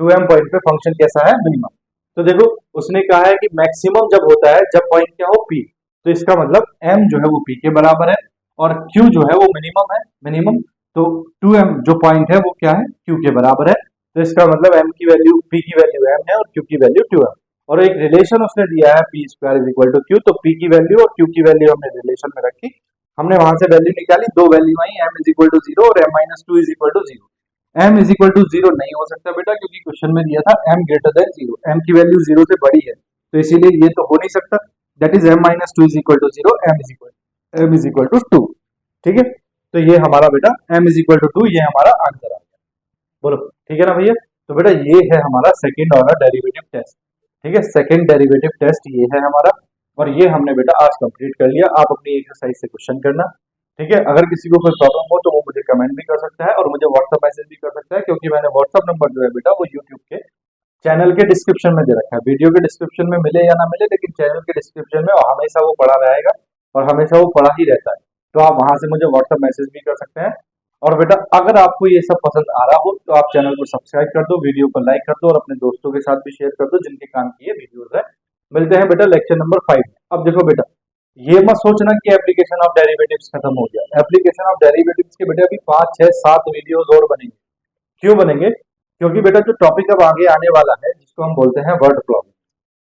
2m पॉइंट पे फंक्शन कैसा है मिनिमम। तो देखो उसने कहा है कि मैक्सिमम जब होता है जब पॉइंट क्या हो p, तो इसका मतलब m जो है वो p के बराबर है और q जो है वो मिनिमम, तो 2m जो पॉइंट है वो क्या है q के बराबर है, तो इसका मतलब m की वैल्यू p की वैल्यू m है और q की वैल्यू 2m, और एक रिलेशन उसने दिया है p square is equal to q, तो p की वैल्यू और q की वैल्यू हमने रिलेशन में रखी, हमने वहां से वैल्यू निकाली, दो वैल्यू आई m इज इक्वल टू 0 और m minus 2 is equal to 0। m is equal to 0 नहीं हो सकता बेटा, क्योंकि क्वेश्चन में दिया था m ग्रेटर देन 0, m की वैल्यू 0 से बड़ी है, तो इसीलिए ये तो हो नहीं सकता, that is m minus 2 is equal to 0, m is equal to 2, ठीक है। तो ये हमारा बेटा m इज इक्वल टू 2, ये हमारा आंसर आ गया। बोलो ठीक है ना भैया। तो बेटा ये है हमारा सेकंड ऑर्डर डेरिवेटिव टेस्ट, ठीक है, सेकंड डेरिवेटिव टेस्ट ये है हमारा, और ये हमने बेटा आज कंप्लीट कर लिया। आप अपनी एक्सरसाइज से क्वेश्चन करना, ठीक है। अगर किसी को कोई प्रॉब्लम हो तो वो मुझे कमेंट भी कर सकता है और मुझे व्हाट्सएप मैसेज भी कर सकता है, क्योंकि मैंने व्हाट्सएप नंबर जो है बेटा वो यूट्यूब के चैनल के डिस्क्रिप्शन में दे रखा है। वीडियो के डिस्क्रिप्शन में मिले या ना मिले, लेकिन चैनल के डिस्क्रिप्शन में हमेशा वो पड़ा रहेगा और हमेशा वो पड़ा ही रहता है, तो आप वहां से मुझे व्हाट्सएप मैसेज भी कर सकते हैं। और बेटा अगर आपको ये सब पसंद आ रहा हो तो आप चैनल को सब्सक्राइब कर दो, वीडियो को लाइक कर दो और अपने दोस्तों के साथ भी शेयर कर दो जिनके काम की ये वीडियोस है। मिलते हैं बेटा लेक्चर नंबर 5। अब देखो बेटा ये मत सोचना कि एप्लीकेशन ऑफ डेरिवेटिव्स खत्म हो गया, एप्लीकेशन ऑफ डेरिवेटिव्स के बेटा अभी 5 6 7 वीडियोस और बनेंगे। क्यों बनेंगे, क्योंकि बेटा जो टॉपिक अब आगे आने वाला है जिसको हम बोलते हैं वर्ड प्रॉब्लम,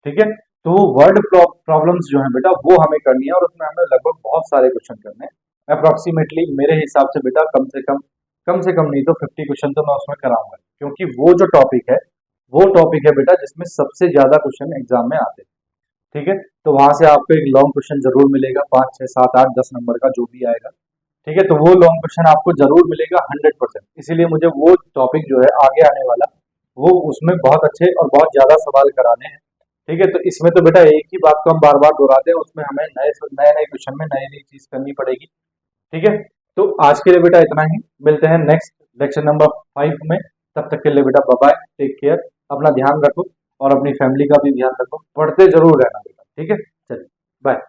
ठीक है, तो वो वर्ड प्रॉब्लम्स जो है बेटा वो हमें करनी है और उसमें हमें लगभग बहुत सारे क्वेश्चन करने हैं। अप्रोक्सीमेटली मेरे हिसाब से बेटा कम से कम नहीं तो 50 क्वेश्चन तो मैं उसमें कराऊंगा, क्योंकि वो जो टॉपिक है बेटा जिसमें सबसे ज्यादा क्वेश्चन एग्जाम में आते हैं, ठीक है। तो वहां से आपको एक लॉन्ग क्वेश्चन जरूर मिलेगा, 5 6 7 8 10 नंबर का जो भी आएगा, ठीक है। तो वो लॉन्ग क्वेश्चन आपको जरूर मिलेगा 100%, इसीलिए मुझे वो टॉपिक जो है आगे आने वाला वो उसमें बहुत अच्छे और बहुत ज्यादा सवाल कराने हैं, ठीक है। तो इसमें तो बेटा एक ही बात को हम बार बार दोहराते हैं, उसमें हमें नए नए क्वेश्चन में नई नई चीज करनी पड़ेगी, ठीक है। तो आज के लिए बेटा इतना ही, मिलते हैं नेक्स्ट लेक्चर नंबर 5 में, तब तक के लिए बेटा बाय बाय, टेक केयर, अपना ध्यान रखो। और अपनी फैमिली का भी ध्यान रखो, पढ़ते जरूर रहना बेटा, ठीक है। चलिए बाय।